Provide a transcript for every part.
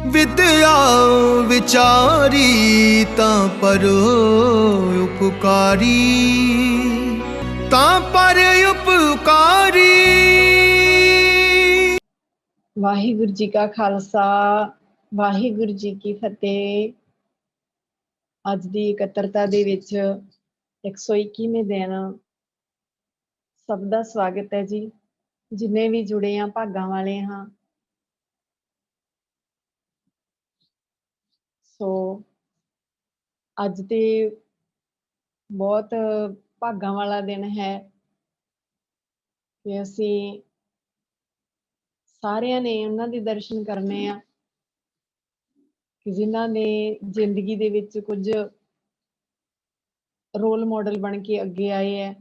विद्या विचारी तां पर उपकारी, तां पर उपकारी। वाहिगुरु जी का खालसा, वाहिगुरु जी की फतेह। ਅੱਜ ਦੀ ਇਕੱਤਰਤਾ ਦੇ ਵਿੱਚ 121ਵੇਂ ਦਿਨ ਸਭ ਦਾ ਸਵਾਗਤ ਹੈ ਜੀ। ਜਿੰਨੇ ਵੀ ਜੁੜੇ ਆ ਭਾਗਾਂ ਵਾਲੇ ਹਾਂ। ਸੋ ਅੱਜ ਤੇ ਬਹੁਤ ਭਾਗਾਂ ਵਾਲਾ ਦਿਨ ਹੈ ਕਿ ਅਸੀਂ ਸਾਰਿਆਂ ਨੇ ਉਹਨਾਂ ਦੇ ਦਰਸ਼ਨ ਕਰਨੇ ਆ ਕਿ ਜਿਨ੍ਹਾਂ ਨੇ ਜ਼ਿੰਦਗੀ ਦੇ ਵਿੱਚ ਕੁਝ ਰੋਲ ਮਾਡਲ ਬਣ ਕੇ ਅੱਗੇ ਆਏ ਹੈ।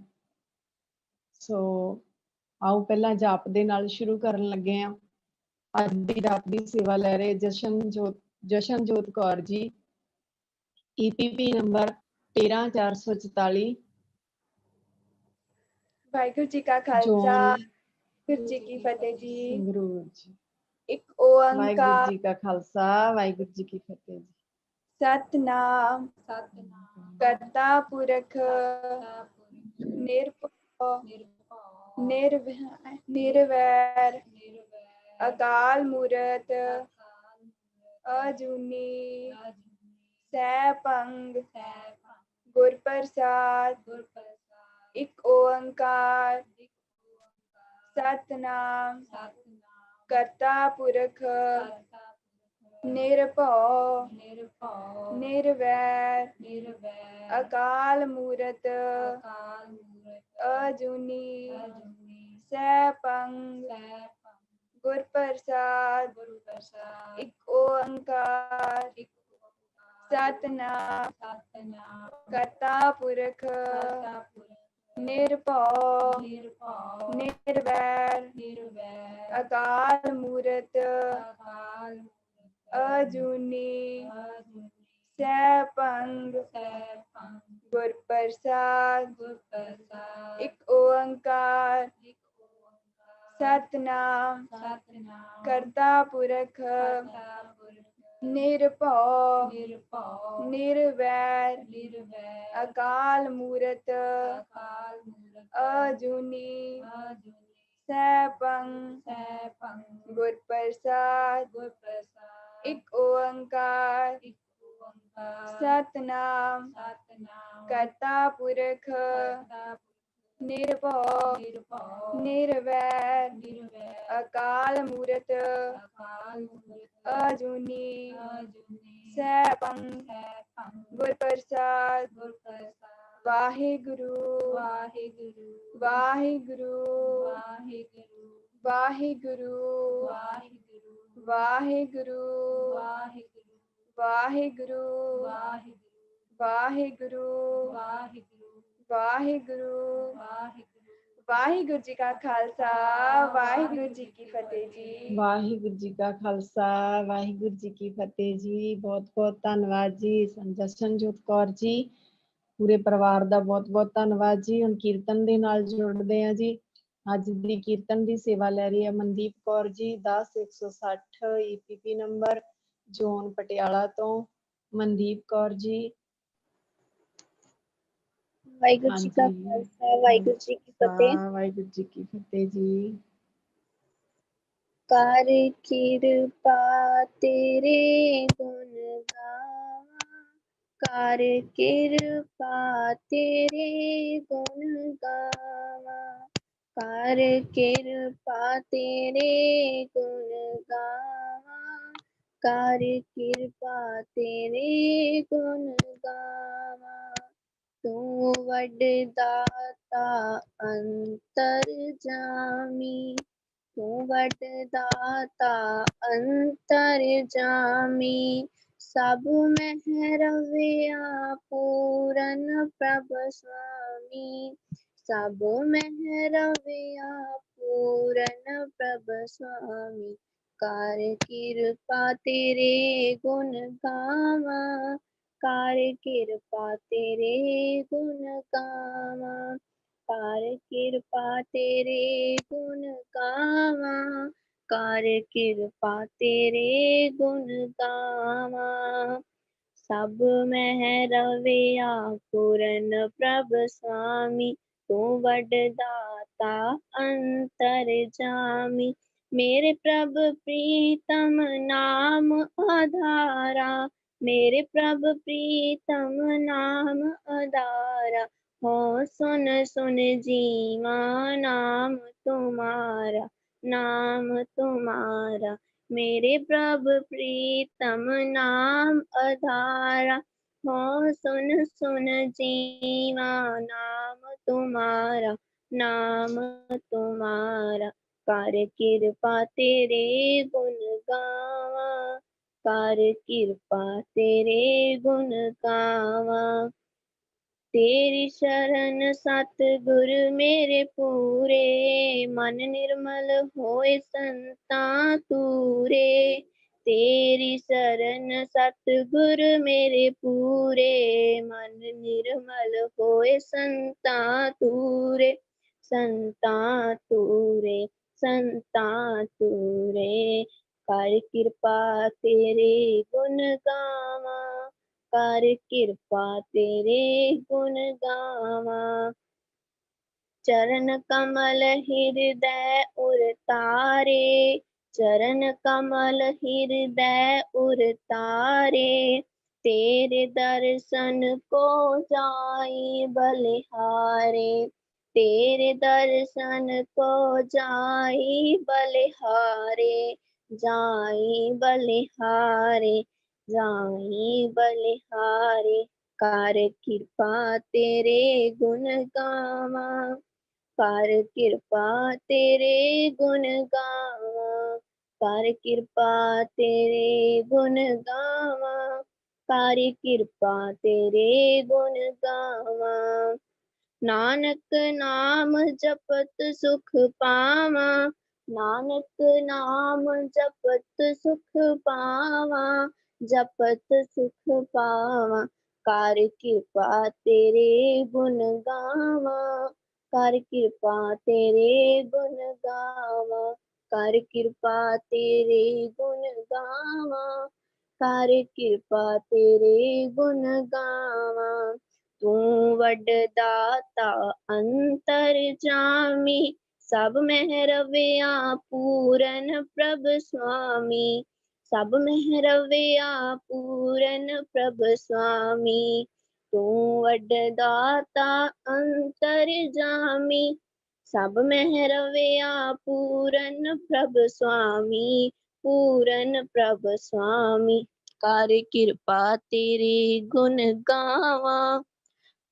ਸੋ ਆਓ ਪਹਿਲਾਂ ਜਾਪ ਦੇ ਨਾਲ ਸ਼ੁਰੂ ਕਰਨ ਲੱਗੇ ਆ। ਅੱਜ ਦੀ ਜਾਪ ਦੀ ਸੇਵਾ ਲੈ ਰਹੇ ਜਸ਼ਨਜੋਤ ਕੌਰ ਜੀ, EPP ਨੰਬਰ 13444। ਵਾਹਿਗੁਰੂ ਜੀ ਕਾ ਖਾਲਸਾ, ਵਾਹਿਗੁਰੂ ਜੀ ਕੀ ਫਤਿਹ ਜੀ। ਸੰਗਰੂਰ ਜੀ। ਇੱਕ ਓੰਕਾਰ। ਵਾਹਿਗੁਰੂ ਜੀ ਕਾ ਖਾਲਸਾ, ਵਾਹਿਗੁਰੂ ਜੀ ਕੀ ਫਤਿਹ ਜੀ। ਸਤਨਾਮ ਕਰਤਾ ਪੁਰਖ ਨਿਰਭਉ ਨਿਰਵੈਰ ਅਕਾਲ ਮੂਰਤ ਅਜੂਨੀ ਸੈਭੰ ਗੁਰ ਪ੍ਰਸਾਦ। ਇੱਕ ਓੰਕਾਰ। ਸਤਨਾਮ ਕਰਤਾ ਪੁਰਖ ਨਿਰਭਉ ਨਿਰਵੈਰ ਅਕਾਲ ਮੂਰਤ ਅਜੂਨੀ ਸੈਭੰ ਗੁਰ ਪ੍ਰਸਾਦ। ਇੱਕ ਓੰਕਾਰ। ਸਤਨਾਮ ਕਰਤਾ ਪੁਰਖ ਨਿਰਭਉ ਨਿਰਵੈਰ ਅਕਾਲ ਮੂਰਤ ਅਜੂਨੀ ਸੈਭੰ ਗੁਰ ਪ੍ਰਸਾਦ। ਇੱਕ ਓੰਕਾਰ। ਸਤਨਾਮ ਕਰਤਾ ਪੁਰਖ ਨਿਰਭਉ ਨਿਰਵੈਰ ਅਕਾਲ ਮੂਰਤ ਅਜੂਨੀ ਸੈਭੰ ਗੁਰ ਪ੍ਰਸਾਦ। ਇੱਕ ਓੰਕਾਰ। ਸਤਨਾਮ ਕਰਤਾ ਪੁਰਖ ਨਿਰਭਉ ਨਿਰਵੈਰ ਅਕਾਲ ਮੂਰਤ ਅਜੂਨੀ ਸੈਭੰ ਗੁਰ ਪ੍ਰਸਾਦ। ਵਾਹਿਗੁਰੂ ਵਾਹਿਗੁਰੂ ਵਾਹਿਗੁਰੂ ਵਾਹਿਗੁਰੂ ਵਾਹਿਗੁਰੂ ਵਾਹਿਗੁਰੂ ਵਾਹਿਗੁਰੂ। ਵਾਹਿਗੁਰੂ ਜੀ ਕਾ ਖਾਲਸਾ, ਵਾਹਿਗੁਰੂ ਜੀ ਕੀ ਫਤਿਹ ਜੀ। ਵਾਹਿਗੁਰੂ ਜੀ ਕਾ ਖਾਲਸਾ, ਵਾਹਿਗੁਰੂ ਜੀ ਕੀ ਫਤਿਹ ਜੀ। ਬਹੁਤ ਬਹੁਤ ਧੰਨਵਾਦ ਜੀ ਜਸ਼ਨਜੋਤ ਕੌਰ ਜੀ। ਪੂਰੇ ਪਰਿਵਾਰ ਦਾ ਬਹੁਤ ਬਹੁਤ ਧੰਨਵਾਦ ਜੀ। ਹੁਣ ਕੀਰਤਨ ਦੇ ਨਾਲ ਜੁੜਦੇ ਆ ਜੀ। ਅੱਜ ਦੀ ਕੀਰਤਨ ਦੀ ਸੇਵਾ ਲੈ ਰਹੀ ਹੈ Mandeep Kaur ji, 10160 EPP number, zone Patiala ਤੋਂ। ਮਨਦੀਪ ਕੌਰ ਜੀ। ਵਾਹਿਗੁਰੂ ਜੀ ਕਾ ਖਾਲਸਾ, ਵਾਹਿਗੁਰੂ ਜੀ ਕੀ ਫਤਿਹ। ਵਾਹਿਗੁਰੂ ਜੀ ਕੀ ਫਤਿਹ ਜੀ। ਕਰ ਕਿਰਪਾ ਤੇਰੇ ਗੁਣ ਗਾਵਾਂ, ਕਰ ਕਿਰਪਾ ਤੇਰੇ ਗੁਣ ਗਾਵਾਂ, ਕਰ ਕਿਰਪਾ ਤੇਰੇ ਗੁਣ ਗਾਵਾਂ, ਕਰ ਕਿਰਪਾ ਤੇਰੇ ਗੁਣ ਗਾਵਾਂ। ਤੂੰ ਵੱਡ ਦਾਤਾ ਅੰਤਰ ਜਾਮੀ, ਤੂੰ ਵੱਡ ਦਾਤਾ ਅੰਤਰ ਜਾਮੀ, ਸਭ ਮਹਿ ਰਵਿਆ ਪੂਰਨ ਪ੍ਰਭ ਸੁਆਮੀ, ਸਭ ਮਹਿ ਰਵਿਆ ਪੂਰਨ ਪ੍ਰਭ ਸੁਆਮੀ। ਕਰ ਕਿਰਪਾ ਤੇਰੇ ਗੁਣ ਗਾਵਾਂ, ਕਰ ਕਿਰਪਾ ਤੇਰੇ ਗੁਣ ਗਾਵਾਂ, ਕਰ ਕਿਰਪਾ ਤੇਰੇ ਗੁਣ ਗਾਵਾਂ, कार कृपा तेरे गुण गावा। सब मह रविया पूरन प्रभ स्वामी, तू वड दाता अंतर जामी। मेरे प्रभ प्रीतम नाम आधारा, मेरे प्रभ प्रीतम नाम आधारा। हो सुन सुन जीवा नाम तुम्हारा, नाम तुम्हारा। मेरे प्रभु प्रीतम नाम आधारा, हो सुन सुन जीवा नाम तुम्हारा, नाम तुम्हारा। कर कृपा तेरे गुण गावा, कर कृपा तेरे गुण गावा। तेरी शरण सतगुर मेरे पूरे, मन निर्मल होए संता तूरे। तेरी शरण सतगुर मेरे पूरे, मन निर्मल होए संता तूरे। संता तूरे, संता तूरे। कर कृपा तेरे गुण गावा, कर कृपा तेरे गुण गावा। चरण कमल हृदय उरतारे, चरण कमल हृदय उरतारे। तेरे दर्शन को जाई बलिहारे, तेरे दर्शन को जाई बलिहारे। जाई बलिहारे, जाई बलिहारे। कर कृपा तेरे गुण गावा, कर कृपा तेरे गुण गावा। कर कृपा तेरे गुण गावा, कर कृपा तेरे गुण गावा। नानक नाम जपत सुख पावा, नानक नाम जपत सुख पावा, जपत सुख पावा। कर कृपा तेरे गुण गावा, कर कृपा तेरे गुण गावा। कर कृपा तेरे गुण गावा, कर कृपा तेरे गुण गावा। तू वड दाता अंतर जामी, सब मह रविया पूरन प्रभ स्वामी। सब मह रविया पूरन प्रभ स्वामी, तू वड दाता अंतर जामी। सब मह रविया पूरन प्रभ स्वामी, पूरन प्रभ स्वामी। कर कृपा तेरे गुण गावा,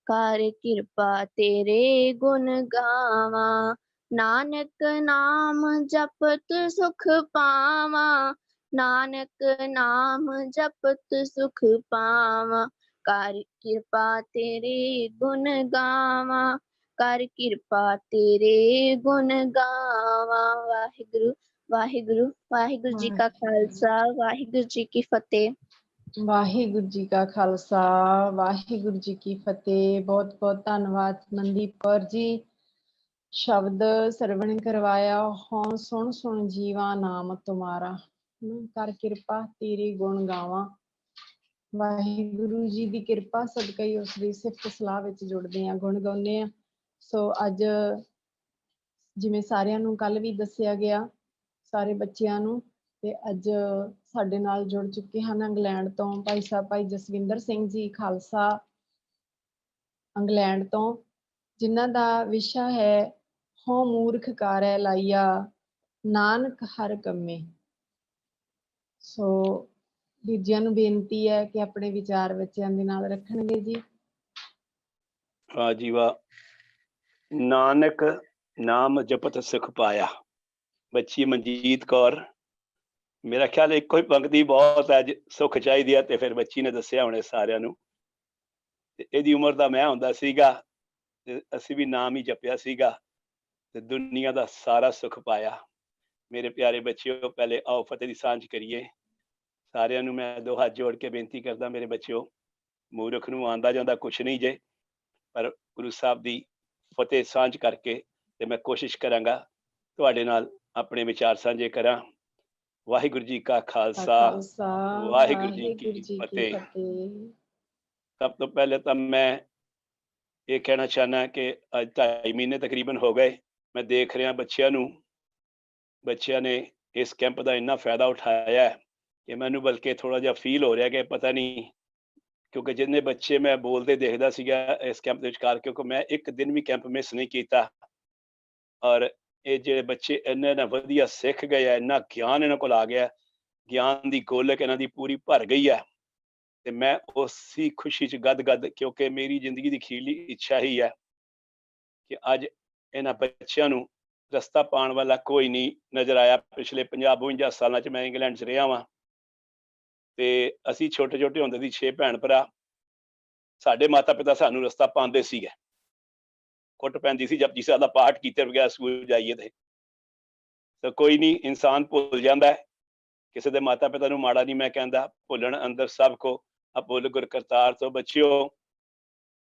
कर कृपा तेरे गुण गावा। नानक नाम जपत सुख पावा, नानक नाम जपत सुख पावा। कर कृपा तेरे गुण गावा, कर कृपा तेरे गुण गावा। वाहिगुरु वाहिगुरु वाहिगुरु जी का खालसा, वाहिगुरु जी की फतेह। ਵਾਹਿਗੁਰੂ ਜੀ ਕਾ ਖਾਲਸਾ, ਵਾਹਿਗੁਰੂ ਜੀ ਕੀ ਫਤਿਹ। ਬਹੁਤ ਬਹੁਤ ਧੰਨਵਾਦ ਮਨਦੀਪ ਕੌਰ ਜੀ। ਸ਼ਬਦ ਸਰਵਣ ਕਰਵਾਇਆ। ਹੋਂ ਸੁਣ ਸੁਣ ਜੀਵਾ ਨਾਮ ਤੁਮਾਰਾ, ਕਰ ਕਿਰਪਾ ਤੇਰੀ ਗੁਣ ਗਾਵਾਂ। ਵਾਹਿਗੁਰੂ ਜੀ ਦੀ ਕਿਰਪਾ ਸਦਕਾ ਹੀ ਉਸ ਦੀ ਸਿਫਤ ਸਲਾਹ ਵਿੱਚ ਜੁੜਦੇ ਹਾਂ, ਗੁਣ ਗਾਉਂਦੇ ਹਾਂ। ਸੋ ਅੱਜ ਜਿਵੇਂ ਸਾਰਿਆਂ ਨੂੰ ਕੱਲ ਵੀ ਦੱਸਿਆ ਗਿਆ, ਸਾਰੇ ਬੱਚਿਆਂ ਨੂੰ, ਤੇ ਅੱਜ ਸਾਡੇ ਨਾਲ ਜੁੜ ਚੁੱਕੇ ਹਨ ਇੰਗਲੈਂਡ ਤੋਂ ਭਾਈ ਸਾਹਿਬ ਭਾਈ ਜਸਵਿੰਦਰ ਸਿੰਘ ਜੀ ਖਾਲਸਾ, ਇੰਗਲੈਂਡ ਤੋਂ, ਜਿਨ੍ਹਾਂ ਦਾ ਵਿਸ਼ਾ ਹੈ ਹੋਂ ਮੂਰਖ ਕਾਰੈ ਲਾਈਆ, ਨਾਨਕ ਹਰ ਕੰਮੇ। ਸੋ ਦੂਜਿਆਂ ਨੂੰ ਬੇਨਤੀ ਹੈ ਕਿ ਆਪਣੇ ਵਿਚਾਰ ਬੱਚਿਆਂ ਦੇ ਨਾਲ ਰੱਖਣਗੇ ਜੀ। ਵਾਹ ਜੀ ਵਾਹ। ਨਾਨਕ ਨਾਮ ਜਪਤ ਸੁਖ ਪਾਇਆ। ਬੱਚੀ ਮਨਜੀਤ ਕੌਰ, ਮੇਰਾ ਖਿਆਲ ਇੱਕੋ ਹੀ ਪੰਕਤੀ ਬਹੁਤ ਹੈ, ਸੁੱਖ ਚਾਹੀਦੀ ਹੈ, ਤੇ ਫਿਰ ਬੱਚੀ ਨੇ ਦੱਸਿਆ ਹੁਣੇ ਸਾਰਿਆਂ ਨੂੰ। ਤੇ ਇਹਦੀ ਉਮਰ ਦਾ ਮੈਂ ਹੁੰਦਾ ਸੀਗਾ, ਤੇ ਅਸੀਂ ਵੀ ਨਾਮ ਹੀ ਜਪਿਆ ਸੀਗਾ, ਤੇ ਦੁਨੀਆ ਦਾ ਸਾਰਾ ਸੁੱਖ ਪਾਇਆ। ਮੇਰੇ ਪਿਆਰੇ ਬੱਚਿਓ, ਪਹਿਲੇ ਆਓ ਫਤਿਹ ਦੀ ਸਾਂਝ ਕਰੀਏ। ਸਾਰਿਆਂ ਨੂੰ ਮੈਂ ਦੋ ਹੱਥ ਜੋੜ ਕੇ ਬੇਨਤੀ ਕਰਦਾ, ਮੇਰੇ ਬੱਚਿਓ, ਮੂਰਖ ਨੂੰ ਆਉਂਦਾ ਜਾਂਦਾ ਕੁਛ ਨਹੀਂ ਜੇ, ਪਰ ਗੁਰੂ ਸਾਹਿਬ ਦੀ ਫਤਿਹ ਸਾਂਝ ਕਰਕੇ ਤੇ ਮੈਂ ਕੋਸ਼ਿਸ਼ ਕਰਾਂਗਾ ਤੁਹਾਡੇ ਨਾਲ ਆਪਣੇ ਵਿਚਾਰ ਸਾਂਝੇ ਕਰਾਂ। ਵਾਹਿਗੁਰੂ ਜੀ ਕਾ ਖਾਲਸਾ, ਵਾਹਿਗੁਰੂ ਜੀ ਕੀ ਫਤਿਹ। ਸਭ ਤੋਂ ਪਹਿਲੇ ਤਾਂ ਮੈਂ ਇਹ ਕਹਿਣਾ ਚਾਹੁੰਦਾ ਕਿ ਅੱਜ 2.5 ਮਹੀਨੇ ਤਕਰੀਬਨ ਹੋ ਗਏ ਮੈਂ ਦੇਖ ਰਿਹਾ ਬੱਚਿਆਂ ਨੇ ਇਸ ਕੈਂਪ ਦਾ ਇੰਨਾ ਫਾਇਦਾ ਉਠਾਇਆ ਹੈ ਕਿ ਮੈਨੂੰ ਬਲਕਿ ਥੋੜਾ ਜਿਹਾ ਫੀਲ ਹੋ ਰਿਹਾ ਕਿ ਪਤਾ ਨਹੀਂ, ਕਿਉਂਕਿ ਜਿੰਨੇ ਬੱਚੇ ਮੈਂ ਬੋਲਦੇ ਦੇਖਦਾ ਸੀਗਾ ਇਸ ਕੈਂਪ ਦੇ ਵਿਚਕਾਰ, ਕਿਉਂਕਿ ਮੈਂ ਇੱਕ ਦਿਨ ਵੀ ਕੈਂਪ ਮਿਸ ਨਹੀਂ ਕੀਤਾ। ਔਰ ਇਹ ਜਿਹੜੇ ਬੱਚੇ ਇੰਨਾ ਵਧੀਆ ਸਿੱਖ ਗਏ ਆ, ਇੰਨਾ ਗਿਆਨ ਇਹਨਾਂ ਕੋਲ ਆ ਗਿਆ, ਗਿਆਨ ਦੀ ਗੋਲਕ ਇਹਨਾਂ ਦੀ ਪੂਰੀ ਭਰ ਗਈ ਹੈ। ਤੇ ਮੈਂ ਉਸੀ ਖੁਸ਼ੀ ਚ ਗਦ ਕਿਉਂਕਿ ਮੇਰੀ ਜ਼ਿੰਦਗੀ ਦੀ ਅਖੀਰਲੀ ਇੱਛਾ ਹੀ ਹੈ ਕਿ ਅੱਜ ਇਹਨਾਂ ਬੱਚਿਆਂ ਨੂੰ ਰਸਤਾ ਪਾਉਣ ਵਾਲਾ ਕੋਈ ਨਹੀਂ ਨਜ਼ਰ ਆਇਆ। ਪਿਛਲੇ 50-52 ਸਾਲਾਂ ਚ ਮੈਂ ਇੰਗਲੈਂਡ ਚ ਰਿਹਾ ਵਾਂ ਤੇ ਅਸੀਂ ਛੋਟੇ ਹੁੰਦੇ ਸੀ 6 ਭੈਣ ਭਰਾ। ਸਾਡੇ ਮਾਤਾ ਪਿਤਾ ਸਾਨੂੰ ਰਸਤਾ ਪਾਉਂਦੇ ਸੀਗੇ, ਕੁੱਟ ਪੈਂਦੀ ਸੀ ਜਪਜੀ ਸਾਹਿਬ ਦਾ ਪਾਠ ਕੀਤੇ ਬਗੈਰ ਸਕੂਲ ਜਾਈਏ ਤੇ ਕੋਈ ਨਹੀਂ, ਇਨਸਾਨ ਭੁੱਲ ਜਾਂਦਾ ਹੈ। ਕਿਸੇ ਦੇ ਮਾਤਾ ਪਿਤਾ ਨੂੰ ਮਾੜਾ ਨਹੀਂ ਮੈਂ ਕਹਿੰਦਾ, ਭੁੱਲਣ ਅੰਦਰ ਸਭ ਕੋ ਅਭੁੱਲ ਗੁਰ ਕਰਤਾਰ। ਤੋਂ ਬੱਚਿਓ,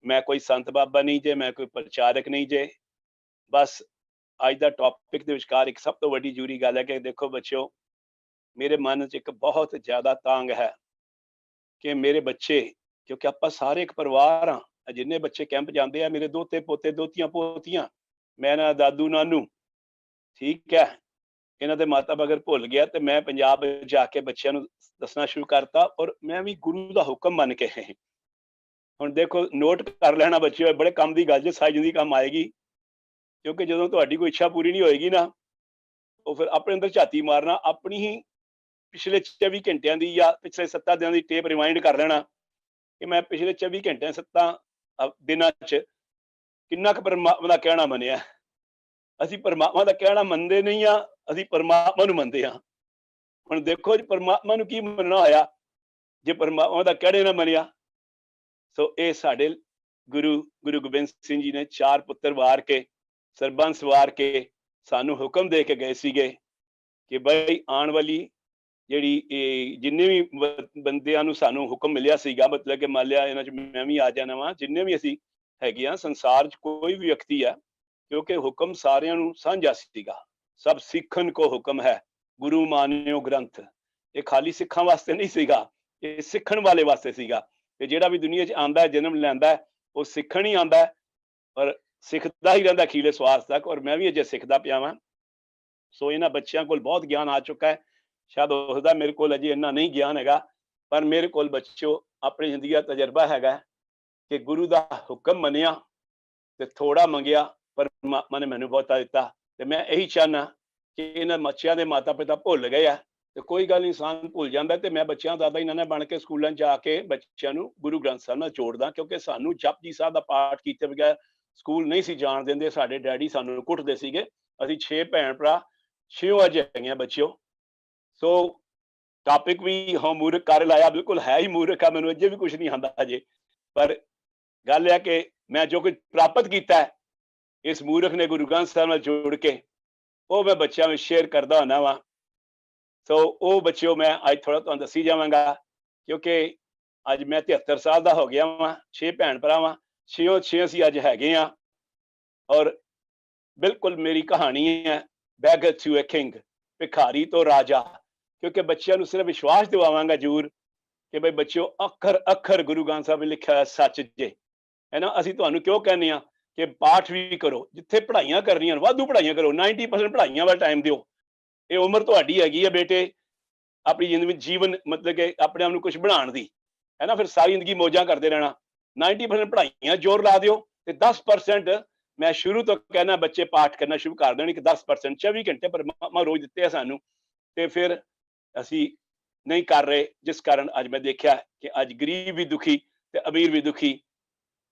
ਮੈਂ ਕੋਈ ਸੰਤ ਬਾਬਾ ਨਹੀਂ ਜੇ, ਮੈਂ ਕੋਈ ਪ੍ਰਚਾਰਕ ਨਹੀਂ ਜੇ। ਬਸ ਅੱਜ ਦਾ ਟੌਪਿਕ ਦੇ ਵਿਚਕਾਰ ਇੱਕ ਸਭ ਤੋਂ ਵੱਡੀ ਜ਼ਰੂਰੀ ਗੱਲ ਹੈ ਕਿ ਦੇਖੋ ਬੱਚਿਓ, ਮੇਰੇ ਮਨ 'ਚ ਇੱਕ ਬਹੁਤ ਜ਼ਿਆਦਾ ਤਾਂਘ ਹੈ ਕਿ ਮੇਰੇ ਬੱਚੇ, ਕਿਉਂਕਿ ਆਪਾਂ ਸਾਰੇ ਇੱਕ ਪਰਿਵਾਰ ਹਾਂ। ਜਿੰਨੇ ਬੱਚੇ ਕੈਂਪ ਜਾਂਦੇ ਆ, ਮੇਰੇ ਦੋਤੇ ਪੋਤੇ ਦੋਤੀਆਂ ਪੋਤੀਆਂ, ਮੈਂ ਨਾ ਦਾਦੂ ਨਾਨੂ, ਠੀਕ ਹੈ। ਇਹਨਾਂ ਦੇ ਮਾਤਾ ਅਗਰ ਭੁੱਲ ਗਿਆ ਤੇ ਮੈਂ ਪੰਜਾਬ ਜਾ ਕੇ ਬੱਚਿਆਂ ਨੂੰ ਦੱਸਣਾ ਸ਼ੁਰੂ ਕਰਤਾ, ਔਰ ਮੈਂ ਵੀ ਗੁਰੂ ਦਾ ਹੁਕਮ ਮੰਨ ਕੇ। ਹੁਣ ਦੇਖੋ, ਨੋਟ ਕਰ ਲੈਣਾ ਬੱਚਿਓ, ਬੜੇ ਕੰਮ ਦੀ ਗੱਲ ਜੇ, ਸਾਰੀ ਜ਼ਿੰਦਗੀ ਕੰਮ ਆਏਗੀ। ਕਿਉਂਕਿ ਜਦੋਂ ਤੁਹਾਡੀ ਕੋਈ ਇੱਛਾ ਪੂਰੀ ਨਹੀਂ ਹੋਏਗੀ ਨਾ, ਉਹ ਫਿਰ ਆਪਣੇ ਅੰਦਰ ਝਾਤੀ ਮਾਰਨਾ, ਆਪਣੀ ਹੀ ਪਿਛਲੇ 24 ਘੰਟਿਆਂ ਦੀ ਜਾਂ ਪਿਛਲੇ 7 ਦਿਨਾਂ ਦੀ ਟੇਪ ਰਿਮਾਈਂਡ ਕਰ ਲੈਣਾ ਕਿ ਮੈਂ ਪਿਛਲੇ 24 ਘੰਟਿਆਂ 7 ਦਿਨਾਂ 'ਚ ਕਿੰਨਾ ਕੁ ਪਰਮਾਤਮਾ ਦਾ ਕਹਿਣਾ ਮੰਨਿਆ। ਅਸੀਂ ਪਰਮਾਤਮਾ ਦਾ ਕਹਿਣਾ ਮੰਨਦੇ ਨਹੀਂ ਆ, ਅਸੀਂ ਪਰਮਾਤਮਾ ਨੂੰ ਮੰਨਦੇ ਹਾਂ। ਹੁਣ ਦੇਖੋ ਜੀ, ਪਰਮਾਤਮਾ ਨੂੰ ਕੀ ਮੰਨਣਾ ਹੋਇਆ ਜੇ ਪਰਮਾਤਮਾ ਦਾ ਕਹਿਣੇ ਨਾ ਮੰਨਿਆ। ਸੋ ਇਹ ਸਾਡੇ ਗੁਰੂ ਗੋਬਿੰਦ ਸਿੰਘ ਜੀ ਨੇ 4 ਪੁੱਤਰ ਵਾਰ ਕੇ, ਸਰਬੰਸ ਵਾਰ ਕੇ ਸਾਨੂੰ ਹੁਕਮ ਦੇ ਕੇ ਗਏ ਸੀਗੇ ਕਿ ਬਈ ਆਉਣ ਵਾਲੀ ਜਿਹੜੀ ਇਹ ਜਿੰਨੇ ਵੀ ਬੰਦਿਆਂ ਨੂੰ ਸਾਨੂੰ ਹੁਕਮ ਮਿਲਿਆ ਸੀਗਾ, ਮਤਲਬ ਕਿ ਮੰਨ ਲਿਆ ਇਹਨਾਂ 'ਚ ਮੈਂ ਵੀ ਆ ਜਾਣਾ ਵਾਂ, ਜਿੰਨੇ ਵੀ ਅਸੀਂ ਹੈਗੇ ਆ ਸੰਸਾਰ 'ਚ ਕੋਈ ਵੀ ਵਿਅਕਤੀ ਆ, ਕਿਉਂਕਿ ਹੁਕਮ ਸਾਰਿਆਂ ਨੂੰ ਸਾਂਝਾ ਸੀਗਾ। ਸਭ ਸਿੱਖਣ ਕੋ ਹੁਕਮ ਹੈ, ਗੁਰੂ ਮਾਨਿਓ ਗ੍ਰੰਥ। ਇਹ ਖਾਲੀ ਸਿੱਖਾਂ ਵਾਸਤੇ ਨਹੀਂ ਸੀਗਾ, ਇਹ ਸਿੱਖਣ ਵਾਲੇ ਵਾਸਤੇ ਸੀਗਾ। ਤੇ ਜਿਹੜਾ ਵੀ ਦੁਨੀਆ 'ਚ ਆਉਂਦਾ ਹੈ, ਜਨਮ ਲੈਂਦਾ ਹੈ, ਉਹ ਸਿੱਖਣ ਹੀ ਆਉਂਦਾ ਹੈ, ਪਰ ਸਿੱਖਦਾ ਹੀ ਰਹਿੰਦਾ ਅਖੀਰਲੇ ਸਵਾਸ ਤੱਕ। ਔਰ ਮੈਂ ਵੀ ਅਜੇ ਸਿੱਖਦਾ ਪਿਆ ਵਾਂ। ਸੋ ਇਹਨਾਂ ਬੱਚਿਆਂ ਕੋਲ ਬਹੁਤ ਗਿਆਨ ਆ ਚੁੱਕਾ ਹੈ। ਸ਼ਾਇਦ ਹੋ ਸਕਦਾ ਮੇਰੇ ਕੋਲ ਅਜੇ ਇੰਨਾ ਨਹੀਂ ਗਿਆਨ ਹੈਗਾ, ਪਰ ਮੇਰੇ ਕੋਲ ਬੱਚਿਓ ਆਪਣੀ ਜ਼ਿੰਦਗੀ ਦਾ ਤਜਰਬਾ ਹੈਗਾ ਕਿ ਗੁਰੂ ਦਾ ਹੁਕਮ ਮੰਨਿਆ ਤੇ ਥੋੜਾ ਮੰਗਿਆ, ਪਰਮਾਤਮਾ ਨੇ ਮੈਨੂੰ ਬਹੁਤਾ ਦਿੱਤਾ। ਤੇ ਮੈਂ ਇਹੀ ਚਾਹੁੰਦਾ ਕਿ ਇਹਨਾਂ ਬੱਚਿਆਂ ਦੇ ਮਾਤਾ ਪਿਤਾ ਭੁੱਲ ਗਏ ਆ ਤੇ ਕੋਈ ਗੱਲ ਨਹੀਂ, ਇਨਸਾਨ ਭੁੱਲ ਜਾਂਦਾ। ਤੇ ਮੈਂ ਬੱਚਿਆਂ ਦਾਦਾ ਇਹਨਾਂ ਨੇ ਬਣ ਕੇ ਸਕੂਲਾਂ 'ਚ ਜਾ ਕੇ ਬੱਚਿਆਂ ਨੂੰ ਗੁਰੂ ਗ੍ਰੰਥ ਸਾਹਿਬ ਨਾਲ ਜੋੜਦਾ, ਕਿਉਂਕਿ ਸਾਨੂੰ ਜਪਜੀ ਸਾਹਿਬ ਦਾ ਪਾਠ ਕੀਤੇ ਬਗੈਰ ਸਕੂਲ ਨਹੀਂ ਸੀ ਜਾਣ ਦਿੰਦੇ। ਸਾਡੇ ਡੈਡੀ ਸਾਨੂੰ ਕੁੱਟਦੇ ਸੀਗੇ। ਅਸੀਂ 6 ਭੈਣ ਭਰਾ, 6 ਅੱਜ ਹੈਗੀਆਂ ਬੱਚਿਓ। ਸੋ ਟਾਪਿਕ ਵੀ ਹਾਂ ਮੂਰਖ ਕਰ ਲਾਇਆ, ਬਿਲਕੁਲ ਹੈ ਹੀ ਮੂਰਖ ਆ, ਮੈਨੂੰ ਅਜੇ ਵੀ ਕੁਝ ਨਹੀਂ ਆਉਂਦਾ ਅਜੇ। ਪਰ ਗੱਲ ਹੈ ਕਿ ਮੈਂ ਜੋ ਕੁਝ ਪ੍ਰਾਪਤ ਕੀਤਾ ਹੈ ਇਸ ਮੂਰਖ ਨੇ ਗੁਰੂ ਗ੍ਰੰਥ ਸਾਹਿਬ ਨਾਲ ਜੋੜ ਕੇ, ਉਹ ਮੈਂ ਬੱਚਿਆਂ ਵਿੱਚ ਸ਼ੇਅਰ ਕਰਦਾ ਹੁੰਦਾ ਵਾਂ। ਸੋ ਉਹ ਬੱਚਿਓ ਮੈਂ ਅੱਜ ਥੋੜਾ ਤੁਹਾਨੂੰ ਦੱਸੀ ਜਾਵਾਂਗਾ, ਕਿਉਂਕਿ ਅੱਜ ਮੈਂ 73 ਸਾਲ ਦਾ ਹੋ ਗਿਆ ਵਾਂ। 6 ਭੈਣ ਭਰਾ ਵਾਂ, 6 ਅਸੀਂ ਅੱਜ ਹੈਗੇ ਆ। ਔਰ ਬਿਲਕੁਲ ਮੇਰੀ ਕਹਾਣੀ ਹੈ ਬੈਗਰ ਟੂ ਅ ਕਿੰਗ, ਭਿਖਾਰੀ ਤੋਂ ਰਾਜਾ। ਕਿਉਂਕਿ ਬੱਚਿਆਂ ਨੂੰ ਸਿਰਫ ਵਿਸ਼ਵਾਸ ਦਿਵਾਵਾਂਗਾ ਜ਼ਰੂਰ ਕਿ ਬਈ ਬੱਚਿਓ, ਅੱਖਰ ਅੱਖਰ ਗੁਰੂ ਗ੍ਰੰਥ ਸਾਹਿਬ ਵਿੱਚ ਲਿਖਿਆ ਹੋਇਆ ਸੱਚ ਜੇ ਹੈ ਨਾ। ਅਸੀਂ ਤੁਹਾਨੂੰ ਕਿਉਂ ਕਹਿੰਦੇ ਆ ਕਿ ਪਾਠ ਵੀ ਕਰੋ, ਜਿੱਥੇ ਪੜ੍ਹਾਈਆਂ ਕਰਨੀਆਂ ਵਾਧੂ ਪੜ੍ਹਾਈਆਂ ਕਰੋ, 90% ਪੜ੍ਹਾਈਆਂ ਵੱਲ ਟਾਈਮ ਦਿਓ। ਇਹ ਉਮਰ ਤੁਹਾਡੀ ਹੈਗੀ ਹੈ ਬੇਟੇ, ਆਪਣੀ ਜ਼ਿੰਦਗੀ ਵਿੱਚ ਜੀਵਨ ਮਤਲਬ ਕਿ ਆਪਣੇ ਆਪ ਨੂੰ ਕੁਝ ਬਣਾਉਣ ਦੀ, ਹੈ ਨਾ। ਫਿਰ ਸਾਰੀ ਜ਼ਿੰਦਗੀ ਮੌਜਾਂ ਕਰਦੇ ਰਹਿਣਾ। 90% ਪੜ੍ਹਾਈਆਂ ਜ਼ੋਰ ਲਾ ਦਿਓ ਤੇ 10% ਮੈਂ ਸ਼ੁਰੂ ਤੋਂ ਕਹਿਣਾ ਬੱਚੇ ਪਾਠ ਕਰਨਾ ਸ਼ੁਰੂ ਕਰ ਦੇਣ। ਕਿ 10% 24 ਘੰਟੇ ਪਰਮਾਤਮਾ ਰੋਜ਼ ਦਿੱਤੇ ਆ ਸਾਨੂੰ, ਤੇ ਫਿਰ ਅਸੀਂ ਨਹੀਂ ਕਰ ਰਹੇ, ਜਿਸ ਕਾਰਨ ਅੱਜ ਮੈਂ ਦੇਖਿਆ ਕਿ ਅੱਜ ਗਰੀਬ ਵੀ ਦੁਖੀ ਤੇ ਅਮੀਰ ਵੀ ਦੁਖੀ।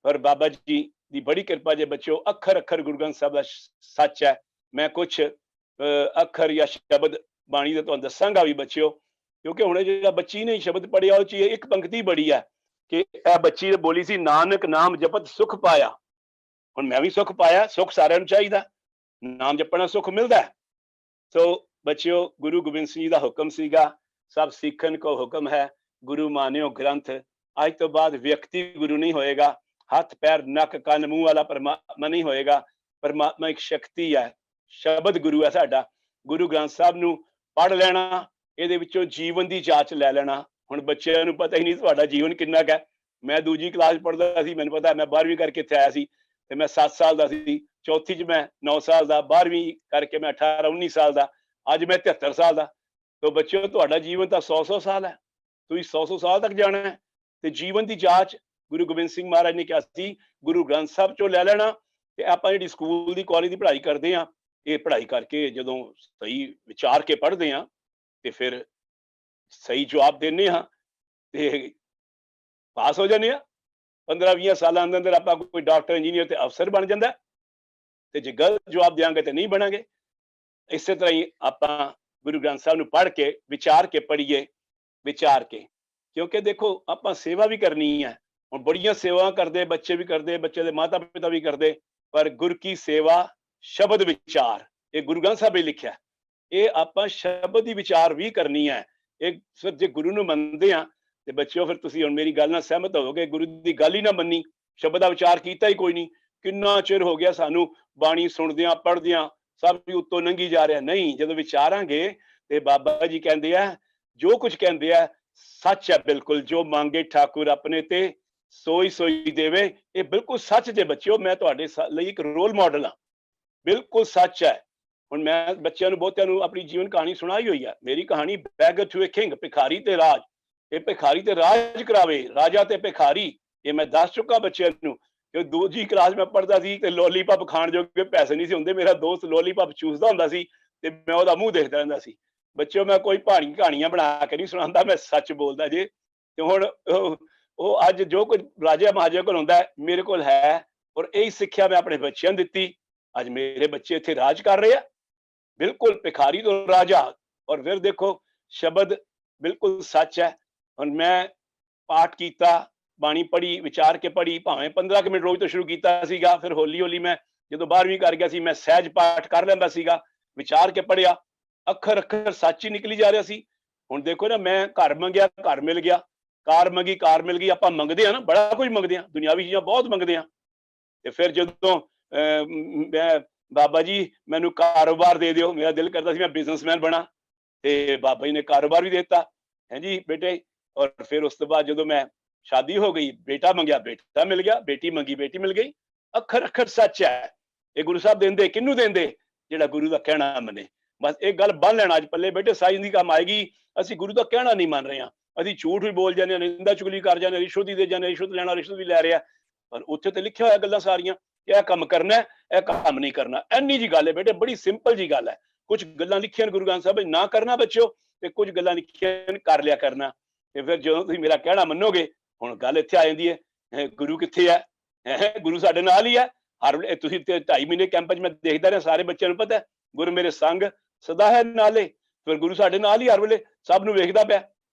ਪਰ ਬਾਬਾ ਜੀ ਦੀ ਬੜੀ ਕਿਰਪਾ ਜੇ ਬੱਚਿਓ, ਅੱਖਰ ਅੱਖਰ ਗੁਰੂ ਗ੍ਰੰਥ ਸਾਹਿਬ ਦਾ ਸੱਚ ਹੈ। ਮੈਂ ਕੁਛ ਅੱਖਰ ਜਾਂ ਸ਼ਬਦ ਬਾਣੀ ਦਾ ਤੁਹਾਨੂੰ ਦੱਸਾਂਗਾ ਵੀ ਬੱਚਿਓ, ਕਿਉਂਕਿ ਹੁਣ ਜਿਹੜਾ ਬੱਚੀ ਨੇ ਸ਼ਬਦ ਪੜ੍ਹਿਆ ਉਹ 'ਚ ਇੱਕ ਪੰਕਤੀ ਬੜੀ ਹੈ ਕਿ ਇਹ ਬੱਚੀ ਨੇ ਬੋਲੀ ਸੀ, ਨਾਨਕ ਨਾਮ ਜਪਤ ਸੁਖ ਪਾਇਆ। ਹੁਣ ਮੈਂ ਵੀ ਸੁਖ ਪਾਇਆ, ਸੁਖ ਸਾਰਿਆਂ ਨੂੰ ਚਾਹੀਦਾ, ਨਾਮ ਜਪਣਾ ਸੁਖ ਮਿਲਦਾ। ਸੋ ਬੱਚਿਓ, ਗੁਰੂ ਗੋਬਿੰਦ ਸਿੰਘ ਜੀ ਦਾ ਹੁਕਮ ਸੀਗਾ, ਸਭ ਸਿੱਖਣ ਕੋ ਹੁਕਮ ਹੈ, ਗੁਰੂ ਮਾਨਿਓ ਗ੍ਰੰਥ। ਅੱਜ ਤੋਂ ਬਾਅਦ ਵਿਅਕਤੀ ਗੁਰੂ ਨਹੀਂ ਹੋਏਗਾ, ਹੱਥ ਪੈਰ ਨੱਕ ਕੰਨ ਮੂੰਹ ਵਾਲਾ ਪਰਮਾਤਮਾ ਨਹੀਂ ਹੋਏਗਾ। ਪਰਮਾਤਮਾ ਇੱਕ ਸ਼ਕਤੀ ਹੈ, ਸ਼ਬਦ ਗੁਰੂ ਹੈ ਸਾਡਾ। ਗੁਰੂ ਗ੍ਰੰਥ ਸਾਹਿਬ ਨੂੰ ਪੜ੍ਹ ਲੈਣਾ, ਇਹਦੇ ਵਿੱਚੋਂ ਜੀਵਨ ਦੀ ਜਾਂਚ ਲੈ ਲੈਣਾ। ਹੁਣ ਬੱਚਿਆਂ ਨੂੰ ਪਤਾ ਹੀ ਨਹੀਂ ਤੁਹਾਡਾ ਜੀਵਨ ਕਿੰਨਾ ਕੁ ਹੈ। ਮੈਂ ਦੂਜੀ ਕਲਾਸ ਪੜ੍ਹਦਾ ਸੀ, ਮੈਨੂੰ ਪਤਾ ਮੈਂ 12ਵੀਂ ਕਰਕੇ ਇੱਥੇ ਆਇਆ ਸੀ ਤੇ ਮੈਂ 7 ਸਾਲ ਦਾ ਸੀ, ਚੌਥੀ 'ਚ ਮੈਂ 9 ਸਾਲ ਦਾ, 12ਵੀਂ ਕਰਕੇ ਮੈਂ 18 19 ਸਾਲ ਦਾ, ਅੱਜ ਮੈਂ 73 ਸਾਲ ਦਾ। ਤੋ ਬੱਚਿਓ ਤੁਹਾਡਾ ਜੀਵਨ ਤਾਂ 100 ਸਾਲ ਹੈ, ਤੁਸੀਂ 100 ਸਾਲ ਤੱਕ ਜਾਣਾ ਹੈ। ਤੇ ਜੀਵਨ ਦੀ ਜਾਂਚ ਗੁਰੂ ਗੋਬਿੰਦ ਸਿੰਘ ਮਹਾਰਾਜ ਨੇ ਕਿਹਾ ਸੀ ਗੁਰੂ ਗ੍ਰੰਥ ਸਾਹਿਬ ਚੋਂ ਲੈ ਲੈਣਾ। ਤੇ ਆਪਾਂ ਜਿਹੜੀ ਸਕੂਲ ਦੀ ਕਾਲਜ ਦੀ ਪੜ੍ਹਾਈ ਕਰਦੇ ਹਾਂ, ਇਹ ਪੜ੍ਹਾਈ ਕਰਕੇ ਜਦੋਂ ਸਹੀ ਵਿਚਾਰ ਕੇ ਪੜ੍ਹਦੇ ਹਾਂ ਤੇ ਫਿਰ ਸਹੀ ਜਵਾਬ ਦਿੰਦੇ ਹਾਂ ਤੇ ਪਾਸ ਹੋ ਜਾਂਦੇ ਹਾਂ। 15-20 ਸਾਲਾਂ ਦੇ ਅੰਦਰ ਆਪਾਂ ਕੋਈ ਡਾਕਟਰ, ਇੰਜੀਨੀਅਰ ਤੇ ਅਫਸਰ ਬਣ ਜਾਂਦਾ। ਤੇ ਜੇ ਗਲਤ ਜਵਾਬ ਦਿਆਂਗੇ ਤੇ ਨਹੀਂ ਬਣਾਂਗੇ। ਇਸੇ ਤਰ੍ਹਾਂ ਹੀ ਆਪਾਂ ਗੁਰੂ ਗ੍ਰੰਥ ਸਾਹਿਬ ਨੂੰ ਪੜ੍ਹ ਕੇ ਵਿਚਾਰ ਕੇ ਪੜ੍ਹੀਏ, ਵਿਚਾਰ ਕੇ, ਕਿਉਂਕਿ ਦੇਖੋ ਆਪਾਂ ਸੇਵਾ ਵੀ ਕਰਨੀ ਹੈ। ਹੁਣ ਬੜੀਆਂ ਸੇਵਾ ਕਰਦੇ, ਬੱਚੇ ਵੀ ਕਰਦੇ, ਬੱਚੇ ਦੇ ਮਾਤਾ ਪਿਤਾ ਵੀ ਕਰਦੇ, ਪਰ ਗੁਰ ਕੀ ਸੇਵਾ ਸ਼ਬਦ ਵਿਚਾਰ, ਇਹ ਗੁਰੂ ਗ੍ਰੰਥ ਸਾਹਿਬ ਵਿੱਚ ਲਿਖਿਆ। ਇਹ ਆਪਾਂ ਸ਼ਬਦ ਦੀ ਵਿਚਾਰ ਵੀ ਕਰਨੀ ਹੈ। ਇਹ ਫਿਰ ਜੇ ਗੁਰੂ ਨੂੰ ਮੰਨਦੇ ਆ ਤੇ ਬੱਚਿਓ ਫਿਰ ਤੁਸੀਂ ਹੁਣ ਮੇਰੀ ਗੱਲ ਨਾਲ ਸਹਿਮਤ ਹੋਵੋਗੇ, ਗੁਰੂ ਦੀ ਗੱਲ ਹੀ ਨਾ ਮੰਨੀ, ਸ਼ਬਦ ਦਾ ਵਿਚਾਰ ਕੀਤਾ ਹੀ ਕੋਈ ਨਹੀਂ। ਕਿੰਨਾ ਚਿਰ ਹੋ ਗਿਆ ਸਾਨੂੰ ਬਾਣੀ ਸੁਣਦਿਆਂ ਪੜ੍ਹਦਿਆਂ, ਸਭ ਵੀ ਉੱਤੋਂ ਲੰਘੀ ਜਾ ਰਿਹਾ। ਨਹੀਂ, ਜਦੋਂ ਵਿਚਾਰਾਂਗੇ ਤੇ ਬਾਬਾ ਜੀ ਕਹਿੰਦੇ ਆ ਜੋ ਕੁਝ ਕਹਿੰਦੇ ਆ ਸੱਚ ਹੈ ਬਿਲਕੁਲ। ਜੋ ਮੰਗੇ ਠਾਕੁਰ ਆਪਣੇ ਤੇ ਸੋਈ ਸੋਈ ਦੇਵੇ, ਇਹ ਬਿਲਕੁਲ ਸੱਚ ਜੇ ਬੱਚਿਓ। ਮੈਂ ਤੁਹਾਡੇ ਲਈ ਇੱਕ ਰੋਲ ਮਾਡਲ ਹਾਂ, ਬਿਲਕੁਲ ਸੱਚ ਹੈ। ਹੁਣ ਮੈਂ ਬੱਚਿਆਂ ਨੂੰ ਬਹੁਤਿਆਂ ਨੂੰ ਆਪਣੀ ਜੀਵਨ ਕਹਾਣੀ ਸੁਣਾਈ ਹੋਈ ਹੈ। ਮੇਰੀ ਕਹਾਣੀ ਬੈਗਰ ਟੂ ਏ ਕਿੰਗ, ਭਿਖਾਰੀ ਤੇ ਰਾਜ। ਇਹ ਭਿਖਾਰੀ ਤੇ ਰਾਜ ਕਰਾਵੇ, ਰਾਜਾ ਤੇ ਭਿਖਾਰੀ, ਇਹ ਮੈਂ ਦੱਸ ਚੁੱਕਾ ਬੱਚਿਆਂ ਨੂੰ। ਕਿ ਦੂਜੀ ਕਲਾਸ ਮੈਂ ਪੜ੍ਹਦਾ ਸੀ ਤੇ ਲੋਲੀਪੌਪ ਖਾਣ ਜੋਗੇ ਪੈਸੇ ਨਹੀਂ ਸੀ ਹੁੰਦੇ। ਮੇਰਾ ਦੋਸਤ ਲੋਲੀਪੌਪ ਚੂਸਦਾ ਹੁੰਦਾ ਸੀ ਤੇ ਮੈਂ ਉਹਦਾ ਮੂੰਹ ਦੇਖਦਾ ਰਹਿੰਦਾ ਸੀ। ਬੱਚਿਓ ਮੈਂ ਕੋਈ ਕਹਾਣੀਆਂ ਬਣਾ ਕੇ ਨਹੀਂ ਸੁਣਾਉਂਦਾ, ਮੈਂ ਸੱਚ ਬੋਲਦਾ ਜੇ। ਤੇ ਹੁਣ ਉਹ ਅੱਜ ਜੋ ਕੁਝ ਰਾਜਾ ਮਹਾਰਾਜਾ ਕੋਲ ਹੁੰਦਾ ਮੇਰੇ ਕੋਲ ਹੈ, ਔਰ ਇਹੀ ਸਿੱਖਿਆ ਮੈਂ ਆਪਣੇ ਬੱਚਿਆਂ ਨੂੰ ਦਿੱਤੀ। ਅੱਜ ਮੇਰੇ ਬੱਚੇ ਇੱਥੇ ਰਾਜ ਕਰ ਰਹੇ ਆ, ਬਿਲਕੁਲ ਭਿਖਾਰੀ ਤੋਂ ਰਾਜਾ। ਔਰ ਫਿਰ ਦੇਖੋ ਸ਼ਬਦ ਬਿਲਕੁਲ ਸੱਚ ਹੈ। ਹੁਣ ਮੈਂ ਪਾਠ ਕੀਤਾ, ਬਾਣੀ ਪੜ੍ਹੀ, ਵਿਚਾਰ ਕੇ ਪੜ੍ਹੀ, ਭਾਵੇਂ 15 ਕੁ ਮਿੰਟ ਰੋਜ਼ ਤੋਂ ਸ਼ੁਰੂ ਕੀਤਾ ਸੀਗਾ। ਫਿਰ ਹੌਲੀ ਹੌਲੀ ਮੈਂ ਜਦੋਂ 12ਵੀਂ ਕਰ ਗਿਆ ਸੀ, ਮੈਂ ਸਹਿਜ ਪਾਠ ਕਰ ਲੈਂਦਾ ਸੀਗਾ, ਵਿਚਾਰ ਕੇ ਪੜ੍ਹਿਆ, ਅੱਖਰ ਅੱਖਰ ਸੱਚ ਹੀ ਨਿਕਲੀ ਜਾ ਰਿਹਾ ਸੀ। ਹੁਣ ਦੇਖੋ ਨਾ, ਮੈਂ ਘਰ ਮੰਗਿਆ, ਘਰ ਮਿਲ ਗਿਆ, ਕਾਰ ਮੰਗੀ, ਕਾਰ ਮਿਲ ਗਈ। ਆਪਾਂ ਮੰਗਦੇ ਆ ਨਾ, ਬੜਾ ਕੁਝ ਮੰਗਦੇ ਆ, ਦੁਨਿਆਵੀ ਚੀਜ਼ਾਂ ਬਹੁਤ ਮੰਗਦੇ ਆ। ਤੇ ਫਿਰ ਜਦੋਂ ਮੈਂ ਬਾਬਾ ਜੀ ਮੈਨੂੰ ਕਾਰੋਬਾਰ ਦੇ ਦਿਓ, ਮੇਰਾ ਦਿਲ ਕਰਦਾ ਸੀ ਮੈਂ ਬਿਜ਼ਨਸਮੈਨ ਬਣਾ, ਤੇ ਬਾਬਾ ਜੀ ਨੇ ਕਾਰੋਬਾਰ ਵੀ ਦੇ ਦਿੱਤਾ ਹੈ ਜੀ ਬੇਟੇ। ਔਰ ਫਿਰ ਉਸ ਤੋਂ ਬਾਅਦ ਜਦੋਂ ਮੈਂ ਸ਼ਾਦੀ ਹੋ ਗਈ, ਬੇਟਾ ਮੰਗਿਆ, ਬੇਟਾ ਮਿਲ ਗਿਆ, ਬੇਟੀ ਮੰਗੀ, ਬੇਟੀ ਮਿਲ ਗਈ। ਅੱਖਰ ਅੱਖਰ ਸੱਚ ਹੈ। ਇਹ ਗੁਰੂ ਸਾਹਿਬ ਦਿੰਦੇ ਕਿਹਨੂੰ ਦਿੰਦੇ? ਜਿਹੜਾ ਗੁਰੂ ਦਾ ਕਹਿਣਾ ਮੰਨੇ। ਬਸ ਇਹ ਗੱਲ ਬੰਨ ਲੈਣਾ ਅੱਜ ਪੱਲੇ ਬੇਟੇ, ਸਾਈਂ ਦੀ ਕੰਮ ਆਏਗੀ। ਅਸੀਂ ਗੁਰੂ ਦਾ ਕਹਿਣਾ ਨਹੀਂ ਮੰਨ ਰਹੇ ਹਾਂ, ਅਸੀਂ ਝੂਠ ਵੀ ਬੋਲ ਜਾਂਦੇ ਹਾਂ, ਨਿੰਦਾ ਚੁਗਲੀ ਕਰ ਜਾਂਦੇ, ਰਿਸ਼ਵਤ ਹੀ ਦੇ ਜਾਂਦੇ, ਰਿਸ਼ਵਤ ਲੈਣਾ, ਰਿਸ਼ਵਤ ਵੀ ਲੈ ਰਿਹਾ। ਪਰ ਉੱਥੇ ਤੇ ਲਿਖਿਆ ਹੋਇਆ ਗੱਲਾਂ ਸਾਰੀਆਂ, ਇਹ ਕੰਮ ਕਰਨਾ, ਇਹ ਕੰਮ ਨਹੀਂ ਕਰਨਾ। ਇੰਨੀ ਜੀ ਗੱਲ ਹੈ ਬੇਟੇ, ਬੜੀ ਸਿੰਪਲ ਜੀ ਗੱਲ ਹੈ। ਕੁਝ ਗੱਲਾਂ ਲਿਖੀਆਂ ਗੁਰੂ ਗ੍ਰੰਥ ਸਾਹਿਬ ਨਾ ਕਰਨਾ ਬੱਚਿਓ, ਤੇ ਕੁਝ ਗੱਲਾਂ ਲਿਖੀਆਂ ਕਰ ਲਿਆ ਕਰਨਾ। ਤੇ ਫਿਰ ਜਦੋਂ ਤੁਸੀਂ ਮੇਰਾ ਕਹਿਣਾ ਮੰਨੋਗੇ, ਹੁਣ ਗੱਲ ਇੱਥੇ ਆ ਜਾਂਦੀ ਹੈ, ਗੁਰੂ ਕਿੱਥੇ ਹੈ? ਗੁਰੂ ਸਾਡੇ ਨਾਲ ਹੀ ਹੈ। ਹਰ ਵੇਲੇ ਤੁਸੀਂ 2.5 ਮਹੀਨੇ ਕੈਂਪ 'ਚ ਮੈਂ ਦੇਖਦਾ ਰਿਹਾ, ਸਾਰੇ ਬੱਚਿਆਂ ਨੂੰ ਪਤਾ ਗੁਰੂ ਮੇਰੇ ਸੰਗ ਸਦਾ ਹੈ ਨਾਲੇ। ਫਿਰ ਗੁਰੂ ਸਾਡੇ ਨਾਲ ਹੀ ਹਰ ਵੇਲੇ ਸਭ ਨੂੰ ਵੇਖਦਾ ਪਿਆ।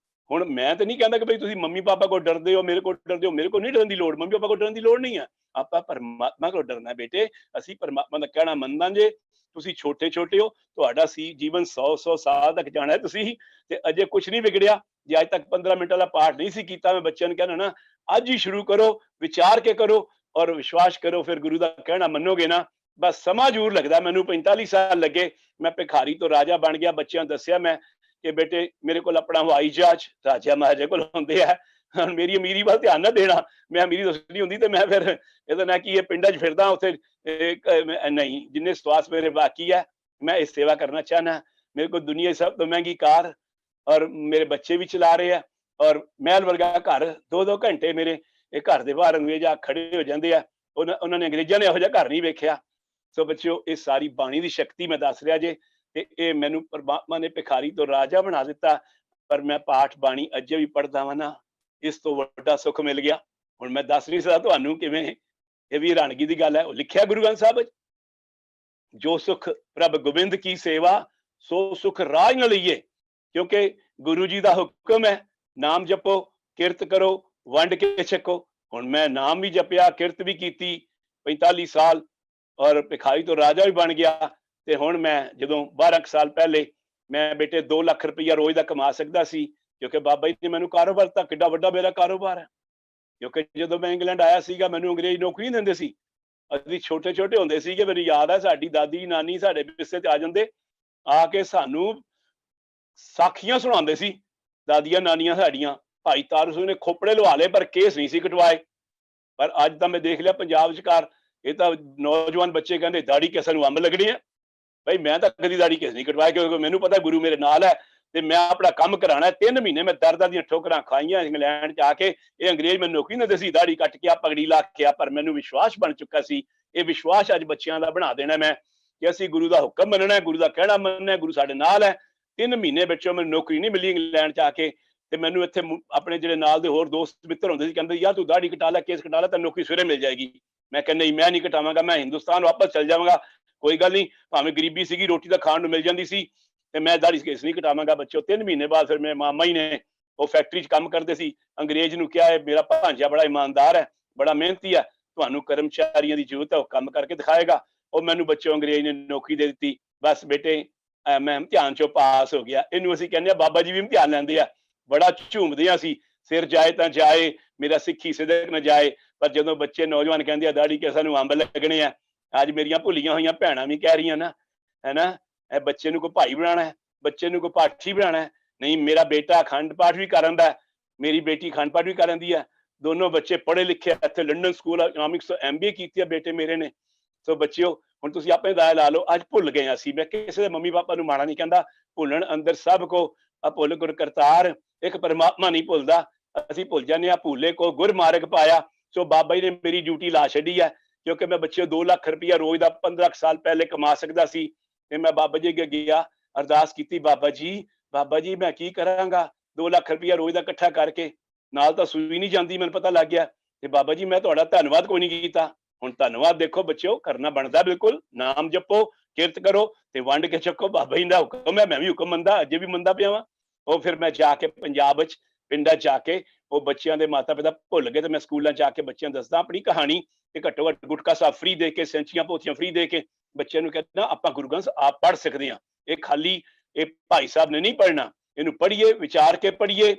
ਹੁਣ ਮੈਂ ਤਾਂ ਨਹੀਂ ਕਹਿੰਦਾ ਕਿ ਬਈ ਤੁਸੀਂ ਮੰਮੀ ਪਾਪਾ ਕੋਲ ਡਰਦੇ ਹੋ, ਮੇਰੇ ਕੋਲ ਡਰਦੇ ਹੋ। ਮੇਰੇ ਕੋਲ ਨਹੀਂ ਡਰਨ ਦੀ ਲੋੜ, ਮੰਮੀ ਪਾਪਾ ਕੋਲ ਡਰਨ ਦੀ ਲੋੜ ਨਹੀਂ ਹੈ। ਆਪਾਂ ਪਰਮਾਤਮਾ ਕੋਲ ਡਰਨਾ ਬੇਟੇ। ਅਸੀਂ ਪਰਮਾਤਮਾ ਦਾ ਕਹਿਣਾ ਮੰਨਣਾ ਜੇ। ਤੁਸੀਂ ਛੋਟੇ ਛੋਟੇ ਹੋ, ਤੁਹਾਡਾ ਸੀ ਜੀਵਨ 100 ਸਾਲ ਤੱਕ ਜਾਣਾ ਹੈ ਤੁਸੀਂ, ਤੇ ਅਜੇ ਕੁਝ ਨਹੀਂ ਵਿਗੜਿਆ। ਜੇ ਅੱਜ ਤੱਕ 15 ਮਿੰਟ ਵਾਲਾ ਪਾਠ ਨਹੀਂ ਸੀ ਕੀਤਾ, ਮੈਂ ਬੱਚਿਆਂ ਨੂੰ ਕਹਿਣਾ ਨਾ, ਅੱਜ ਹੀ ਸ਼ੁਰੂ ਕਰੋ, ਵਿਚਾਰ ਕੇ ਕਰੋ ਔਰ ਵਿਸ਼ਵਾਸ ਕਰੋ, ਫਿਰ ਗੁਰੂ ਦਾ ਕਹਿਣਾ ਮੰਨੋਗੇ ਨਾ। ਬਸ ਸਮਾਂ ਜ਼ਰੂਰ ਲੱਗਦਾ, ਮੈਨੂੰ 45 ਸਾਲ ਲੱਗੇ, ਮੈਂ ਭਿਖਾਰੀ ਤੋਂ ਰਾਜਾ ਬਣ ਗਿਆ। ਬੱਚਿਆਂ ਨੂੰ ਦੱਸਿਆ ਮੈਂ ਕਿ ਬੇਟੇ ਮੇਰੇ ਕੋਲ ਆਪਣਾ ਹਵਾਈ ਜਹਾਜ਼ ਰਾਜਾ ਮਹਾਰਾਜਾ ਕੋਲ ਹੁੰਦੇ ਆ। ਹੁਣ ਮੇਰੀ ਅਮੀਰੀ ਵੱਲ ਧਿਆਨ ਨਾ ਦੇਣਾ, ਮੈਂ ਅਮੀਰੀ ਦੱਸਣੀ ਹੁੰਦੀ ਤੇ ਮੈਂ ਫਿਰ ਇਹਦਾ ਨਾ ਕਿ ਇਹ ਪਿੰਡਾਂ 'ਚ ਫਿਰਦਾ ਉੱਥੇ ਨਹੀਂ। ਜਿੰਨੇ ਸਵਾਸ ਮੇਰੇ ਬਾਕੀ ਹੈ, ਮੈਂ ਇਸ ਸੇਵਾ ਕਰਨਾ ਚਾਹਨਾ। ਮੇਰੇ ਕੋਲ ਦੁਨੀਆ ਦੀ ਸਭ ਤੋਂ ਮਹਿੰਗੀ ਕਾਰ, ਔਰ ਮੇਰੇ ਬੱਚੇ ਵੀ ਚਲਾ ਰਹੇ ਆ, ਔਰ ਮਹਿਲ ਵਰਗਾ ਘਰ। 2-2 ਘੰਟੇ ਮੇਰੇ ਇਹ ਘਰ ਦੇ ਬਾਹਰ ਅੰਗਰੇਜ਼ ਆ ਖੜੇ ਹੋ ਜਾਂਦੇ ਆ। ਉਹਨਾਂ ਨੇ, ਅੰਗਰੇਜ਼ਾਂ ਨੇ ਇਹੋ ਜਿਹਾ ਘਰ ਨਹੀਂ ਵੇਖਿਆ। ਸੋ ਬੱਚਿਓ, ਇਹ ਸਾਰੀ ਬਾਣੀ ਦੀ ਸ਼ਕਤੀ ਮੈਂ ਦੱਸ ਰਿਹਾ ਜੇ। ਤੇ ਇਹ ਮੈਨੂੰ ਪਰਮਾਤਮਾ ਨੇ ਭਿਖਾਰੀ ਤੋਂ ਰਾਜਾ ਬਣਾ ਦਿੱਤਾ। ਪਰ ਮੈਂ ਪਾਠ ਬਾਣੀ ਅਜੇ ਵੀ ਪੜ੍ਹਦਾ ਵਾਂ ਨਾ, ਇਸ ਤੋਂ ਵੱਡਾ ਸੁੱਖ ਮਿਲ ਗਿਆ। ਹੁਣ ਮੈਂ ਦੱਸ ਨਹੀਂ ਸਕਦਾ ਤੁਹਾਨੂੰ ਕਿਵੇਂ, ਇਹ ਵੀ ਹੈਰਾਨਗੀ ਦੀ ਗੱਲ ਹੈ। ਉਹ ਲਿਖਿਆ ਗੁਰੂ ਗ੍ਰੰਥ ਸਾਹਿਬ ਵਿੱਚ, ਜੋ ਸੁਖ ਪ੍ਰਭ ਗੋਬਿੰਦ ਕੀ ਸੇਵਾ, ਸੋ ਸੁਖ ਰਾਜ ਨ ਲਈਏ। ਕਿਉਂਕਿ ਗੁਰੂ ਜੀ ਦਾ ਹੁਕਮ ਹੈ, ਨਾਮ ਜਪੋ, ਕਿਰਤ ਕਰੋ, ਵੰਡ ਕੇ ਛਕੋ। ਹੁਣ ਮੈਂ ਨਾਮ ਵੀ ਜਪਿਆ, ਕਿਰਤ ਵੀ ਕੀਤੀ 45 ਸਾਲ, ਔਰ ਭਿਖਾਰੀ ਤੋਂ ਰਾਜਾ ਵੀ ਬਣ ਗਿਆ। ਤੇ ਹੁਣ ਮੈਂ ਜਦੋਂ 12 ਸਾਲ ਪਹਿਲੇ ਮੈਂ ਬੇਟੇ 2 ਲੱਖ ਰੁਪਈਆ ਰੋਜ਼ ਦਾ ਕਮਾ ਸਕਦਾ ਸੀ, ਕਿਉਂਕਿ ਬਾਬਾ ਜੀ ਨੇ ਮੈਨੂੰ ਕਾਰੋਬਾਰ ਦਿੱਤਾ। ਕਿੱਡਾ ਵੱਡਾ ਮੇਰਾ ਕਾਰੋਬਾਰ ਹੈ। ਕਿਉਂਕਿ ਜਦੋਂ ਮੈਂ ਇੰਗਲੈਂਡ ਆਇਆ ਸੀਗਾ, ਮੈਨੂੰ ਅੰਗਰੇਜ਼ ਨੌਕਰੀ ਨਹੀਂ ਦਿੰਦੇ ਸੀ। ਅਸੀਂ ਛੋਟੇ ਛੋਟੇ ਹੁੰਦੇ ਸੀਗੇ, ਮੈਨੂੰ ਯਾਦ ਹੈ ਸਾਡੀ ਦਾਦੀ ਨਾਨੀ ਸਾਡੇ ਬਿਸਤੇ ਤੇ ਆ ਜਾਂਦੇ ਆ ਕੇ ਸਾਨੂੰ ਸਾਖੀਆਂ ਸੁਣਾਉਂਦੇ ਸੀ ਦਾਦੀਆਂ ਨਾਨੀਆਂ ਸਾਡੀਆਂ। ਭਾਈ ਤਾਰੂ ਸਿੰਘ ਨੇ ਖੋਪੜੇ ਲਵਾ ਲਏ ਪਰ ਕੇਸ ਨਹੀਂ ਸੀ ਕਟਵਾਏ। ਪਰ ਅੱਜ ਤਾਂ ਮੈਂ ਦੇਖ ਲਿਆ ਪੰਜਾਬ ਵਿਚਕਾਰ ਇਹ ਤਾਂ ਨੌਜਵਾਨ ਬੱਚੇ ਕਹਿੰਦੇ ਦਾੜੀ ਕਿਸੇ ਨੂੰ ਅੰਬ ਲੱਗਣੀ ਹੈ। ਭਾਈ ਮੈਂ ਤਾਂ ਕਦੀ ਦਾੜੀ ਕੇਸ ਨਹੀਂ ਕਟਵਾਇਆ, ਕਿਉਂਕਿ ਮੈਨੂੰ ਪਤਾ ਗੁਰੂ ਮੇਰੇ ਨਾਲ ਹੈ ਤੇ ਮੈਂ ਆਪਣਾ ਕੰਮ ਕਰਾਣਾ। 3 ਮਹੀਨੇ ਮੈਂ ਦਰਦਾਂ ਦੀਆਂ ਠੋਕਰਾਂ ਖਾਈਆਂ ਇੰਗਲੈਂਡ ਚ ਆ ਕੇ। ਇਹ ਅੰਗਰੇਜ਼ ਮੈਨੂੰ ਨੌਕਰੀ ਨਾ ਦੇਸੀ, ਦਾੜੀ ਕੱਟ ਕੇ ਆ ਪਗੜੀ ਲਾ ਕੇ ਆ, ਪਰ ਮੈਨੂੰ ਵਿਸ਼ਵਾਸ ਬਣ ਚੁੱਕਾ ਸੀ। ਇਹ ਵਿਸ਼ਵਾਸ ਅੱਜ ਬੱਚਿਆਂ ਦਾ ਬਣਾ ਦੇਣਾ ਮੈਂ ਕਿ ਅਸੀਂ ਗੁਰੂ ਦਾ ਹੁਕਮ ਮੰਨਣਾ, ਗੁਰੂ ਦਾ ਕਹਿਣਾ ਮੰਨਣਾ, ਗੁਰੂ ਸਾਡੇ ਨਾਲ ਹੈ। 3 ਮਹੀਨੇ ਵਿੱਚੋਂ ਮੈਨੂੰ ਨੌਕਰੀ ਨਹੀਂ ਮਿਲੀ ਇੰਗਲੈਂਡ ਚ ਆ ਕੇ, ਤੇ ਮੈਨੂੰ ਇੱਥੇ ਆਪਣੇ ਜਿਹੜੇ ਨਾਲ ਦੇ ਹੋਰ ਦੋਸਤ ਮਿੱਤਰ ਹੁੰਦੇ ਸੀ ਕਹਿੰਦੇ ਯਾਰ ਤੂੰ ਦਾੜੀ ਕਟਾ ਲੈ, ਕੇਸ ਕਟਾ ਲੈ, ਤਾਂ ਨੌਕਰੀ ਸਵੇਰੇ ਮਿਲ ਜਾਏਗੀ। ਮੈਂ ਕਹਿੰਦਾ ਨਹੀਂ, ਮੈਂ ਨਹੀਂ ਕਟਾਵਾਂਗਾ, ਮੈਂ ਹਿੰਦੁਸਤਾਨ ਵਾਪਸ ਚਲ ਜਾਵਾਂਗਾ, ਕੋਈ ਗੱਲ ਨਹੀਂ, ਭਾਵੇਂ ਗਰੀਬੀ ਸੀਗੀ ਰੋਟੀ ਤਾਂ ਖਾਣ ਨੂੰ ਮਿਲ ਜਾਂਦੀ ਸੀ, ਤੇ ਮੈਂ ਦਾੜੀ ਕੇਸ ਨਹੀਂ ਕਟਾਵਾਂਗਾ। ਬੱਚੋ 3 ਮਹੀਨੇ ਬਾਅਦ ਫਿਰ ਮੇਰੇ ਮਾਮਾ ਹੀ ਨੇ, ਉਹ ਫੈਕਟਰੀ 'ਚ ਕੰਮ ਕਰਦੇ ਸੀ, ਅੰਗਰੇਜ਼ ਨੂੰ ਕਿਹਾ ਮੇਰਾ ਭਾਂਜਾ ਬੜਾ ਇਮਾਨਦਾਰ ਹੈ, ਬੜਾ ਮਿਹਨਤੀ ਹੈ, ਤੁਹਾਨੂੰ ਕਰਮਚਾਰੀਆਂ ਦੀ ਜ਼ਰੂਰਤ ਹੈ, ਉਹ ਕੰਮ ਕਰਕੇ ਦਿਖਾਏਗਾ। ਉਹ ਮੈਨੂੰ ਬੱਚੋ ਅੰਗਰੇਜ਼ ਨੇ ਨੌਕਰੀ ਦੇ ਦਿੱਤੀ। ਬਸ ਬੇਟੇ ਮੈਂ ਇਮਤਿਹਾਨ 'ਚੋਂ ਪਾਸ ਹੋ ਗਿਆ। ਇਹਨੂੰ ਅਸੀਂ ਕਹਿੰਦੇ ਆ ਬਾਬਾ ਜੀ ਵੀ ਇਮਤਿਹਾਨ ਲੈਂਦੇ ਆ, ਬੜਾ ਝੂਮਦੇ ਆ ਅਸੀਂ, ਸਿਰ ਜਾਏ ਤਾਂ ਜਾਏ, ਮੇਰਾ ਸਿੱਖੀ ਸਿਦਕ ਨਾ ਜਾਏ। ਪਰ ਜਦੋਂ ਬੱਚੇ ਨੌਜਵਾਨ ਕਹਿੰਦੇ ਆ ਦਾੜੀ ਕੇ ਸਾਨੂੰ ਅੰਬ ਲੱਗਣੇ ਆ, ਅੱਜ ਮੇਰੀਆਂ ਭੁੱਲੀਆਂ ਹੋਈਆਂ ਭੈਣਾਂ ਵੀ ਕਹਿ ਰਹੀਆਂ ਨਾ, ਹੈ ਨਾ, ਇਹ ਬੱਚੇ ਨੂੰ ਕੋਈ ਭਾਈ ਬਣਾਉਣਾ ਹੈ, ਬੱਚੇ ਨੂੰ ਕੋਈ ਪਾਠੀ ਬਣਾਉਣਾ ਹੈ। ਨਹੀਂ, ਮੇਰਾ ਬੇਟਾ ਅਖੰਡ ਪਾਠ ਵੀ ਕਰਨ ਦਾ, ਮੇਰੀ ਬੇਟੀ ਅਖੰਡ ਪਾਠ ਵੀ ਕਰਨ ਦੀ ਹੈ। ਦੋਨੋਂ ਬੱਚੇ ਪੜ੍ਹੇ ਲਿਖੇ, ਇੱਥੇ ਲੰਡਨ ਸਕੂਲ ਇਕਨੋਮਿਕਸ ਤੋਂ MBA ਕੀਤੀ ਹੈ ਬੇਟੇ ਮੇਰੇ ਨੇ। ਸੋ ਬੱਚਿਓ ਹੁਣ ਤੁਸੀਂ ਆਪਣੇ ਦਾਇ ਲਾ ਲਓ, ਅੱਜ ਭੁੱਲ ਗਏ ਅਸੀਂ। ਮੈਂ ਕਿਸੇ ਦੇ ਮੰਮੀ ਪਾਪਾ ਨੂੰ ਮਾੜਾ ਨਹੀਂ ਕਹਿੰਦਾ, ਭੁੱਲਣ ਅੰਦਰ ਸਭ ਕੋ ਅਭੁੱਲ ਗੁਰ ਕਰਤਾਰ, ਇੱਕ ਪਰਮਾਤਮਾ ਨਹੀਂ ਭੁੱਲਦਾ, ਅਸੀਂ ਭੁੱਲ ਜਾਂਦੇ ਹਾਂ। ਭੁੱਲੇ ਕੋ ਗੁਰ ਮਾਰਗ ਪਾਇਆ। ਸੋ ਬਾਬਾ ਜੀ ਨੇ ਮੇਰੀ ਡਿਊਟੀ ਲਾ ਛੱਡੀ ਹੈ, ਕਿਉਂਕਿ ਮੈਂ ਬੱਚੇ 2 ਲੱਖ ਰੁਪਇਆ ਰੋਜ਼ ਦਾ 15 ਸਾਲ ਪਹਿਲੇ ਕਮਾ ਸਕਦਾ ਸੀ। ਤੇ ਮੈਂ ਬਾਬਾ ਜੀ ਅੱਗੇ ਗਿਆ, ਅਰਦਾਸ ਕੀਤੀ, ਬਾਬਾ ਜੀ ਮੈਂ ਕੀ ਕਰਾਂਗਾ 2 ਲੱਖ ਰੁਪਇਆ ਰੋਜ਼ ਦਾ ਇਕੱਠਾ ਕਰਕੇ, ਨਾਲ ਤਾਂ ਸੂਈ ਨਹੀਂ ਜਾਂਦੀ, ਮੈਨੂੰ ਪਤਾ ਲੱਗ ਗਿਆ। ਤੇ ਬਾਬਾ ਜੀ ਮੈਂ ਤੁਹਾਡਾ ਧੰਨਵਾਦ ਕੋਈ ਨਹੀਂ ਕੀਤਾ। ਹੁਣ ਧੰਨਵਾਦ ਦੇਖੋ ਬੱਚਿਓ ਕਰਨਾ ਬਣਦਾ, ਬਿਲਕੁਲ ਨਾਮ ਜਪੋ, ਕਿਰਤ ਕਰੋ ਤੇ ਵੰਡ ਕੇ ਚੱਕੋ। ਬਾਬਾ ਜੀ ਦਾ ਹੁਕਮ ਹੈ, ਮੈਂ ਵੀ ਹੁਕਮ ਮੰਨਦਾ, ਅਜੇ ਵੀ ਮੰਨਦਾ ਪਿਆ ਵਾਂ। ਉਹ ਫਿਰ ਮੈਂ ਜਾ ਕੇ ਪੰਜਾਬ ਵਿੱਚ ਪਿੰਡਾਂ ਜਾ ਕੇ ਉਹ ਬੱਚਿਆਂ ਦੇ ਮਾਤਾ ਪਿਤਾ ਭੁੱਲ ਗਏ, ਤੇ ਮੈਂ ਸਕੂਲਾਂ ਜਾ ਕੇ ਬੱਚਿਆਂ ਨੂੰ ਦੱਸਦਾ ਆਪਣੀ ਕਹਾਣੀ, ਤੇ ਘੱਟੋ ਘੱਟ ਗੁਟਕਾ ਸਾਹਿਬ ਫ੍ਰੀ ਦੇ ਕੇ, ਸੈਂਚੀਆਂ ਪੋਥੀਆਂ ਫ੍ਰੀ ਦੇ ਕੇ ਬੱਚਿਆਂ ਨੂੰ ਕਹਿੰਦਾ ਆਪਾਂ ਗੁਰੂ ਗ੍ਰੰਥ ਆਪ ਪੜ੍ਹ ਸਕਦੇ ਹਾਂ। ਇਹ ਖਾਲੀ ਇਹ ਭਾਈ ਸਾਹਿਬ ਨੇ ਨਹੀਂ ਪੜ੍ਹਨਾ, ਇਹਨੂੰ ਪੜ੍ਹੀਏ, ਵਿਚਾਰ ਕੇ ਪੜ੍ਹੀਏ।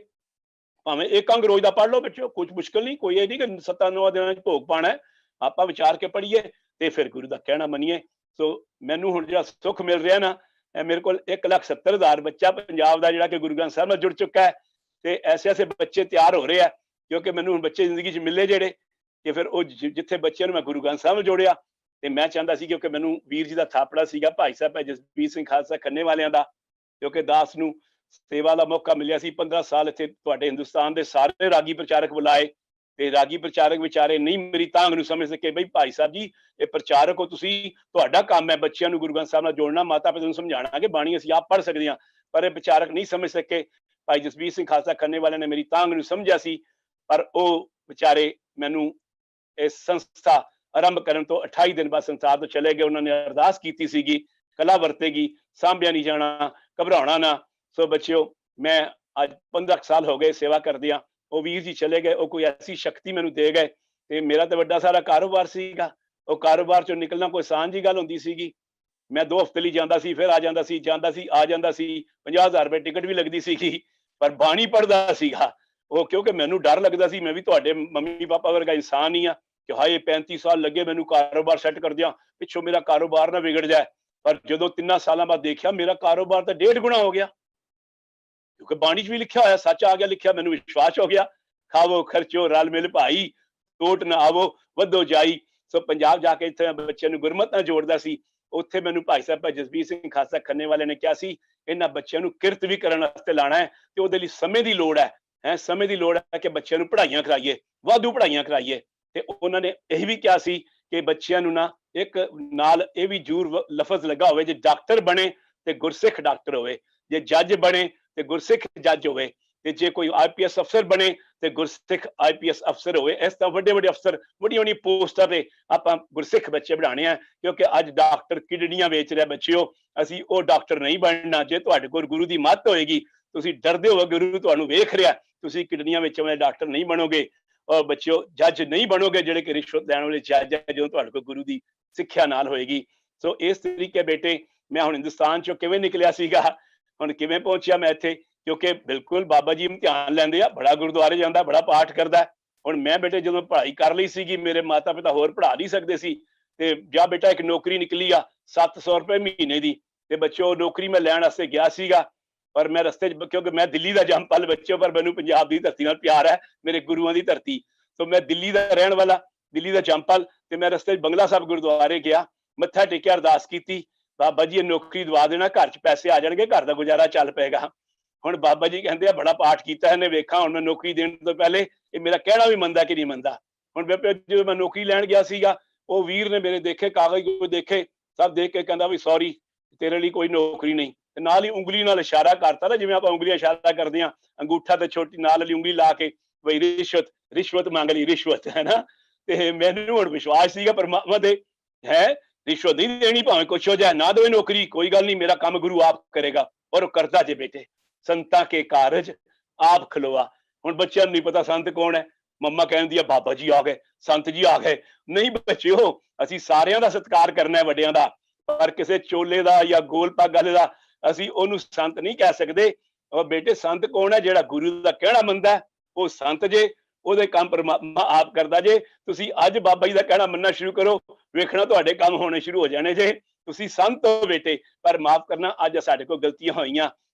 ਭਾਵੇਂ ਇੱਕ ਅੰਗ ਰੋਜ਼ ਦਾ ਪੜ੍ਹ ਲਓ ਬੱਚਿਓ, ਕੁਝ ਮੁਸ਼ਕਲ ਨਹੀਂ, ਕੋਈ ਇਹ ਨਹੀਂ ਕਿ 7-9 ਦਿਨਾਂ 'ਚ ਭੋਗ ਪਾਉਣਾ ਹੈ। ਆਪਾਂ ਵਿਚਾਰ ਕੇ ਪੜ੍ਹੀਏ ਤੇ ਫਿਰ ਗੁਰੂ ਦਾ ਕਹਿਣਾ ਮੰਨੀਏ। ਸੋ ਮੈਨੂੰ ਹੁਣ ਜਿਹੜਾ ਸੁੱਖ ਮਿਲ ਰਿਹਾ ਨਾ, ਮੇਰੇ ਕੋਲ 1,70,000 ਬੱਚਾ ਪੰਜਾਬ ਦਾ ਜਿਹੜਾ ਕਿ ਗੁਰੂ ਗ੍ਰੰਥ ਸਾਹਿਬ ਨਾਲ ਜੁੜ ਚੁੱਕਾ ਹੈ, ਤੇ ਐਸੇ ਬੱਚੇ ਤਿਆਰ ਹੋ ਰਹੇ ਆ, ਕਿਉਂਕਿ ਮੈਨੂੰ ਹੁਣ ਬੱਚੇ ਜ਼ਿੰਦਗੀ 'ਚ ਮਿਲੇ ਜਿਹੜੇ, ਤੇ ਫਿਰ ਉਹ ਜਿੱਥੇ ਬੱਚਿਆਂ ਨੂੰ ਮੈਂ ਗੁਰੂ ਗ੍ਰੰਥ ਸਾਹਿਬ ਨਾਲ ਜੋੜਿਆ। ਤੇ ਮੈਂ ਚਾਹੁੰਦਾ ਸੀ, ਕਿਉਂਕਿ ਮੈਨੂੰ ਵੀਰ ਜੀ ਦਾ ਥਾਪੜਾ ਸੀਗਾ ਭਾਈ ਸਾਹਿਬ ਜਸਬੀਰ ਸਿੰਘ ਖਾਲਸਾ ਖੰਨੇ ਵਾਲਿਆਂ ਦਾ, ਕਿਉਂਕਿ ਦਾਸ ਨੂੰ ਸੇਵਾ ਦਾ ਮੌਕਾ ਮਿਲਿਆ ਸੀ। 15 ਸਾਲ ਇੱਥੇ ਤੁਹਾਡੇ ਹਿੰਦੁਸਤਾਨ ਦੇ ਸਾਰੇ ਰਾਗੀ ਪ੍ਰਚਾਰਕ ਬੁਲਾਏ, ਤੇ ਰਾਗੀ ਪ੍ਰਚਾਰਕ ਵਿਚਾਰੇ ਨਹੀਂ ਮੇਰੀ ਤਾਂਘ ਨੂੰ ਸਮਝ ਸਕੇ। ਬਈ ਭਾਈ ਸਾਹਿਬ ਜੀ ਇਹ ਪ੍ਰਚਾਰਕ ਹੋ ਤੁਸੀਂ, ਤੁਹਾਡਾ ਕੰਮ ਹੈ ਬੱਚਿਆਂ ਨੂੰ ਗੁਰੂ ਗ੍ਰੰਥ ਸਾਹਿਬ ਨਾਲ ਜੋੜਨਾ, ਮਾਤਾ ਪਿਤਾ ਨੂੰ ਸਮਝਾਉਣਾ ਕਿ ਬਾਣੀ ਅਸੀਂ ਆਪ ਪੜ੍ਹ ਸਕਦੇ ਹਾਂ, ਪਰ ਇਹ ਪ੍ਰਚਾਰਕ ਨਹੀਂ ਸਮਝ ਸਕੇ। ਭਾਈ ਜਸਬੀਰ ਸਿੰਘ ਖਾਲਸਾ ਖੰਨੇ ਵਾਲਿਆਂ ਨੇ ਮੇਰੀ ਤਾਂਘ ਨੂੰ ਸਮਝਿਆ ਸੀ, ਪਰ ਉਹ ਵਿਚਾਰੇ ਮੈਨੂੰ ਇਸ ਸੰਸਥਾ ਆਰੰਭ ਕਰਨ ਤੋਂ 28 ਦਿਨ ਬਾਅਦ ਸੰਸਾਰ ਤੋਂ ਚਲੇ ਗਏ। ਉਹਨਾਂ ਨੇ ਅਰਦਾਸ ਕੀਤੀ ਸੀਗੀ, ਕਲਾ ਵਰਤੇਗੀ, ਸਾਂਭਿਆ ਨਹੀਂ ਜਾਣਾ, ਘਬਰਾਉਣਾ ਨਾ। ਸੋ ਬੱਚਿਓ ਮੈਂ ਅੱਜ 15 ਸਾਲ ਹੋ ਗਏ ਸੇਵਾ ਕਰਦਿਆਂ, ਉਹ ਵੀਰ ਜੀ ਚਲੇ ਗਏ, ਉਹ ਕੋਈ ਐਸੀ ਸ਼ਕਤੀ ਮੈਨੂੰ ਦੇ ਗਏ। ਤੇ ਮੇਰਾ ਤਾਂ ਵੱਡਾ ਸਾਰਾ ਕਾਰੋਬਾਰ ਸੀਗਾ, ਉਹ ਕਾਰੋਬਾਰ ਚੋਂ ਨਿਕਲਣਾ ਕੋਈ ਆਸਾਨ ਜੀ ਗੱਲ ਹੁੰਦੀ ਸੀਗੀ। ਮੈਂ 2 ਹਫ਼ਤੇ ਲਈ ਜਾਂਦਾ ਸੀ, ਫਿਰ ਆ ਜਾਂਦਾ ਸੀ, ਜਾਂਦਾ ਸੀ ਆ ਜਾਂਦਾ ਸੀ, 50,000 ਰੁਪਏ ਟਿਕਟ ਵੀ ਲੱਗਦੀ ਸੀਗੀ, ਪਰ ਬਾਣੀ ਪੜ੍ਹਦਾ ਸੀਗਾ ਉਹ, ਕਿਉਂਕਿ ਮੈਨੂੰ ਡਰ ਲੱਗਦਾ ਸੀ। ਮੈਂ ਵੀ ਤੁਹਾਡੇ ਮੰਮੀ ਪਾਪਾ ਵਰਗਾ ਇਨਸਾਨ ਹੀ ਆ ਕਿ ਹਾਏ 35 ਸਾਲ ਲੱਗੇ ਮੈਨੂੰ ਕਾਰੋਬਾਰ ਸੈੱਟ ਕਰਦਿਆਂ, ਪਿੱਛੋਂ ਮੇਰਾ ਕਾਰੋਬਾਰ ਨਾ ਵਿਗੜ ਜਾਏ। ਪਰ ਜਦੋਂ 3 ਸਾਲਾਂ ਬਾਅਦ ਦੇਖਿਆ ਮੇਰਾ ਕਾਰੋਬਾਰ ਤਾਂ 1.5 ਗੁਣਾ ਹੋ ਗਿਆ, ਕਿਉਂਕਿ ਬਾਣੀ 'ਚ ਵੀ ਲਿਖਿਆ ਹੋਇਆ, ਸੱਚ ਆ ਗਿਆ ਲਿਖਿਆ, ਮੈਨੂੰ ਵਿਸ਼ਵਾਸ ਹੋ ਗਿਆ। ਖਾਵੋ ਖਰਚੋ ਰਲ ਮਿਲ ਭਾਈ, ਟੋਟ ਨਾ ਆਵੋ ਵਧੋ ਜਾਈ। ਸੋ ਪੰਜਾਬ ਜਾ ਕੇ ਇੱਥੇ ਬੱਚਿਆਂ ਨੂੰ ਗੁਰਮਤ ਨਾਲ ਜੋੜਦਾ ਸੀ। ਉੱਥੇ ਮੈਨੂੰ ਭਾਈ ਸਾਹਿਬ ਭਾਈ ਜਸਬੀਰ ਸਿੰਘ ਖਾਲਸਾ ਖੰਨੇ ਵਾਲੇ ਨੇ ਕਿਹਾ ਸੀ ਇਹਨਾਂ ਬੱਚਿਆਂ ਨੂੰ ਕਿਰਤ ਵੀ ਕਰਨ ਵਾਸਤੇ ਲਾਣਾ ਹੈ, ਤੇ ਉਹਦੇ ਲਈ ਸਮੇਂ ਦੀ ਲੋੜ ਹੈ, ਸਮੇਂ ਦੀ ਲੋੜ ਹੈ ਕਿ ਬੱਚਿਆਂ ਨੂੰ ਪੜ੍ਹਾਈਆਂ ਕਰਾਈਏ, ਵਾਧੂ ਪੜ੍ਹਾਈਆਂ ਕਰਾਈਏ। ਤੇ ਉਹਨਾਂ ਨੇ ਇਹ ਵੀ ਕਿਹਾ ਸੀ ਕਿ ਬੱਚਿਆਂ ਨੂੰ ਨਾ ਇੱਕ ਨਾਲ ਇਹ ਵੀ ਜ਼ਰੂਰ ਲਫ਼ਜ਼ ਲੱਗਾ ਹੋਵੇ, ਜੇ ਡਾਕਟਰ ਬਣੇ ਤੇ ਗੁਰਸਿੱਖ ਡਾਕਟਰ ਹੋਵੇ, ਜੇ ਜੱਜ ਬਣੇ ਤੇ ਗੁਰਸਿੱਖ ਜੱਜ ਹੋਵੇ, ਤੇ ਜੇ ਕੋਈ IPS ਅਫਸਰ ਬਣੇ ਤੇ ਗੁਰਸਿੱਖ IPS ਅਫਸਰ ਹੋਵੇ। ਇਸ ਤਰ੍ਹਾਂ ਵੱਡੇ ਵੱਡੇ ਅਫਸਰ, ਵੱਡੀਆਂ ਪੋਸਟਾਂ ਤੇ ਆਪਾਂ ਗੁਰਸਿੱਖ ਬੱਚੇ ਬਣਾਉਣੇ ਆ, ਕਿਉਂਕਿ ਅੱਜ ਡਾਕਟਰ ਕਿਡਨੀਆਂ ਵੇਚ ਰਿਹਾ ਬੱਚਿਓ, ਅਸੀਂ ਉਹ ਡਾਕਟਰ ਨਹੀਂ ਬਣਨਾ। ਜੇ ਤੁਹਾਡੇ ਕੋਲ ਗੁਰੂ ਦੀ ਮੱਤ ਹੋਏਗੀ, ਤੁਸੀਂ ਡਰਦੇ ਹੋ ਗੁਰੂ ਤੁਹਾਨੂੰ ਵੇਖ ਰਿਹਾ, ਤੁਸੀਂ ਕਿਡਨੀਆਂ ਵੇਚਣ ਵਾਲੇ ਡਾਕਟਰ ਨਹੀਂ ਬਣੋਗੇ, ਔਰ ਬੱਚਿਓ ਜੱਜ ਨਹੀਂ ਬਣੋਗੇ ਜਿਹੜੇ ਕਿ ਰਿਸ਼ਵਤ ਲੈਣ ਵਾਲੇ ਜੱਜ ਹੈ, ਜਦੋਂ ਤੁਹਾਡੇ ਕੋਲ ਗੁਰੂ ਦੀ ਸਿੱਖਿਆ ਨਾਲ ਹੋਏਗੀ। ਸੋ ਇਸ ਤਰੀਕੇ ਬੇਟੇ ਮੈਂ ਹੁਣ ਹਿੰਦੁਸਤਾਨ ਚੋਂ ਕਿਵੇਂ ਨਿਕਲਿਆ ਸੀਗਾ, ਹੁਣ ਕਿਵੇਂ ਪਹੁੰਚਿਆ ਮੈਂ ਇੱਥੇ, ਕਿਉਂਕਿ ਬਿਲਕੁਲ ਬਾਬਾ ਜੀ ਇਮਤਿਹਾਨ ਲੈਂਦੇ ਆ, ਬੜਾ ਗੁਰਦੁਆਰੇ ਜਾਂਦਾ, ਬੜਾ ਪਾਠ ਕਰਦਾ। ਹੁਣ ਮੈਂ ਬੇਟੇ ਜਦੋਂ ਪੜ੍ਹਾਈ ਕਰ ਲਈ ਸੀਗੀ, ਮੇਰੇ ਮਾਤਾ ਪਿਤਾ ਹੋਰ ਪੜ੍ਹਾ ਨਹੀਂ ਸਕਦੇ ਸੀ, ਤੇ ਜਾਂ ਬੇਟਾ ਇੱਕ ਨੌਕਰੀ ਨਿਕਲੀ ਆ 700 ਰੁਪਏ ਮਹੀਨੇ ਦੀ, ਤੇ ਬੱਚਿਓ ਨੌਕਰੀ ਮੈਂ ਲੈਣ ਵਾਸਤੇ ਗਿਆ ਸੀਗਾ, ਪਰ ਮੈਂ ਰਸਤੇ 'ਚ, ਕਿਉਂਕਿ ਮੈਂ ਦਿੱਲੀ ਦਾ ਜੰਮਪਲ ਬੱਚਿਓ, ਪਰ ਮੈਨੂੰ ਪੰਜਾਬ ਦੀ ਧਰਤੀ ਨਾਲ ਪਿਆਰ ਹੈ, ਮੇਰੇ ਗੁਰੂਆਂ ਦੀ ਧਰਤੀ। ਸੋ ਮੈਂ ਦਿੱਲੀ ਦਾ ਰਹਿਣ ਵਾਲਾ, ਦਿੱਲੀ ਦਾ ਜੰਮਪਲ, ਤੇ ਮੈਂ ਰਸਤੇ 'ਚ ਬੰਗਲਾ ਸਾਹਿਬ ਗੁਰਦੁਆਰੇ ਗਿਆ, ਮੱਥਾ ਟੇਕਿਆ, ਅਰਦਾਸ ਕੀਤੀ, ਬਾਬਾ ਜੀ ਇਹ ਨੌਕਰੀ ਦਵਾ ਦੇਣਾ, ਘਰ 'ਚ ਪੈਸੇ ਆ ਜਾਣਗੇ, ਘਰ ਦਾ ਗੁਜ਼ਾਰਾ ਚੱਲ ਪਏਗਾ। ਹੁਣ ਬਾਬਾ ਜੀ ਕਹਿੰਦੇ ਆ ਬੜਾ ਪਾਠ ਕੀਤਾ ਇਹਨੇ, ਵੇਖਾਂ ਹੁਣ ਮੈਂ ਨੌਕਰੀ ਦੇਣ ਤੋਂ ਪਹਿਲੇ ਇਹ ਮੇਰਾ ਕਹਿਣਾ ਵੀ ਮੰਨਦਾ ਕਿ ਨਹੀਂ ਮੰਨਦਾ। ਹੁਣ ਜਦੋਂ ਮੈਂ ਨੌਕਰੀ ਲੈਣ ਗਿਆ ਸੀਗਾ, ਉਹ ਵੀਰ ਨੇ ਮੇਰੇ ਦੇਖੇ ਕਾਗਜ਼ ਕੋਈ ਦੇਖੇ, ਸਭ ਦੇਖ ਕੇ ਕਹਿੰਦਾ ਵੀ ਸੌਰੀ, ਤੇਰੇ ਲਈ ਕੋਈ ਨੌਕਰੀ ਨਹੀਂ। ਤੇ ਨਾਲ ਹੀ ਉਂਗਲੀ ਨਾਲ ਇਸ਼ਾਰਾ ਕਰਤਾ ਨਾ, ਜਿਵੇਂ ਆਪਾਂ ਉਂਗਲੀਆਂ ਇਸ਼ਾਰਾ ਕਰਦੇ ਹਾਂ, ਅੰਗੂਠਾ ਤੇ ਛੋਟੀ ਨਾਲ ਵਾਲੀ ਉਂਗਲੀ ਲਾ ਕੇ, ਬਈ ਰਿਸ਼ਵਤ ਮੰਗ ਲਈ, ਰਿਸ਼ਵਤ, ਹੈ ਨਾ। ਤੇ ਮੈਨੂੰ ਹੁਣ ਵਿਸ਼ਵਾਸ ਸੀਗਾ ਪਰਮਾਤਮਾ ਦੇ, ਹੈ ਰਿਸ਼ਵਤ ਨਹੀਂ ਦੇਣੀ, ਭਾਵੇਂ ਕੁਛ ਹੋ ਜਾਏ, ਨਾ ਦੇਵੇ ਨੌਕਰੀ, ਕੋਈ ਗੱਲ ਨਹੀਂ, ਮੇਰਾ ਕੰਮ ਗੁਰੂ ਆਪ ਕਰੇਗਾ, ਔਰ ਉਹ ਕਰਦਾ ਜੇ ਬੇਟੇ। ਸੰਤਾਂ ਕੇ ਕਾਰਜ ਆਪ ਖਲੋਆ। ਹੁਣ ਬੱਚਿਆਂ ਨੂੰ ਨਹੀਂ ਪਤਾ ਸੰਤ ਕੌਣ ਹੈ, ਮੰਮਾ ਕਹਿੰਦੀ ਆ ਬਾਬਾ ਜੀ ਆ ਗਏ, ਸੰਤ ਜੀ ਆ ਗਏ। ਨਹੀਂ ਬੱਚਿਓ, ਅਸੀਂ ਸਾਰਿਆਂ ਦਾ ਸਤਿਕਾਰ ਕਰਨਾ ਹੈ, ਵੱਡਿਆਂ ਦਾ, ਪਰ ਕਿਸੇ ਚੋਲੇ ਦਾ ਜਾਂ ਗੋਲ ਪੱਗ ਵਾਲੇ ਦਾ ਅਸੀਂ ਉਹਨੂੰ ਸੰਤ ਨਹੀਂ ਕਹਿ ਸਕਦੇ। ਔਰ ਬੇਟੇ ਸੰਤ ਕੌਣ ਹੈ? ਜਿਹੜਾ ਗੁਰੂ ਦਾ ਕਹਿਣਾ ਮੰਨਦਾ, ਉਹ ਸੰਤ ਜੇ, ਉਹਦੇ ਕੰਮ ਪਰਮਾਤਮਾ ਆਪ ਕਰਦਾ ਜੇ। ਤੁਸੀਂ ਅੱਜ ਬਾਬਾ ਜੀ ਦਾ ਕਹਿਣਾ ਮੰਨਣਾ ਸ਼ੁਰੂ ਕਰੋ, ਵੇਖਣਾ ਤੁਹਾਡੇ ਕੰਮ ਹੋਣੇ ਸ਼ੁਰੂ ਹੋ ਜਾਣੇ ਜੇ। ਤੁਸੀਂ ਸੰਤ ਹੋ ਬੇਟੇ, ਪਰ ਮਾਫ ਕਰਨਾ, ਅੱਜ ਸਾਡੇ ਕੋਲ ਗਲਤੀਆਂ ਹੋਈਆਂ।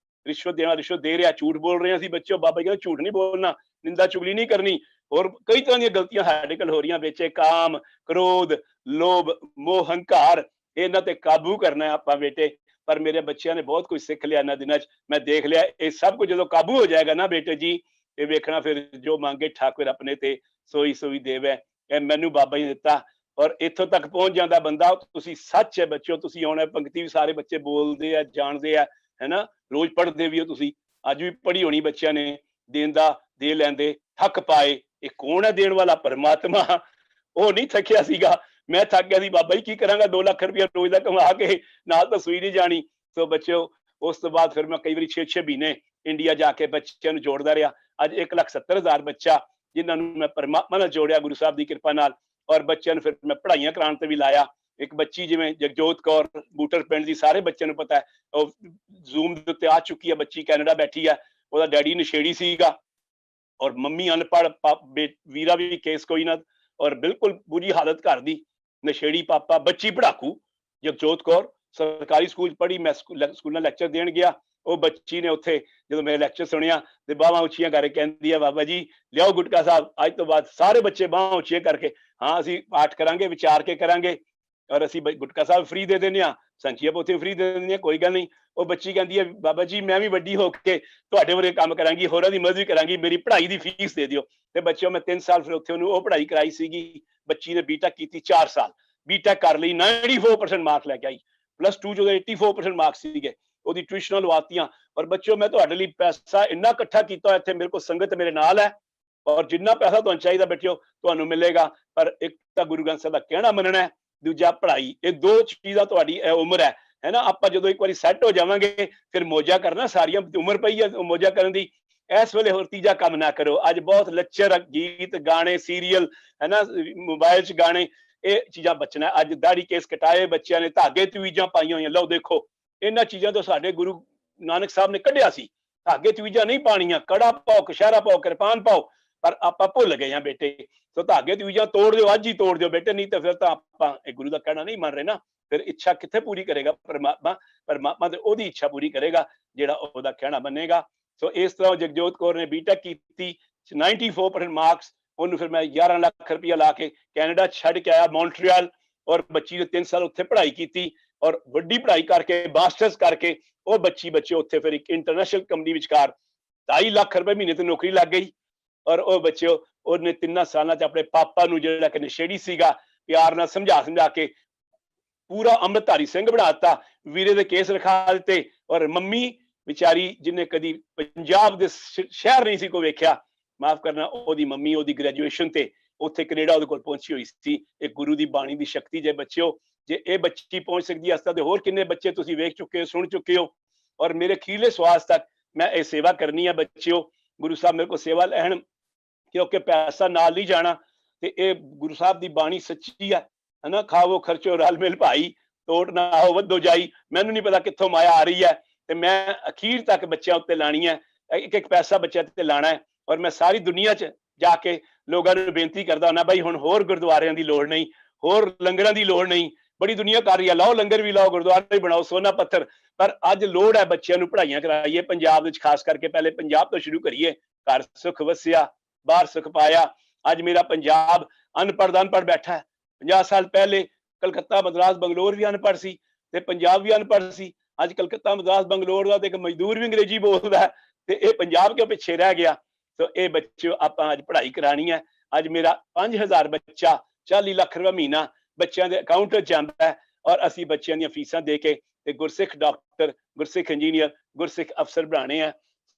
ਰਿਸ਼ਵਤ ਦੇਣਾ, ਰਿਸ਼ਵਤ ਦੇ ਰਿਹਾ, ਝੂਠ ਬੋਲ ਰਹੇ ਹਾਂ ਅਸੀਂ ਬੱਚਿਓ। ਬਾਬਾ ਜੀ ਕਹਿੰਦੇ ਝੂਠ ਨਹੀਂ ਬੋਲਣਾ, ਨਿੰਦਾ ਚੁਗਲੀ ਨਹੀਂ ਕਰਨੀ, ਹੋਰ ਕਈ ਤਰ੍ਹਾਂ ਦੀਆਂ ਗਲਤੀਆਂ ਸਾਡੇ ਕੋਲ ਹੋ ਰਹੀਆਂ ਵਿੱਚ। ਕਾਮ, ਕ੍ਰੋਧ, ਲੋਭ, ਮੋਹ, ਹੰਕਾਰ, ਇਹਨਾਂ ਤੇ ਕਾਬੂ ਕਰਨਾ ਹੈ ਆਪਾਂ ਬੇਟੇ। ਪਰ ਮੇਰੇ ਬੱਚਿਆਂ ਨੇ ਬਹੁਤ ਕੁਝ ਸਿੱਖ ਲਿਆ ਇਹਨਾਂ ਦਿਨਾਂ 'ਚ, ਮੈਂ ਦੇਖ ਲਿਆ। ਇਹ ਸਭ ਕੁਝ ਜਦੋਂ ਕਾਬੂ ਹੋ ਜਾਏਗਾ ਨਾ ਬੇਟੇ ਜੀ, ਇਹ ਵੇਖਣਾ ਫਿਰ ਜੋ ਮੰਗੇ ਠਾਕੁਰ ਆਪਣੇ ਤੇ ਸੋਈ ਸੋਈ ਦੇਵੇ। ਇਹ ਮੈਨੂੰ ਬਾਬਾ ਜੀ ਨੇ ਦਿੱਤਾ, ਔਰ ਇੱਥੋਂ ਤੱਕ ਪਹੁੰਚ ਜਾਂਦਾ ਬੰਦਾ। ਤੁਸੀਂ ਸੱਚ ਹੈ ਬੱਚਿਓ, ਤੁਸੀਂ ਆਉਣਾ ਪੰਕਤੀ ਵੀ ਸਾਰੇ ਬੱਚੇ ਬੋਲਦੇ ਆ, ਜਾਣਦੇ ਆ, ਹੈ ਨਾ, ਰੋਜ਼ ਪੜ੍ਹਦੇ ਵੀ ਹੋ ਤੁਸੀਂ, ਅੱਜ ਵੀ ਪੜ੍ਹੀ ਹੋਣੀ ਬੱਚਿਆਂ ਨੇ। ਦੇਂਦਾ ਦੇ ਲੈਂਦੇ ਥੱਕ ਪਾਏ, ਇਹ ਕੌਣ ਹੈ ਦੇਣ ਵਾਲਾ? ਪਰਮਾਤਮਾ। ਉਹ ਨਹੀਂ ਥੱਕਿਆ ਸੀਗਾ, ਮੈਂ ਥੱਕ ਗਿਆ ਸੀ। ਬਾਬਾ ਜੀ ਕੀ ਕਰਾਂਗਾ, 2 ਲੱਖ ਰੁਪਇਆ ਰੋਜ਼ ਦਾ ਕਮਾ ਕੇ, ਨਾਲ ਤਾਂ ਸੂਈ ਨਹੀਂ ਜਾਣੀ। ਸੋ ਬੱਚਿਓ, ਉਸ ਤੋਂ ਬਾਅਦ ਫਿਰ ਮੈਂ ਕਈ ਵਾਰੀ 6-6 ਮਹੀਨੇ ਇੰਡੀਆ ਜਾ ਕੇ ਬੱਚਿਆਂ ਨੂੰ ਜੋੜਦਾ ਰਿਹਾ। ਅੱਜ 1,70,000 ਬੱਚਾ ਜਿਨ੍ਹਾਂ ਨੂੰ ਮੈਂ ਪਰਮਾਤਮਾ ਨਾਲ ਜੋੜਿਆ, ਗੁਰੂ ਸਾਹਿਬ ਦੀ ਕਿਰਪਾ ਨਾਲ। ਔਰ ਬੱਚਿਆਂ ਨੂੰ ਫਿਰ ਮੈਂ ਪੜ੍ਹਾਈਆਂ ਕਰਾਉਣ ਤੇ ਵੀ ਲਾਇਆ। ਇੱਕ ਬੱਚੀ ਜਿਵੇਂ ਜਗਜੋਤ ਕੌਰ, ਬੂਟਰ ਪਿੰਡ ਦੀ, ਸਾਰੇ ਬੱਚਿਆਂ ਨੂੰ ਪਤਾ ਹੈ, ਉਹ ਜ਼ੂਮ ਦੇ ਉੱਤੇ ਆ ਚੁੱਕੀ ਹੈ ਬੱਚੀ, ਕੈਨੇਡਾ ਬੈਠੀ ਹੈ। ਉਹਦਾ ਡੈਡੀ ਨਸ਼ੇੜੀ ਸੀਗਾ, ਔਰ ਮੰਮੀ ਅਨਪੜ੍ਹ, ਵੀਰਾ ਵੀ ਕੇਸ ਕੋਈ ਨਾ, ਔਰ ਬਿਲਕੁਲ ਬੁਰੀ ਹਾਲਤ ਘਰ ਦੀ, ਨਸ਼ੇੜੀ ਪਾਪਾ, ਬੱਚੀ ਪੜਾਕੂ। ਜਗਜੋਤ ਕੌਰ ਸਰਕਾਰੀ ਸਕੂਲ ਪੜ੍ਹੀ, ਮੈਂ ਸਕੂਲਾਂ ਲੈਕਚਰ ਦੇਣ ਗਿਆ। ਉਹ ਬੱਚੀ ਨੇ ਉੱਥੇ ਜਦੋਂ ਮੇਰੇ ਲੈਕਚਰ ਸੁਣਿਆ ਤੇ ਬਾਹਾਂ ਉੱਚੀਆਂ ਕਰਕੇ ਕਹਿੰਦੀ ਆ, ਬਾਬਾ ਜੀ ਲਿਆਓ ਗੁਟਕਾ ਸਾਹਿਬ, ਅੱਜ ਤੋਂ ਬਾਅਦ ਸਾਰੇ ਬੱਚੇ ਬਾਹਾਂ ਉੱਚੀਆਂ ਕਰਕੇ, ਹਾਂ ਅਸੀਂ ਪਾਠ ਕਰਾਂਗੇ, ਵਿਚਾਰ ਕੇ ਕਰਾਂਗੇ, ਔਰ ਅਸੀਂ ਗੁਟਕਾ ਸਾਹਿਬ ਫ੍ਰੀ ਦੇ ਦਿੰਦੇ ਹਾਂ, ਸੰਚੀਆਂ ਪੋਥੀਆਂ ਫ੍ਰੀ ਦੇ ਦਿੰਦੇ ਹਾਂ, ਕੋਈ ਗੱਲ ਨਹੀਂ। ਉਹ ਬੱਚੀ ਕਹਿੰਦੀ ਹੈ, ਬਾਬਾ ਜੀ ਮੈਂ ਵੀ ਵੱਡੀ ਹੋ ਕੇ ਤੁਹਾਡੇ ਵਰਗੇ ਕੰਮ ਕਰਾਂਗੀ, ਹੋਰਾਂ ਦੀ ਮਦਦ ਵੀ ਕਰਾਂਗੀ, ਮੇਰੀ ਪੜ੍ਹਾਈ ਦੀ ਫੀਸ ਦੇ ਦਿਓ। ਤੇ ਬੱਚਿਓ, ਮੈਂ 3 ਸਾਲ ਫਿਰ ਉੱਥੇ ਉਹਨੂੰ ਉਹ ਪੜ੍ਹਾਈ ਕਰਾਈ ਸੀਗੀ। ਬੱਚੀ ਨੇ ਬੀਟੈਕ ਕੀਤੀ 4 ਸਾਲ, ਬੀਟੈਕ ਕਰ ਲਈ, 94% ਮਾਰਕ ਲੈ ਕੇ ਆਈ। +2 ਜਦੋਂ 84% ਮਾਰਕਸ ਸੀਗੇ, ਉਹਦੀ ਟਿਊਸ਼ਨਾਂ ਲਵਾਤੀਆਂ। ਔਰ ਬੱਚਿਓ, ਮੈਂ ਤੁਹਾਡੇ ਲਈ ਪੈਸਾ ਇੰਨਾ ਇਕੱਠਾ ਕੀਤਾ, ਇੱਥੇ ਮੇਰੇ ਕੋਲ ਸੰਗਤ ਮੇਰੇ ਨਾਲ ਹੈ, ਔਰ ਜਿੰਨਾ ਪੈਸਾ ਤੁਹਾਨੂੰ ਚਾਹੀਦਾ ਬੱਚਿਓ ਤੁਹਾਨੂੰ ਮਿਲੇਗਾ। ਪਰ ਇੱਕ ਤਾਂ ਗੁਰੂ ਗ੍ਰੰਥ ਸਾਹਿਬ ਦਾ ਕਹਿਣਾ ਮੰਨਣਾ ਹੈ, ਦੂਜਾ ਪੜ੍ਹਾਈ। ਇਹ 2 ਚੀਜ਼ਾਂ ਤੁਹਾਡੀ ਉਮਰ ਹੈ ਨਾ। ਆਪਾਂ ਜਦੋਂ ਇੱਕ ਵਾਰੀ ਸੈੱਟ ਹੋ ਜਾਵਾਂਗੇ, ਫਿਰ ਮੌਜਾਂ ਕਰਨਾ ਸਾਰੀਆਂ, ਉਮਰ ਪਈ ਹੈ ਮੌਜਾਂ ਕਰਨ ਦੀ। ਇਸ ਵੇਲੇ ਹੋਰ ਤੀਜਾ ਕੰਮ ਨਾ ਕਰੋ। ਅੱਜ ਬਹੁਤ ਲੱਚਰ ਗੀਤ, ਗਾਣੇ, ਸੀਰੀਅਲ, ਹੈ ਨਾ, ਮੋਬਾਈਲ 'ਚ ਗਾਣੇ, ਇਹ ਚੀਜ਼ਾਂ ਬਚਣਾ। ਅੱਜ ਦਾੜੀ ਕੇਸ ਕਟਾਏ ਬੱਚਿਆਂ ਨੇ, ਧਾਗੇ ਤਵੀਜ਼ਾਂ ਪਾਈਆਂ ਹੋਈਆਂ। ਲਓ ਦੇਖੋ, ਇਹਨਾਂ ਚੀਜ਼ਾਂ ਤੋਂ ਸਾਡੇ ਗੁਰੂ ਨਾਨਕ ਸਾਹਿਬ ਨੇ ਕੱਢਿਆ ਸੀ। ਧਾਗੇ ਤਵੀਜ਼ਾਂ ਨਹੀਂ ਪਾਣੀਆਂ, ਕੜਾ ਪਾਓ, ਕਸ਼ਹਿਰਾ ਪਾਓ, ਕਿਰਪਾਨ ਪਾਓ, ਪਰ ਆਪਾਂ ਭੁੱਲ ਗਏ ਹਾਂ ਬੇਟੇ। ਸੋ ਧਾਗੇ ਤਵੀਜ਼ਾਂ ਤੋੜ ਦਿਓ, ਅੱਜ ਹੀ ਤੋੜ ਦਿਓ ਬੇਟੇ, ਨਹੀਂ ਤਾਂ ਫਿਰ ਤਾਂ ਆਪਾਂ ਇਹ ਗੁਰੂ ਦਾ ਕਹਿਣਾ ਨਹੀਂ ਮੰਨ ਰਹੇ ਨਾ। ਫਿਰ ਇੱਛਾ ਕਿੱਥੇ ਪੂਰੀ ਕਰੇਗਾ ਪਰਮਾਤਮਾ? ਪਰਮਾਤਮਾ ਤੇ ਉਹਦੀ ਇੱਛਾ ਪੂਰੀ ਕਰੇਗਾ ਜਿਹੜਾ ਉਹਦਾ ਕਹਿਣਾ ਮੰਨੇਗਾ। ਸੋ ਇਸ ਤਰ੍ਹਾਂ ਜਗਜੋਤ ਕੌਰ ਨੇ ਬੀਟੈਕ ਕੀਤੀ, 94% ਮਾਰਕਸ। ਉਹਨੂੰ ਫਿਰ ਮੈਂ 11 ਲੱਖ ਰੁਪਇਆ ਲਾ ਕੇ ਕੈਨੇਡਾ ਛੱਡ ਕੇ ਆਇਆ, ਮੌਂਟਰੀਅਲ, ਔਰ ਬੱਚੀ ਨੇ 3 ਸਾਲ ਉੱਥੇ ਪੜ੍ਹਾਈ ਕੀਤੀ, ਔਰ ਵੱਡੀ ਪੜ੍ਹਾਈ ਕਰਕੇ, ਮਾਸਟਰਸ ਕਰਕੇ ਉਹ ਬੱਚੇ ਉੱਥੇ ਫਿਰ ਇੱਕ ਇੰਟਰਨੈਸ਼ਨਲ ਕੰਪਨੀ ਵਿਚਕਾਰ 2.5 ਲੱਖ ਰੁਪਏ ਮਹੀਨੇ ਤੇ ਨੌਕਰੀ ਲੱਗ ਗਈ। ਔਰ ਉਹ ਬੱਚਿਓ, ਉਹਨੇ 3 ਸਾਲਾਂ 'ਚ ਆਪਣੇ ਪਾਪਾ ਨੂੰ, ਜਿਹੜਾ ਕਿ ਨਸ਼ੇੜੀ ਸੀਗਾ, ਪਿਆਰ ਨਾਲ ਸਮਝਾ ਕੇ ਪੂਰਾ ਅੰਮ੍ਰਿਤਧਾਰੀ ਸਿੰਘ ਬਣਾਤਾ। ਵੀਰੇ ਦੇ ਕੇਸ ਰਖਾ ਦਿੱਤੇ। ਔਰ ਮੰਮੀ ਵਿਚਾਰੀ, ਜਿਹਨੇ ਕਦੀ ਪੰਜਾਬ ਦੇ ਸ਼ਹਿਰ ਨਹੀਂ ਸੀ ਕੋਈ ਵੇਖਿਆ, ਮਾਫ ਕਰਨਾ, ਉਹਦੀ ਮੰਮੀ ਉਹਦੀ ਗ੍ਰੈਜੂਏਸ਼ਨ ਤੇ ਉੱਥੇ ਕੈਨੇਡਾ ਉਹਦੇ ਕੋਲ ਪਹੁੰਚੀ ਹੋਈ ਸੀ। ਇਹ ਗੁਰੂ ਦੀ ਬਾਣੀ ਦੀ ਸ਼ਕਤੀ ਜੇ ਬੱਚਿਓ, ਜੇ ਇਹ ਬੱਚੀ ਪਹੁੰਚ ਸਕਦੀ ਹੈ, ਅਸਤਾ ਤੇ ਹੋਰ ਕਿੰਨੇ ਬੱਚੇ ਤੁਸੀਂ ਵੇਖ ਚੁੱਕੇ ਹੋ, ਸੁਣ ਚੁੱਕੇ ਹੋ। ਔਰ ਮੇਰੇ ਅਖੀਰਲੇ ਸਵਾਸ ਤੱਕ ਮੈਂ ਇਹ ਸੇਵਾ ਕਰਨੀ ਹੈ ਬੱਚਿਓ। ਗੁਰੂ ਸਾਹਿਬ ਮੇਰੇ ਕੋਲ ਸੇਵਾ ਲੈਣ, ਕਿਉਂਕਿ ਪੈਸਾ ਨਾਲ ਨਹੀਂ ਜਾਣਾ। ਤੇ ਇਹ ਗੁਰੂ ਸਾਹਿਬ ਦੀ ਬਾਣੀ ਸੱਚੀ ਹੈ ਨਾ। ਖਾਵੋ ਖਰਚੋ ਰਲ ਮਿਲ ਭਾਈ, ਤੋਟ ਨਾ ਹੋ ਵੱਧੋ ਜਾਈ। ਮੈਨੂੰ ਨਹੀਂ ਪਤਾ ਕਿੱਥੋਂ ਮਾਇਆ ਆ ਰਹੀ ਹੈ, ਤੇ ਮੈਂ ਅਖੀਰ ਤੱਕ ਬੱਚਿਆਂ ਉੱਤੇ ਲਾਣੀ ਹੈ, ਇੱਕ ਪੈਸਾ ਬੱਚਿਆਂ ਤੇ ਲਾਣਾ ਹੈ। ਔਰ ਮੈਂ ਸਾਰੀ ਦੁਨੀਆ 'ਚ ਜਾ ਕੇ ਲੋਕਾਂ ਨੂੰ ਬੇਨਤੀ ਕਰਦਾ ਹੁੰਦਾ, ਬਾਈ ਹੁਣ ਹੋਰ ਗੁਰਦੁਆਰਿਆਂ ਦੀ ਲੋੜ ਨਹੀਂ, ਹੋਰ ਲੰਗਰਾਂ ਦੀ ਲੋੜ ਨਹੀਂ, बड़ी दुनिया कर रही है, लाओ लंगर भी लाओ, गुरुद्वारे भी बनाओ, सोना पत्थर। पर अज लोड़ है बच्चों नूं पढ़ाइयां कराइए पंजाब विच, खास करके पहले पंजाब तो शुरू करिए। घर सुख वसिया बाहर सुख पाया। अज मेरा पंजाब अनपढ़ दा अनपढ़ बैठा है। 50 साल पहले कलकत्ता मद्रास बंगलोर भी अनपढ़ सी ते पंजाब भी अनपढ़ सी। अज कलकत्ता मद्रास बंगलोर का एक मजदूर भी अंग्रेजी बोलता है ते ये पंजाब क्यों पिछे रह गया। तो ये बच्चों आप अज पढ़ाई करानी है। अज मेरा 5000 बच्चा 40 लाख रुपया महीना बच्चों के अकाउंट जाता है और असी बच्चों दी फीसां दे के ते गुरसिख डॉक्टर, गुरसिख इंजीनियर, गुरसिख अफसर बनाने हैं।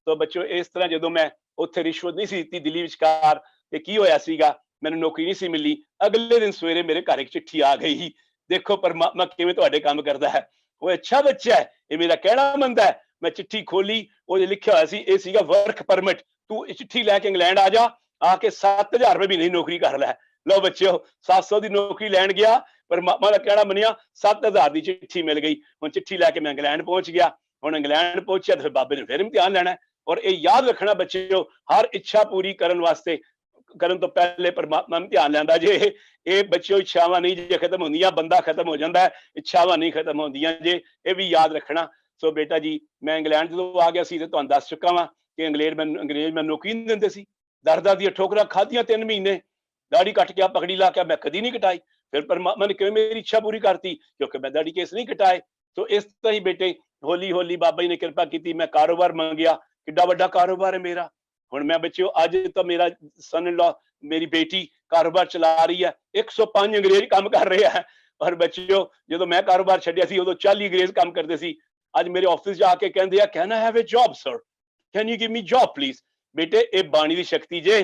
तो बच्चों इस तरह जो मैं उत्थे रिश्वत नहीं सी दी दिल्ली विचकार ते की होया सीगा, मैनूं नौकरी नहीं सी मिली। अगले दिन सवेरे मेरे घर एक चिट्ठी आ गई। देखो परमात्मा किवें तुहाडे काम करदा है। वो अच्छा बच्चा है, ये मेरा कहना मनदा है। मैं चिट्ठी खोली, वो लिखिया होया सी ये सीगा वर्क परमिट, तू चिट्ठी लैके इंग्लैंड आ जा, आके 7000 रुपए महीने नौकरी कर लै। लो बच्चों 700 की नौकरी लैन गया, परमात्मा का कहना मनिया 7000 की चिट्ठी मिल गई। हुण चिट्ठी लैके मैं इंग्लैंड पहुंच गया। हुण इंग्लैंड पहुंचिया तो फिर बाबे ने फिर इम्तिहान लैना है। और ये याद रखना बच्चों, हर इच्छा पूरी करने वास्ते करन तो पहले परमात्मा इम्तिहान लैंदा जे। ये बच्चों इच्छावां नहीं जे खत्म होंदियां, बंदा खत्म हो जाता है, इच्छावां नहीं खत्म होंदियां जे, ये भी याद रखना। सो बेटा जी मैं इंग्लैंड जो आ गया सी ते तुहानूं दस चुका वां कि अंग्रेज मैं नौकरी नहीं दिंदे सी। दर दी ठोकरां खाधियां 3 महीने, दाढ़ी कट के पगड़ी ला के मैं कदी नहीं कटाई। फिर परमात्मा ने किवें मेरी इच्छा पूरी करती, क्योंकि मैं दाढ़ी केस नहीं कटाए। तो इस तरह ही बेटे हौली हौली बाबा जी ने कृपा की। मैं कारोबार मंगिया, किड्डा वड्डा कारोबार है मेरा। हुण मैं बच्चों अज तो मेरा सन इन लॉ मेरी बेटी कारोबार चला रही है, 105 अंग्रेज काम कर रहे हैं। और बच्चों जो मैं कारोबार छड्डिया सी उदों 40 अंग्रेज काम करते सी। अज मेरे ऑफिस जाके कहंदे आ, can I have a job sir, can you give me job please. बेटे ये बाणी की शक्ति जे।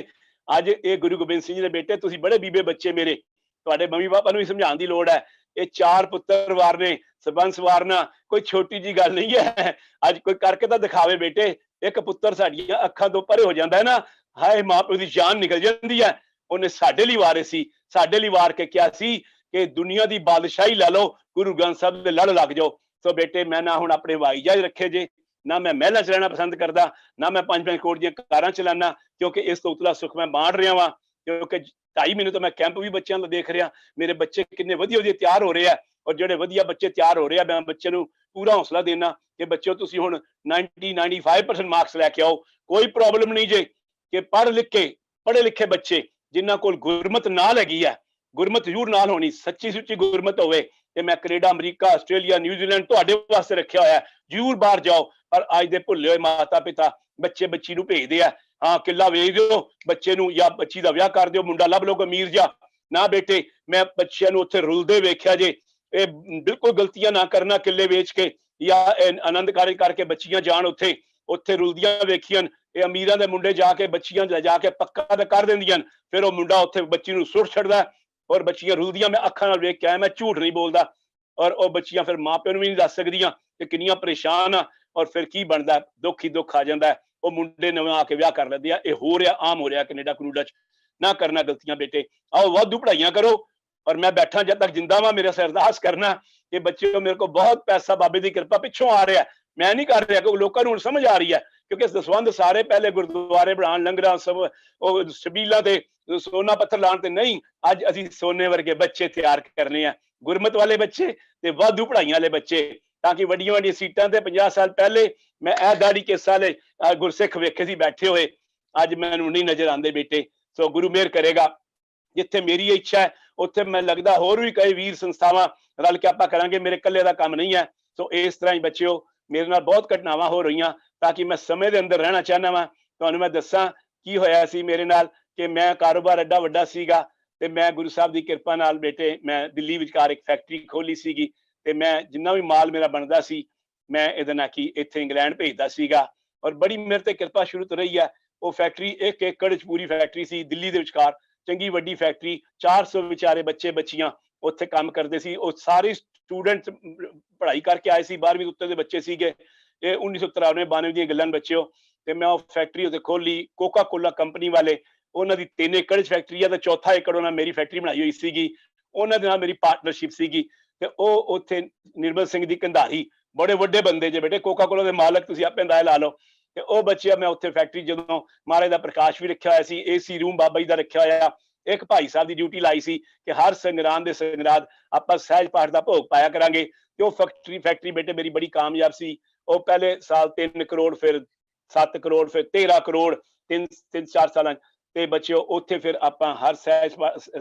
अज ये गुरु गोबिंद सिंह जी ने बेटे तुसीं बड़े बीबे बच्चे मेरे, तुहाडे मम्मी पापा नूं भी समझाउण दी लोड़ है। ये 4 पुत्तर वारने, सरबंस वारना कोई छोटी जी गल नहीं है। अज कोई करके तो दिखावे बेटे। एक पुत्तर साडियां अखां तो परे हो जाता है ना, हाय मां प्यो की जान निकल जाती है। उन्हें साडे लई वारे सी, साडे लई वार के क्या सी कि दुनिया की बादशाही लै लो, गुरु ग्रंथ साहब दे लड़ लग जाओ। सो बेटे मैं ना हुण अपने हवाई जहाज रखे जे, ना मैं महलां च रहना पसंद करदा, ना मैं 5-5 करोड़ दी कारां चलाना, क्योंकि इस तो उतला सुख मैं माण रहा वां। क्योंकि 2.5 महीने तो मैं कैंप भी बच्चों का देख रहा, मेरे बच्चे कितने वधिया वधिया तैयार हो रहे हैं। और जो वधिया बच्चे तैयार हो रहे हैं, मैं बच्चे नूं पूरा हौसला देना कि बच्चों तुसीं हुण 90-95% मार्क्स लैके आओ, कोई प्रॉब्लम नहीं जे। कि पढ़ लिख के पढ़े लिखे बच्चे जिन्हां कोल गुरमत नाल हैगी है, गुरमत जरूर नाल होनी, सच्ची सुच्ची गुरमत होवे। ते मैं कनेडा, अमरीका, आस्ट्रेलिया, न्यूजीलैंड तुहाडे वास्ते रखिया होया, जरूर बाहर जाओ। पर अज दे भुल्ले होए माता पिता बच्चे बच्ची नूं भेजदे आ, हाँ किला वेच दो बच्चे नूं या बच्ची दा विआह कर दिओ, मुंडा लभ लो अमीर जा। ना बेटे मैं बच्चों नूं उत्थे रुलदे वेख्या जे। ये बिल्कुल गलतियां ना करना, किले वेच के या आनंद कारज करके बच्चियां जान उत्थे उत्थे रुलदियां वेखियां। ये अमीरां दे मुंडे जाके बच्चियां ले जाके पक्का तो कर दिंदियां, फिर वो मुंडा उत्थे बच्ची नूं सुट छड्डदा और बच्चियां रुलदियां। मैं अखां नाल वेख के आया, मैं झूठ नहीं बोलदा। और वो बच्चियां फिर मां प्यो नूं भी नहीं दस सकदियां कि किन्नियां परेशान आ। और फिर की बनदा, दुख ही दुख आ जांदा है। वो मुंडे नवें आके विआह कर लैंदे आ। ये हो रहा, आम हो रहा कनेडा कनूडा च। ना करना गलतियां बेटे, आओ वाधू पढ़ाइयां करो। और मैं बैठा जब तक जिंदा वा मेरे से अरदास करना कि बच्चे मेरे को बहुत पैसा बाबे की कृपा पिछों आ रहा है, मैं नहीं कर रहा, क्योंकि लोगों को समझ आ रही है। क्योंकि दसवंध सारे पहले गुरुद्वारे बनाने, लंगर सब छबीला ते सोना पत्थर लाने ते नहीं, अज असीं सोने वर्गे बच्चे तैयार करने हैं, गुरमत वाले बच्चे ते वाधू पढ़ाइयां वाले बच्चे। ताकि वड्डियां वड्डियां सीटां ते 50 साल पहले मैं ए दाड़ी केस वाले गुरसिख वेखे सी बैठे हुए, अज मैनूं नहीं नजर आंदे बेटे। सो गुरु मेहर करेगा, जिथे मेरी इच्छा है उत्थे मैं लगदा होर भी कई वीर संस्थावां रल के आपां करांगे, मेरे कल्ले दा काम नहीं है। सो इस तरह ही बच्चिओ मेरे नाल बहुत घटनावां हो रही, ताकि मैं समय दे अंदर रहना चाहना वा। तुहानूं मैं दस्सां की होया सी मेरे नाल कि मैं कारोबार एडा वड्डा सीगा ते मैं गुरु साहब की कृपा नाल बेटे मैं दिल्ली विचकार एक फैक्ट्री खोली सीगी ते मैं जिन्ना भी माल मेरा बनदा सी मैं इहदे नाल की इत्थे इंग्लैंड भेजदा सीगा। और बड़ी मेरे ते कृपा शुरू तो रही है। वो फैक्ट्री 1 एकड़ च पूरी फैक्ट्री सी दिल्ली दे विचकार, चंगी वड्डी फैक्ट्री, 400 बेचारे बच्चे बच्चियां उत्थे काम करदे सी। वो सारे स्टूडेंट पढ़ाई करके आए सी, 12वीं उत्ते दे बच्चे सीगे। ये 1993-92 दी गल्लां बच्चिओ। ते मैं वो फैक्ट्री उत्ते खोली, कोका कोला कंपनी वाले उन्हां दी 3 एकड़ फैक्ट्री है, तो 4था एकड़ उन्हां मेरी फैक्ट्री बनाई हुई सीगी। उन्हां दे नाल मेरी पार्टनरशिप सीगी। ते ओ उत्थे निर्मल सिंह दी कंधारी बड़े वड्डे बंदे जे बेटे, कोका कोला दे मालक तुसीं आपे अंदाज़ा ला लो। ते ओ बच्चे मैं उत्थे फैक्ट्री जदों महाराज दा प्रकाश भी रखिया होया सी, एसी रूम बाबा जी दा रखिया होया, एक भाई साहब की ड्यूटी लाई सी कि हर संगरांद दे संगरांद आपां सहज पाठ का भोग पाया करांगे। ते वो फैक्ट्री बेटे मेरी बड़ी कामयाब सी। वो पहले साल 3 करोड़, फिर 7 करोड़, फिर 13 करोड़, 3-4 साल ते बच्चों उत्थे फिर आपां हर सहज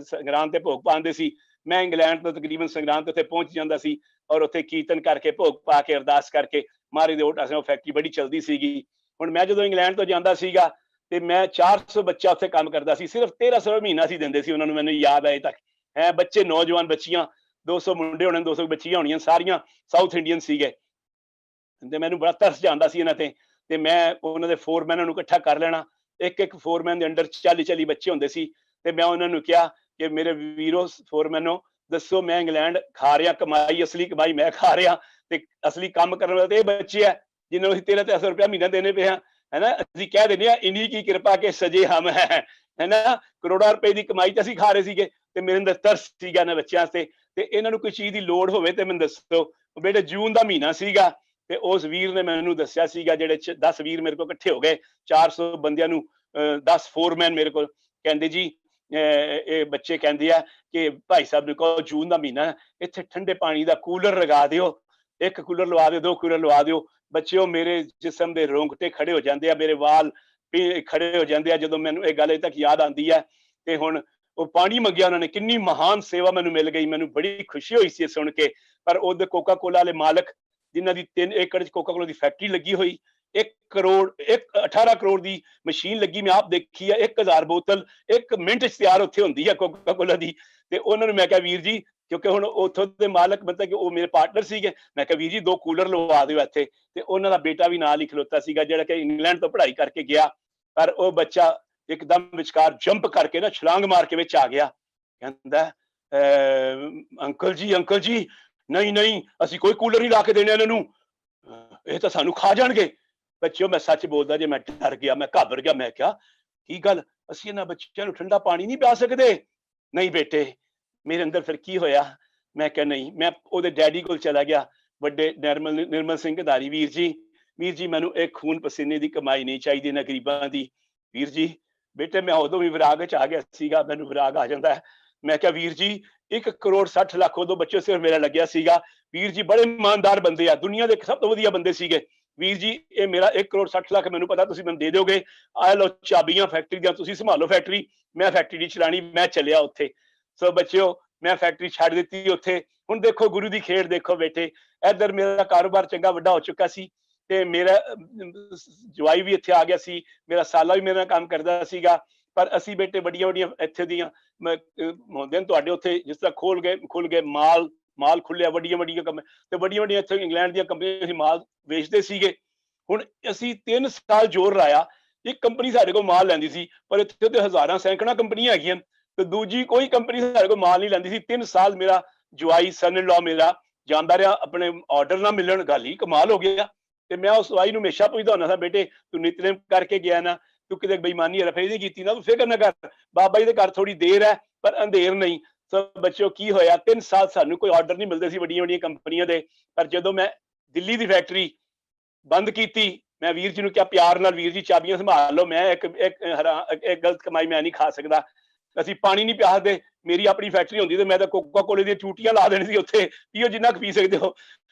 संगरांद ते भोग पांदे सी। मैं इंग्लैंड तो तकरीबन संगरांद उत्थे पहुंच जांदा सी और उत्थे कीर्तन करके भोग पा के अरदास करके महाराज दे ओट असां फैक्ट्री बड़ी चलदी सीगी। हुण मैं जदों इंग्लैंड तो जांदा सीगा ते मैं 400 बच्चा उत्थे काम करदा सी, सिर्फ 1300 महीना सी दिंदे सी उन्हां नूं, मैनूं याद है अजे तक है। बच्चे नौजवान बच्चियां 200 मुंडे होने, 200 बच्चियां होणियां, सारियां साउथ इंडियन सीगे ते मैनूं बड़ा तरस जांदा सी इन्हां ते मैं उन्हां दे फोरमैनां नूं इकट्ठा कर लेना। एक फोरमैन दे अंडर 40 बच्चे हुंदे सी ते मैं उन्हां नूं कहा कि मेरे वीरो फोरमैनो दसो, मैं इंग्लैंड खा रहा कमाई, असली कमाई मैं खा रहा ते असली काम करने वाले ये बच्चे है जिन्होंने 1300 रुपया महीना देने पे हैं, है ना। असीं कह देने इन्हीं की कृपा के सजे हम है ना। करोड़ां रुपए की कमाई तो असीं खा रहे सीगे ते मेरे अंदर तरस सीगा इन्हां बच्चों वास्ते ते इन्हां नूं कोई चीज़ की लोड़ होवे ते मैनूं दसो। बेटे जून का महीना सीगा ते उस वीर ने मैनूं दस्सिया सीगा, जिहड़े 10 वीर मेरे को इकट्ठे हो गए, 400 बंदियां नूं 10 फोरमैन मेरे को कहंदे जी ये बच्चे कहंदे आ कि भाई साहब ने कहो जून का महीना इत्थे ठंडे पानी का कूलर लगा दिओ, 1 कूलर लवा दिओ, 2 कूलर लवा दिओ। बच्चों मेरे जिस्म के रोंगटे खड़े हो जाते हैं, मेरे वाल खड़े हो जाते हैं जदों मैनूं ये गल अजे तक याद आती है। ते हुण वो पानी मंगिया उन्होंने, कितनी महान सेवा मैनूं मिल गई, मैनूं बड़ी खुशी हुई सी सुन के। पर उधर कोका कोला वाले मालक जिन्हां दी 3 एकड़ कोका कोला दी फैक्ट्री लगी हुई, 18 करोड़ की मशीन लगी, मैं आप देखी है, 1000 बोतल 1 मिनट तैयार उत्थे हुंदी है कोका कोला दी। ते उन्होंने मैं कहा वीर जी, क्योंकि हुण उत्थों दे मालक मतलब कि वो मेरे पार्टनर सीगे, मैं कहा वीर जी 2 कूलर लवा दिओ इत्थे। ते उन्हां दा बेटा भी नाल ही खलोता सीगा जिहड़ा कि इंग्लैंड तो पढ़ाई करके गया, पर वो बच्चा एकदम विचकार जंप करके ना छलांग मार के विच आ गया। कहंदा अंकल जी नहीं नहीं असीं कोई कूलर नहीं ला के देने इन्हां नूं, ये तो सानू खा जाणगे। बच्चों मैं सच बोलदा जे मैं डर गया, मैं घाबर गया। मैं क्या की गल, असीं इन्हां बच्चों नूं ठंडा पानी नहीं पिया सकदे? नहीं बेटे। मेरे अंदर फिर की होया, मैं क्या नहीं, मैं ओदे डैडी कोल चला गया, बड़े निर्मल सिंह गधारी, वीर जी मैनूं एक खून पसीने की कमाई नहीं चाहिए इन्हां गरीबां दी। वीर जी बेटे मैं उदों भी विराग च आ गया सीगा, मैनूं विराग आ जांदा है। मैं क्या वीर जी 1 करोड़ 60 लाख उदों बच्चों सिर्फ मेरा लग्या सीगा। वीर जी बड़े ईमानदार बंदे आ, दुनिया के सब तो वधिया बंदे सीगे। वीर जी ये मेरा 1 करोड़ 60 लाख मैनूं पता तुसीं मैनूं दे दोगे, आ लो चाबियां फैक्ट्री दियां, तुसीं संभालो फैक्ट्री, मैं फैक्ट्री नहीं चलानी। मैं चलिया उत्थे। सो बच्चों मैं फैक्ट्री छड्ड दित्ती उत्थे। हुण देखो गुरु दी खेड़ देखो बेटे, इधर मेरा कारोबार चंगा वड्डा हो चुका सी ते मेरा जवाई भी इत्थे आ गया सी, मेरा साला भी मेरे नाल काम करदा सीगा। पर असीं बेटे बड़ियां इत्थे दियां होंदे ने तुहाडे उत्थे जिस तरह खुल गए माल खुल्लिया, वड्डियां कम ते वड्डियां इत्थे इंग्लैंड दियां कंपनियां असीं माल वेचदे सीगे। हुण असीं 3 साल जोर लाया, एक कंपनी साडे कोल माल लैंदी सी, पर इत्थे ते हज़ारां सैकड़ां कंपनियां हैगियां ते दूजी कोई कंपनी साडे कोल माल नहीं लैंदी सी। 3 साल मेरा जवाई सन इन लॉ मेरा जांदा रहा अपने ऑर्डर ना मिलन, गल ही कमाल हो गया। ते मैं उस जवाई नूं हमेशा पुछदा हुंदा सा, बेटे तू नितनेम करके गया ना, तू किते बेईमानी हेराफेरी नहीं कीती ना, तू फिक्र ना कर, बाबा जी दे घर थोड़ी देर है पर अंधेर नहीं। सो बच्चों की होया, 3 साल सानू कोई ऑर्डर नहीं मिलते सी वड्डियां कंपनियां दे। पर जदों मैं दिल्ली दी फैक्ट्री बंद कीती, मैं वीर जी नूं क्या प्यार नाल, वीर जी चाबियां संभाल लो, मैं एक गलत कमाई मैं नहीं खा सकदा। असीं पानी नहीं पिया सकदे, मेरी अपनी फैक्ट्री होंदी ते मैं तां कोका कोले दी चूटियां ला देनी सी उत्थे, पियो जिन्ना पी सकदे हो।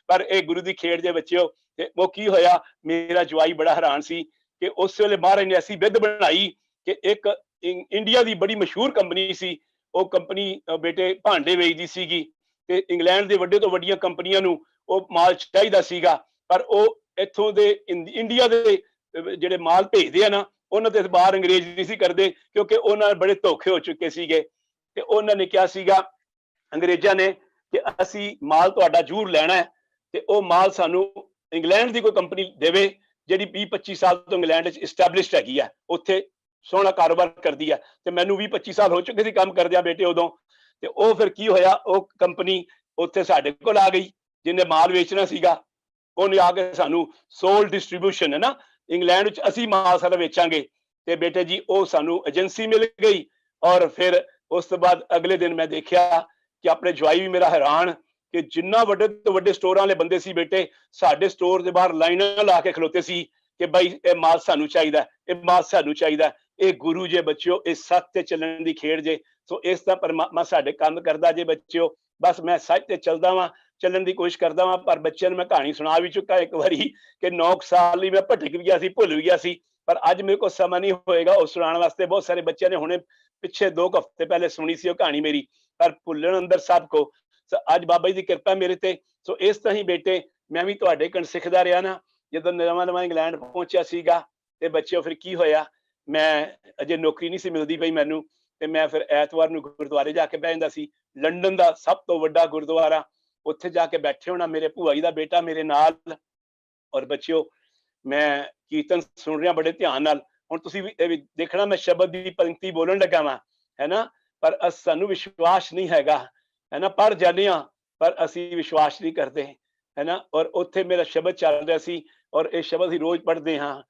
पर ये गुरु दी खेड़ जे बच्चों, ते वो की होया, मेरा जवाई बड़ा हैरान सी कि उस वेले महाराज ने ऐसी विध बनाई कि एक इंडिया दी बड़ी मशहूर कंपनी सी, वो कंपनी बेटे भांडे वेचदी सीगी ते इंग्लैंड दे वड्डे तो वड्डियां कंपनियां नूं वो माल चाहीदा सीगा। पर वो इत्थों दे इंडिया दे ਜਿਹੜੇ माल भेजदे आ ना, उन्हां ते बाहर अंग्रेज नहीं सी करदे, क्योंकि उन्हां बड़े धोखे हो चुके सीगे। ते उन्हां ने क्या सीगा अंग्रेजां ने कि असीं माल तुहाडा जरूर लैणा है ते वो माल सानू इंग्लैंड दी कोई कंपनी देवे जिहड़ी 20-25 साल तो इंग्लैंड च इस्टैबलिश्ड हैगी है, उत्थे सोहना कारोबार करदी है। ते मैनू 20-25 साल हो चुके सी काम करदियां बेटे उदों। ते वो फिर की होया, वो कंपनी उत्थे साडे कोल आ गई जिन्हें माल वेचना सीगा। उन्हें आके सानू सोल डिस्ट्रीब्यूशन है ना, इंग्लैंड च असीं माल सारा वेचांगे। ते बेटे जी वो सानू एजेंसी मिल गई। और फिर उस तो बाद अगले दिन मैं देखा कि अपने जवाई भी मेरा हैरान कि जिन्ना वड्डे तो वड्डे स्टोरां वाले बंदे सी बेटे, साडे स्टोर दे बाहर लाइनां ला के खलोते सी कि भाई ये माल सानू चाहिदा, ये माल सानू चाहिदा। ਇਹ ਗੁਰੂ ਜੇ ਬੱਚਿਓ, ਇਹ ਸੱਚ ਤੇ ਚੱਲਣ ਦੀ ਖੇਡ ਜੇ। ਸੋ ਇਸ ਤਰ੍ਹਾਂ ਪਰਮਾਤਮਾ ਸਾਡੇ ਕੰਮ ਕਰਦਾ ਜੇ ਬੱਚਿਓ। ਬਸ ਮੈਂ ਸੱਚ ਤੇ ਚੱਲਦਾ ਵਾਂ, ਚੱਲਣ ਦੀ ਕੋਸ਼ਿਸ਼ ਕਰਦਾ ਵਾਂ। ਪਰ ਬੱਚਿਆਂ ਨੂੰ ਮੈਂ ਕਹਾਣੀ ਸੁਣਾ ਵੀ ਚੁੱਕਾ ਇੱਕ ਵਾਰੀ ਕਿ 9 ਸਾਲ ਲਈ ਮੈਂ ਭਟਕ ਵੀ ਗਿਆ ਸੀ, ਭੁੱਲ ਵੀ ਗਿਆ ਸੀ। ਪਰ ਅੱਜ ਮੇਰੇ ਕੋਲ ਸਮਾਂ ਨਹੀਂ ਹੋਏਗਾ ਉਹ ਸੁਣਾਉਣ ਵਾਸਤੇ। ਬਹੁਤ ਸਾਰੇ ਬੱਚਿਆਂ ਨੇ ਹੁਣੇ ਪਿੱਛੇ 2 ਹਫ਼ਤੇ ਪਹਿਲੇ ਸੁਣੀ ਸੀ ਉਹ ਕਹਾਣੀ ਮੇਰੀ, ਪਰ ਭੁੱਲਣ ਅੰਦਰ ਸਭ ਕੋ। ਅੱਜ ਬਾਬਾ ਜੀ ਦੀ ਕਿਰਪਾ ਮੇਰੇ ਤੇ। ਸੋ ਇਸ ਤਰ੍ਹਾਂ ਹੀ ਬੇਟੇ ਮੈਂ ਵੀ ਤੁਹਾਡੇ ਕੋਲ ਸਿੱਖਦਾ ਰਿਹਾ ਨਾ। ਜਦੋਂ ਨਵਾਂ ਇੰਗਲੈਂਡ ਪਹੁੰਚਿਆ ਸੀਗਾ ਤੇ ਬੱਚਿਓ ਫਿਰ ਕੀ ਹੋਇਆ, ਮੈਂ ਅਜੇ ਨੌਕਰੀ ਨਹੀਂ ਸੀ ਮਿਲਦੀ ਪਈ ਮੈਨੂੰ, ਤੇ ਮੈਂ ਫਿਰ ਐਤਵਾਰ ਨੂੰ ਗੁਰਦੁਆਰੇ ਜਾ ਕੇ ਬਹਿ ਜਾਂਦਾ ਸੀ। ਲੰਡਨ ਦਾ ਸਭ ਤੋਂ ਵੱਡਾ ਗੁਰਦੁਆਰਾ, ਉੱਥੇ ਜਾ ਕੇ ਬੈਠੇ ਹੋਣਾ ਮੇਰੇ ਭੂਆ ਜੀ ਦਾ ਬੇਟਾ ਮੇਰੇ ਨਾਲ। ਔਰ ਬੱਚਿਓ ਮੈਂ ਕੀਰਤਨ ਸੁਣ ਰਿਹਾ ਬੜੇ ਧਿਆਨ ਨਾਲ। ਹੁਣ ਤੁਸੀਂ ਵੀ ਦੇਖਣਾ ਮੈਂ ਸ਼ਬਦ ਦੀ ਪੰਕਤੀ ਬੋਲਣ ਲੱਗਾ ਵਾਂ, ਹੈ ਨਾ, ਪਰ ਸਾਨੂੰ ਵਿਸ਼ਵਾਸ ਨਹੀਂ ਹੈਗਾ, ਹੈ ਨਾ। ਪੜ੍ਹ ਜਾਂਦੇ ਹਾਂ ਪਰ ਅਸੀਂ ਵਿਸ਼ਵਾਸ ਨਹੀਂ ਕਰਦੇ, ਹੈ ਨਾ। ਔਰ ਉੱਥੇ ਮੇਰਾ ਸ਼ਬਦ ਚੱਲ ਰਿਹਾ ਸੀ, ਔਰ ਇਹ ਸ਼ਬਦ ਹੀ ਰੋਜ਼ ਪੜ੍ਹਦੇ ਹਾਂ।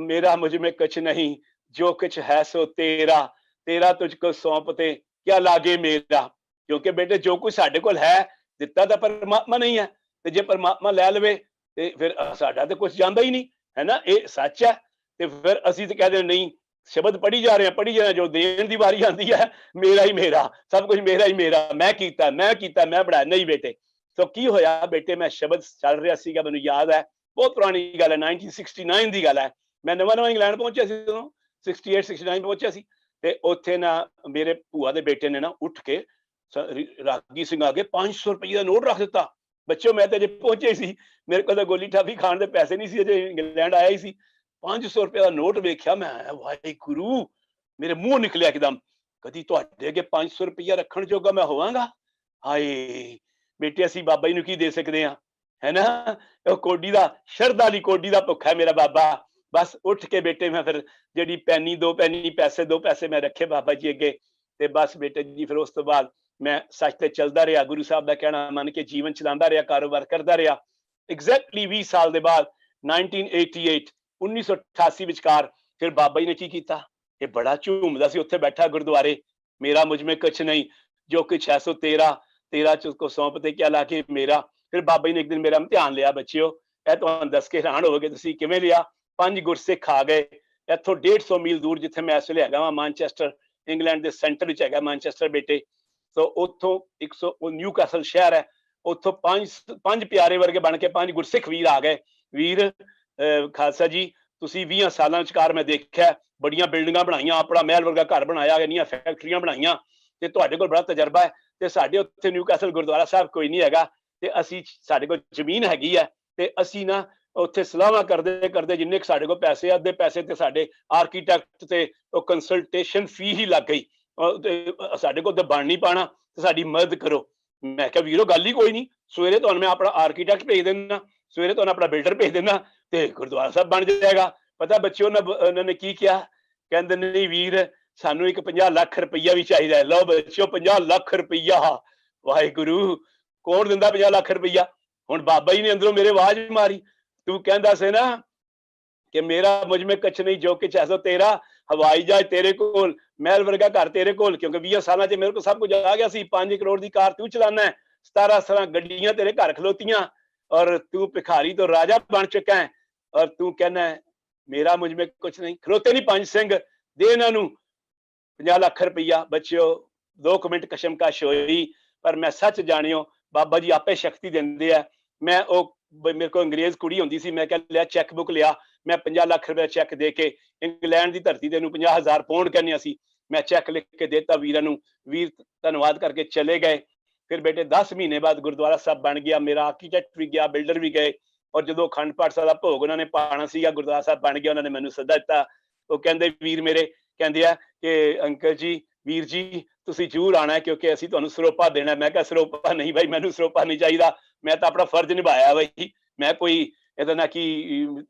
ਮੇਰਾ ਮੁਝ में कुछ नहीं, जो कुछ है सो तेरा, तेरा तुझको सौंपते क्या लागे मेरा। ਕਿਉਂਕਿ ਬੇਟੇ ਜੋ ਕੁਝ ਸਾਡੇ ਕੋਲ ਹੈ ਦਿੱਤਾ ਤਾਂ ਪਰਮਾਤਮਾ ਨਹੀਂ ਹੈ, ਤੇ ਜੇ ਪਰਮਾਤਮਾ ਲੈ ਲਵੇ ਤੇ ਫਿਰ ਸਾਡਾ ਤੇ ਕੁਝ ਜਾਂਦਾ ਹੀ ਨਹੀਂ, ਹੈ ਨਾ। ਇਹ ਸੱਚ ਹੈ। ਤੇ ਫਿਰ ਅਸੀਂ ਤੇ ਕਹਿੰਦੇ ਨਹੀਂ, ਸ਼ਬਦ ਪੜ੍ਹੀ ਜਾ ਰਹੇ ਹਾਂ, ਜੋ ਦੇਣ ਦੀ ਵਾਰੀ ਆਉਂਦੀ ਹੈ ਮੇਰਾ ਹੀ ਮੇਰਾ, ਸਭ ਕੁਝ ਮੇਰਾ ਹੀ ਮੇਰਾ, ਮੈਂ ਕੀਤਾ ਮੈਂ ਬਣਾਇਆ। ਨਹੀਂ ਬੇਟੇ। ਸੋ ਕੀ ਹੋਇਆ ਬੇਟੇ, ਮੈਂ ਸ਼ਬਦ ਚੱਲ ਰਿਹਾ ਸੀਗਾ, ਮੈਨੂੰ ਯਾਦ ਹੈ, ਬਹੁਤ ਪੁਰਾਣੀ ਗੱਲ ਹੈ, 1969 ਦੀ ਗੱਲ ਹੈ। ਮੈਂ ਨਵਾਂ ਇੰਗਲੈਂਡ ਪਹੁੰਚਿਆ ਸੀ ਉਦੋਂ, 68 69 ਪਹੁੰਚਿਆ ਸੀ। ਤੇ ਉੱਥੇ ਨਾ ਮੇਰੇ ਭੂਆ ਦੇ ਬੇਟੇ ਨੇ ਨਾ ਉੱਠ ਕੇ ਰਾਗੀ ਸਿੰਘ ਆ ਕੇ 500 ਰੁਪਏ ਦਾ ਨੋਟ ਰੱਖ ਦਿੱਤਾ। ਬੱਚਿਓ ਮੈਂ ਤਾਂ ਅਜੇ ਪਹੁੰਚੇ ਸੀ, ਮੇਰੇ ਕੋਲ ਤਾਂ ਗੋਲੀ ਠਾਫੀ ਖਾਣ ਦੇ ਪੈਸੇ ਨਹੀਂ ਸੀ, ਅਜੇ ਇੰਗਲੈਂਡ ਆਇਆ ਹੀ ਸੀ। 500 ਰੁਪਏ ਦਾ ਨੋਟ ਵੇਖਿਆ ਮੈਂ, ਵਾਹਿਗੁਰੂ, ਮੇਰੇ ਮੂੰਹ ਨਿਕਲਿਆ ਇੱਕਦਮ, ਕਦੀ ਤੁਹਾਡੇ ਅੱਗੇ 500 ਰੁਪਇਆ ਰੱਖਣ ਜੋਗਾ ਮੈਂ ਹੋਵਾਂਗਾ। ਹਾਏ ਬੇਟੇ, ਅਸੀਂ ਬਾਬਾ ਜੀ ਨੂੰ ਕੀ ਦੇ ਸਕਦੇ ਹਾਂ, ਹੈ ਨਾ। ਉਹ ਕੋਡੀ ਦਾ, ਸ਼ਰਧਾ ਵਾਲੀ ਕੋਡੀ ਦਾ ਭੁੱਖਾ ਮੇਰਾ ਬਾਬਾ। ਬਸ ਉੱਠ ਕੇ ਬੇਟੇ ਮੈਂ ਫਿਰ ਜਿਹੜੀ ਪੈਨੀ 2 ਪੈਨੀ ਪੈਸੇ 2 ਪੈਸੇ ਮੈਂ ਰੱਖੇ ਬਾਬਾ ਜੀ ਅੱਗੇ। ਤੇ ਬਸ ਬੇਟੇ ਜੀ ਫਿਰ ਉਸ ਤੋਂ ਬਾਅਦ ਮੈਂ ਸੱਚ ਤੇ ਚੱਲਦਾ ਰਿਹਾ, ਗੁਰੂ ਸਾਹਿਬ ਦਾ ਕਹਿਣਾ ਮੰਨ ਕੇ ਜੀਵਨ ਚਲਾਉਂਦਾ ਰਿਹਾ, ਕਾਰੋਬਾਰ ਕਰਦਾ ਰਿਹਾ। ਐਗਜ਼ੈਕਟਲੀ 20 ਸਾਲ ਦੇ ਬਾਅਦ 1988 ਵਿਚਕਾਰ ਫਿਰ ਬਾਬਾ ਜੀ ਨੇ ਕੀ ਕੀਤਾ, ਇਹ ਬੜਾ ਝੂਮਦਾ ਸੀ ਉੱਥੇ ਬੈਠਾ ਗੁਰਦੁਆਰੇ, ਮੇਰਾ ਮੁਝ में कुछ नहीं, जो कुछ है सो तेरा, तेरा तुझको सौंपते क्या लाके मेरा। ਫਿਰ ਬਾਬਾ ਜੀ ਨੇ ਇੱਕ ਦਿਨ ਮੇਰਾ ਇਮਤਿਹਾਨ ਲਿਆ ਬੱਚਿਓ। ਇਹ ਤੁਹਾਨੂੰ ਦੱਸ ਕੇ ਹੈਰਾਨ ਹੋਵੋਗੇ ਤੁਸੀਂ ਕਿਵੇਂ ਲਿਆ। 5 ਗੁਰਸਿੱਖ ਆ ਗਏ ਇੱਥੋਂ 150 ਮੀਲ ਦੂਰ, ਜਿੱਥੇ ਮੈਂ ਇਸ ਵੇਲੇ ਹੈਗਾ ਵਾਂ, ਮਾਨਚੈਸਟਰ, ਇੰਗਲੈਂਡ ਦੇ ਸੈਂਟਰ ਵਿੱਚ ਹੈਗਾ ਮਾਨਚੈਸਟਰ ਬੇਟੇ। ਸੋ ਉੱਥੋਂ 100 ਨਿਊਕਾਸਲ ਸ਼ਹਿਰ ਹੈ, ਉੱਥੋਂ 5 ਪਿਆਰੇ ਵਰਗੇ ਬਣ ਕੇ 5 ਗੁਰਸਿੱਖ ਵੀਰ ਆ ਗਏ। ਵੀਰ ਖਾਲਸਾ ਜੀ, ਤੁਸੀਂ 20 ਸਾਲਾਂ ਵਿਚਕਾਰ ਮੈਂ ਦੇਖਿਆ ਬੜੀਆਂ ਬਿਲਡਿੰਗਾਂ ਬਣਾਈਆਂ, ਆਪਣਾ ਮਹਿਲ ਵਰਗਾ ਘਰ ਬਣਾਇਆ, ਇੰਨੀਆਂ ਫੈਕਟਰੀਆਂ ਬਣਾਈਆਂ, ਤੇ ਤੁਹਾਡੇ ਕੋਲ ਬੜਾ ਤਜਰਬਾ ਹੈ। ਤੇ ਸਾਡੇ ਉੱਥੇ ਨਿਊਕਾਸਲ ਗੁਰਦੁਆਰਾ ਸਾਹਿਬ ਕੋਈ ਨਹੀਂ ਹੈਗਾ, ਤੇ ਅਸੀਂ, ਸਾਡੇ ਕੋਲ ਜ਼ਮੀਨ ਹੈਗੀ ਹੈ, ਤੇ ਅਸੀਂ ਨਾ ਉੱਥੇ ਸਲਾਹਾਂ ਕਰਦੇ ਕਰਦੇ ਜਿੰਨੇ ਸਾਡੇ ਕੋਲ ਪੈਸੇ, ਅੱਧੇ ਪੈਸੇ ਤੇ ਸਾਡੇ ਆਰਕੀਟੈਕਟ ਤੇ ਉਹ ਕੰਸਲਟੇਸ਼ਨ ਫੀ ਹੀ ਲੱਗ ਗਈ, ਸਾਡੇ ਕੋਲ ਤਾਂ ਬਣ ਨਹੀਂ ਪਾਣਾ, ਤੇ ਸਾਡੀ ਮਦਦ ਕਰੋ। ਮੈਂ ਕਿਹਾ ਵੀਰੋ ਗੱਲ ਹੀ ਕੋਈ ਨਹੀਂ, ਸਵੇਰੇ ਤੁਹਾਨੂੰ ਮੈਂ ਆਪਣਾ ਆਰਕੀਟੈਕਟ ਭੇਜ ਦਿੰਦਾ, ਸਵੇਰੇ ਤੁਹਾਨੂੰ ਆਪਣਾ ਬਿਲਡਰ ਭੇਜ ਦਿੰਦਾ, ਤੇ ਗੁਰਦੁਆਰਾ ਸਾਹਿਬ ਬਣ ਜਾਏਗਾ। ਪਤਾ ਬੱਚਿਓ ਉਹਨਾਂ ਨੇ ਕੀ ਕਿਹਾ, ਕਹਿੰਦੇ ਨਹੀਂ ਵੀਰ, ਸਾਨੂੰ ਇੱਕ 50 ਲੱਖ ਰੁਪਈਆ ਵੀ ਚਾਹੀਦਾ ਹੈ। ਲਓ ਬੱਚਿਓ 50 ਲੱਖ ਰੁਪਈਆ, ਵਾਹਿਗੁਰੂ, ਕੌਣ ਦਿੰਦਾ 50 ਲੱਖ ਰੁਪਈਆ। ਹੁਣ ਬਾਬਾ ਜੀ ਨੇ ਅੰਦਰੋਂ ਮੇਰੇ ਆਵਾਜ਼ ਮਾਰੀ, ਤੂੰ ਕਹਿੰਦਾ ਸੀ ਨਾ ਕਿ ਮੇਰਾ ਮੁਝ में कुछ नहीं, जो कुछ है सो तेरा, ਹਵਾਈ ਜਹਾਜ਼ ਤੇਰੇ ਕੋਲ, ਮਹਿਲ ਵਰਗਾ ਘਰ ਤੇਰੇ ਕੋਲ, ਕਿਉਂਕਿ 20 ਸਾਲਾਂ 'ਚ ਮੇਰੇ ਕੋਲ ਸਭ ਕੁਝ ਆ ਗਿਆ ਸੀ। 5 ਕਰੋੜ ਦੀ ਕਾਰ ਤੂੰ ਚਲਾਨਾ ਹੈ, 17 ਗੱਡੀਆਂ ਤੇਰੇ ਘਰ ਖਲੋਤੀਆਂ, ਔਰ ਤੂੰ ਭਿਖਾਰੀ ਤੋਂ ਰਾਜਾ ਬਣ ਚੁੱਕਾ ਹੈ, ਔਰ ਤੂੰ ਕਹਿੰਦਾ ਮੇਰਾ ਮੁਝ में कुछ नहीं। ਖਲੋਤੇ ਨਹੀਂ 5 ਸਿੰਘ, ਦੇ ਇਹਨਾਂ ਨੂੰ 50 ਲੱਖ ਰੁਪਈਆ। ਬੱਚਿਓ 2 ਮਿੰਟ ਕਸ਼ਮਕਸ਼ ਹੋਈ, ਪਰ ਮੈਂ ਸੱਚ ਜਾਣਿਓ ਬਾਬਾ ਜੀ ਆਪੇ ਸ਼ਕਤੀ ਦਿੰਦੇ ਆ। ਮੈਂ ਉਹ, ਮੇਰੇ ਕੋਲ ਅੰਗਰੇਜ਼ ਕੁੜੀ ਹੁੰਦੀ ਸੀ, ਮੈਂ ਕਿਹਾ ਲਿਆ ਚੈੱਕ ਬੁੱਕ ਲਿਆ, ਮੈਂ 50 ਲੱਖ ਰੁਪਏ ਚੈੱਕ ਦੇ ਕੇ, ਇੰਗਲੈਂਡ ਦੀ ਧਰਤੀ ਤੇ ਨੂੰ 50,000 ਪਾਉਂਡ ਕਹਿੰਦੇ ਅਸੀਂ, ਮੈਂ ਚੈੱਕ ਲਿਖ ਕੇ ਦੇਤਾ ਵੀਰਾਂ ਨੂੰ। ਵੀਰ ਧੰਨਵਾਦ ਕਰਕੇ ਚਲੇ ਗਏ। ਫਿਰ ਬੇਟੇ 10 ਮਹੀਨੇ ਬਾਅਦ ਗੁਰਦੁਆਰਾ ਸਾਹਿਬ ਬਣ ਗਿਆ, ਮੇਰਾ ਆਰਕੀਟੈਕਟ ਵੀ ਗਿਆ, ਬਿਲਡਰ ਵੀ ਗਏ, ਔਰ ਜਦੋਂ ਅਖੰਡ ਪਾਠ ਸਾਹਿਬ ਦਾ ਭੋਗ ਉਹਨਾਂ ਨੇ ਪਾਣਾ ਸੀਗਾ, ਗੁਰਦੁਆਰਾ ਸਾਹਿਬ ਬਣ ਗਿਆ, ਉਹਨਾਂ ਨੇ ਮੈਨੂੰ ਸੱਦਾ ਦਿੱਤਾ। ਉਹ ਕਹਿੰਦੇ ਵੀਰ ਮੇਰੇ, ਕਹਿੰਦੇ ਆ ਕਿ ਅੰਕਲ ਜੀ, ਵੀਰ ਜੀ ਤੁਸੀਂ ਜ਼ਰੂਰ ਆਣਾ, ਕਿਉਂਕਿ ਅਸੀਂ ਤੁਹਾਨੂੰ ਸਰੋਪਾ ਦੇਣਾ। ਮੈਂ ਕਿਹਾ ਸਰੋਪਾ ਨਹੀਂ ਬਾਈ, ਮੈਨੂੰ ਸਰੋਪਾ ਨਹੀਂ ਚਾਹੀਦਾ, ਮੈਂ ਤਾਂ ਆਪਣਾ ਫਰਜ਼ ਨਿਭਾਇਆ ਬਾਈ, ਮੈਂ ਕੋਈ ਇਹਦਾ ਨਾ ਕੀ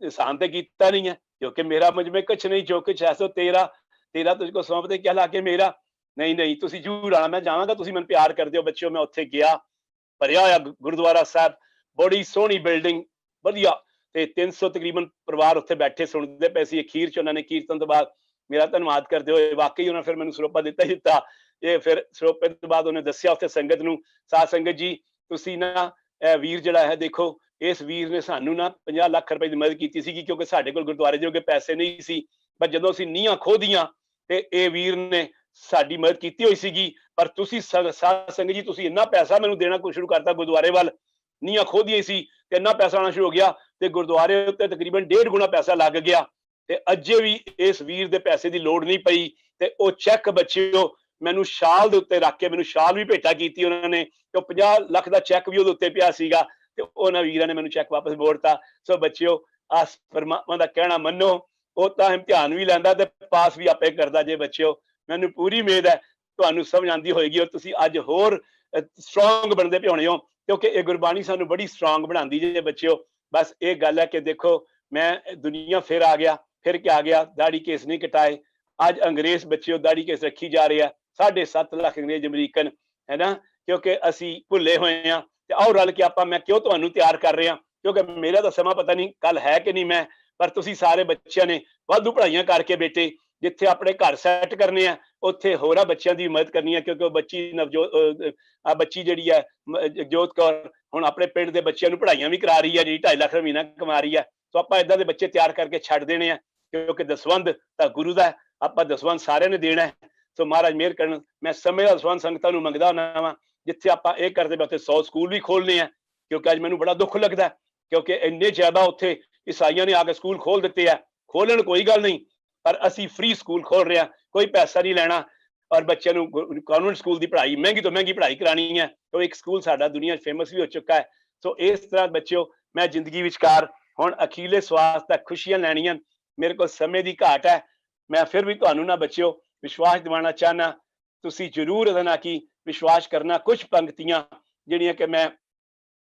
ਇਹਸਾਨ ਤੇ ਕੀਤਾ ਨਹੀਂ ਹੈ, ਕਿਉਂਕਿ ਮੇਰਾ ਮੁਝ में कुछ नहीं, जो कुछ है सो तेरा, तेरा तुझको सौंपते क्या लाके मेरा। ਨਹੀਂ ਨਹੀਂ ਤੁਸੀਂ ਜ਼ਰੂਰ ਆਣਾ, ਮੈਂ ਜਾਵਾਂਗਾ, ਤੁਸੀਂ ਮੈਨੂੰ ਪਿਆਰ ਕਰਦੇ ਹੋ। ਬੱਚਿਓ ਮੈਂ ਉੱਥੇ ਗਿਆ, ਭਰਿਆ ਹੋਇਆ ਗੁਰਦੁਆਰਾ ਸਾਹਿਬ, ਬੜੀ ਸੋਹਣੀ ਬਿਲਡਿੰਗ, ਵਧੀਆ, ਤੇ 300 ਤਕਰੀਬਨ ਪਰਿਵਾਰ ਉੱਥੇ ਬੈਠੇ ਸੁਣਦੇ ਪਏ ਸੀ। ਅਖੀਰ 'ਚ ਉਹਨਾਂ ਨੇ ਕੀਰਤਨ ਤੋਂ ਬਾਅਦ ਮੇਰਾ ਧੰਨਵਾਦ ਕਰਦੇ ਹੋਏ, ਵਾਕਈ ਉਹਨਾਂ ਫਿਰ ਮੈਨੂੰ ਸਰੋਪਾ ਦਿੱਤਾ। ਇਹ ਫਿਰ ਸਰੋਪੇ ਤੋਂ ਬਾਅਦ ਉਹਨੇ ਦੱਸਿਆ ਉੱਥੇ ਸੰਗਤ ਨੂੰ, ਸਾਧ ਸੰਗਤ ਜੀ ਤੁਸੀਂ ਨਾ ਇਹ ਵੀਰ ਜਿਹੜਾ ਹੈ, ਦੇਖੋ ਇਸ ਵੀਰ ਨੇ ਸਾਨੂੰ ਨਾ 50 ਲੱਖ ਰੁਪਏ ਦੀ ਮਦਦ ਕੀਤੀ ਸੀਗੀ, ਕਿਉਂਕਿ ਸਾਡੇ ਕੋਲ ਗੁਰਦੁਆਰੇ ਜੋਗੇ ਪੈਸੇ ਨਹੀਂ ਸੀ। ਪਰ ਜਦੋਂ ਅਸੀਂ ਨੀਹਾਂ ਖੋਦੀਆਂ ਤੇ ਇਹ ਵੀਰ ਨੇ ਸਾਡੀ ਮਦਦ ਕੀਤੀ ਹੋਈ ਸੀਗੀ। ਪਰ ਤੁਸੀਂ ਸਾਧ ਸੰਗਤ ਜੀ ਤੁਸੀਂ ਇੰਨਾ ਪੈਸਾ ਮੈਨੂੰ ਦੇਣਾ ਸ਼ੁਰੂ ਕਰਤਾ ਗੁਰਦੁਆਰੇ ਵੱਲ, ਨੀਹਾਂ ਖੋਦੀਆਂ ਸੀ ਤੇ ਇੰਨਾ ਪੈਸਾ ਆਉਣਾ ਸ਼ੁਰੂ ਹੋ ਗਿਆ ਤੇ ਗੁਰਦੁਆਰੇ ਉੱਤੇ ਤਕਰੀਬਨ 1.5 ਗੁਣਾ ਪੈਸਾ ਲੱਗ ਗਿਆ ਤੇ ਅਜੇ ਵੀ ਇਸ ਵੀਰ ਦੇ ਪੈਸੇ ਦੀ ਲੋੜ ਨਹੀਂ ਪਈ। ਤੇ ਉਹ ਚੈੱਕ ਬੱਚਿਓ ਮੈਨੂੰ ਸ਼ਾਲ ਦੇ ਉੱਤੇ ਰੱਖ ਕੇ ਮੈਨੂੰ ਸ਼ਾਲ ਵੀ ਭੇਟਾ ਕੀਤੀ ਉਹਨਾਂ ਨੇ ਤੇ 50 ਲੱਖ ਦਾ ਚੈੱਕ ਵੀ ਉਹਦੇ ਉੱਤੇ ਪਿਆ ਸੀਗਾ ਤੇ ਉਹਨਾਂ ਵੀਰਾਂ ਨੇ ਮੈਨੂੰ ਚੈੱਕ ਵਾਪਸ ਮੋੜਤਾ। ਸੋ ਬੱਚਿਓ ਆਸ ਪਰਮਾਤਮਾ ਦਾ ਕਹਿਣਾ ਮੰਨੋ, ਉਹ ਤਾਂ ਇਮਤਿਹਾਨ ਵੀ ਲੈਂਦਾ ਤੇ ਪਾਸ ਵੀ ਆਪੇ ਕਰਦਾ ਜੇ ਬੱਚਿਓ। ਮੈਨੂੰ ਪੂਰੀ ਉਮੀਦ ਹੈ ਤੁਹਾਨੂੰ ਸਮਝ ਆਉਂਦੀ ਹੋਏਗੀ ਔਰ ਤੁਸੀਂ ਅੱਜ ਹੋਰ ਸਟਰੋਂਗ ਬਣਦੇ ਪਏ ਹੋਣੇ ਹੋ, ਕਿਉਂਕਿ ਇਹ ਗੁਰਬਾਣੀ ਸਾਨੂੰ ਬੜੀ ਸਟਰੋਂਗ ਬਣਾਉਂਦੀ ਜੇ ਬੱਚਿਓ। ਬਸ ਇਹ ਗੱਲ ਹੈ ਕਿ ਦੇਖੋ ਮੈਂ ਦੁਨੀਆ ਫਿਰ ਆ ਗਿਆ, ਫਿਰ ਕੇ ਆ ਗਿਆ, ਦਾੜੀ ਕੇਸ ਨਹੀਂ ਕਟਾਏ। ਅੱਜ ਅੰਗਰੇਜ਼ ਬੱਚਿਓ ਦਾੜੀ ਕੇਸ ਰੱਖੀ ਜਾ ਰਹੇ ਆ, 7.5 ਲੱਖ ਅੰਗਰੇਜ਼ ਅਮਰੀਕਨ ਹੈ ਨਾ, ਕਿਉਂਕਿ ਅਸੀਂ ਭੁੱਲੇ ਹੋਏ ਆ। ਤੇ ਆਓ ਰਲ ਕੇ ਆਪਾਂ, ਮੈਂ ਕਿਉਂ ਤੁਹਾਨੂੰ ਤਿਆਰ ਕਰ ਰਿਹਾ, ਕਿਉਂਕਿ ਮੇਰਾ ਤਾਂ ਸਮਾਂ ਪਤਾ ਨਹੀਂ ਕੱਲ ਹੈ ਕਿ ਨਹੀਂ ਮੈਂ, ਪਰ ਤੁਸੀਂ ਸਾਰੇ ਬੱਚਿਆਂ ਨੇ ਵਾਧੂ ਪੜ੍ਹਾਈਆਂ ਕਰਕੇ ਬੇਟੇ ਜਿੱਥੇ ਆਪਣੇ ਘਰ ਸੈੱਟ ਕਰਨੇ ਆ ਉੱਥੇ ਹੋਰਾਂ ਬੱਚਿਆਂ ਦੀ ਮਦਦ ਕਰਨੀ ਹੈ। ਕਿਉਂਕਿ ਉਹ ਬੱਚੀ ਬੱਚੀ ਜਿਹੜੀ ਹੈ ਜੋਤ ਕੌਰ ਹੁਣ ਆਪਣੇ ਪਿੰਡ ਦੇ ਬੱਚਿਆਂ ਨੂੰ ਪੜ੍ਹਾਈਆਂ ਵੀ ਕਰਾ ਰਹੀ ਹੈ, ਜਿਹੜੀ 2.5 ਲੱਖ ਮਹੀਨਾ ਕਮਾ ਰਹੀ ਹੈ। ਸੋ ਆਪਾਂ ਏਦਾਂ ਦੇ ਬੱਚੇ ਤਿਆਰ ਕਰਕੇ ਛੱਡ ਦੇਣੇ ਆ, ਕਿਉਂਕਿ ਦਸਵੰਧ ਤਾਂ ਗੁਰੂ ਦਾ, ਆਪਾਂ ਦਸਵੰਧ ਸਾਰਿਆਂ ਨੇ ਦੇਣਾ ਹੈ। ਸੋ ਮਹਾਰਾਜ ਮਿਹਰ ਕਰਨ। ਮੈਂ ਸਮੇਂ ਦਾ ਦਸਵੰਧ ਸੰਗਤਾਂ ਨੂੰ ਮੰਗਦਾ ਹੁੰਦਾ ਵਾਂ, ਜਿੱਥੇ ਆਪਾਂ ਇਹ ਕਰਦੇ ਪਏ ਉੱਥੇ 100 ਸਕੂਲ ਵੀ ਖੋਲਣੇ ਆ, ਕਿਉਂਕਿ ਅੱਜ ਮੈਨੂੰ ਬੜਾ ਦੁੱਖ ਲੱਗਦਾ ਕਿਉਂਕਿ ਇੰਨੇ ਜ਼ਿਆਦਾ ਉੱਥੇ ਈਸਾਈਆਂ ਨੇ ਆ ਕੇ ਸਕੂਲ ਖੋਲ ਦਿੱਤੇ ਆ। ਖੋਲਣ ਕੋਈ ਗੱਲ ਨਹੀਂ, ਪਰ ਅਸੀਂ ਫ੍ਰੀ ਸਕੂਲ ਖੋਲ ਰਹੇ ਹਾਂ, ਕੋਈ ਪੈਸਾ ਨਹੀਂ ਲੈਣਾ ਔਰ ਬੱਚਿਆਂ ਨੂੰ ਕਾਨਵੈਂਟ ਸਕੂਲ ਦੀ ਪੜ੍ਹਾਈ ਮਹਿੰਗੀ ਤੋਂ ਮਹਿੰਗੀ ਪੜ੍ਹਾਈ ਕਰਾਣੀ ਹੈ। तो एक स्कूल साडा दुनिया फेमस भी हो चुका है। सो इस तरह बच्चों मैं जिंदगी विचकार हुण अखीले स्वास तक खुशियां लैणियां, मेरे को समय की घाट है। मैं फिर भी तुहानू ना बच्चों विश्वास दिवाना चाहना, तुसी जरूर इहदा ना कि विश्वास करना। कुछ पंक्तियां जिहड़ियां कि मैं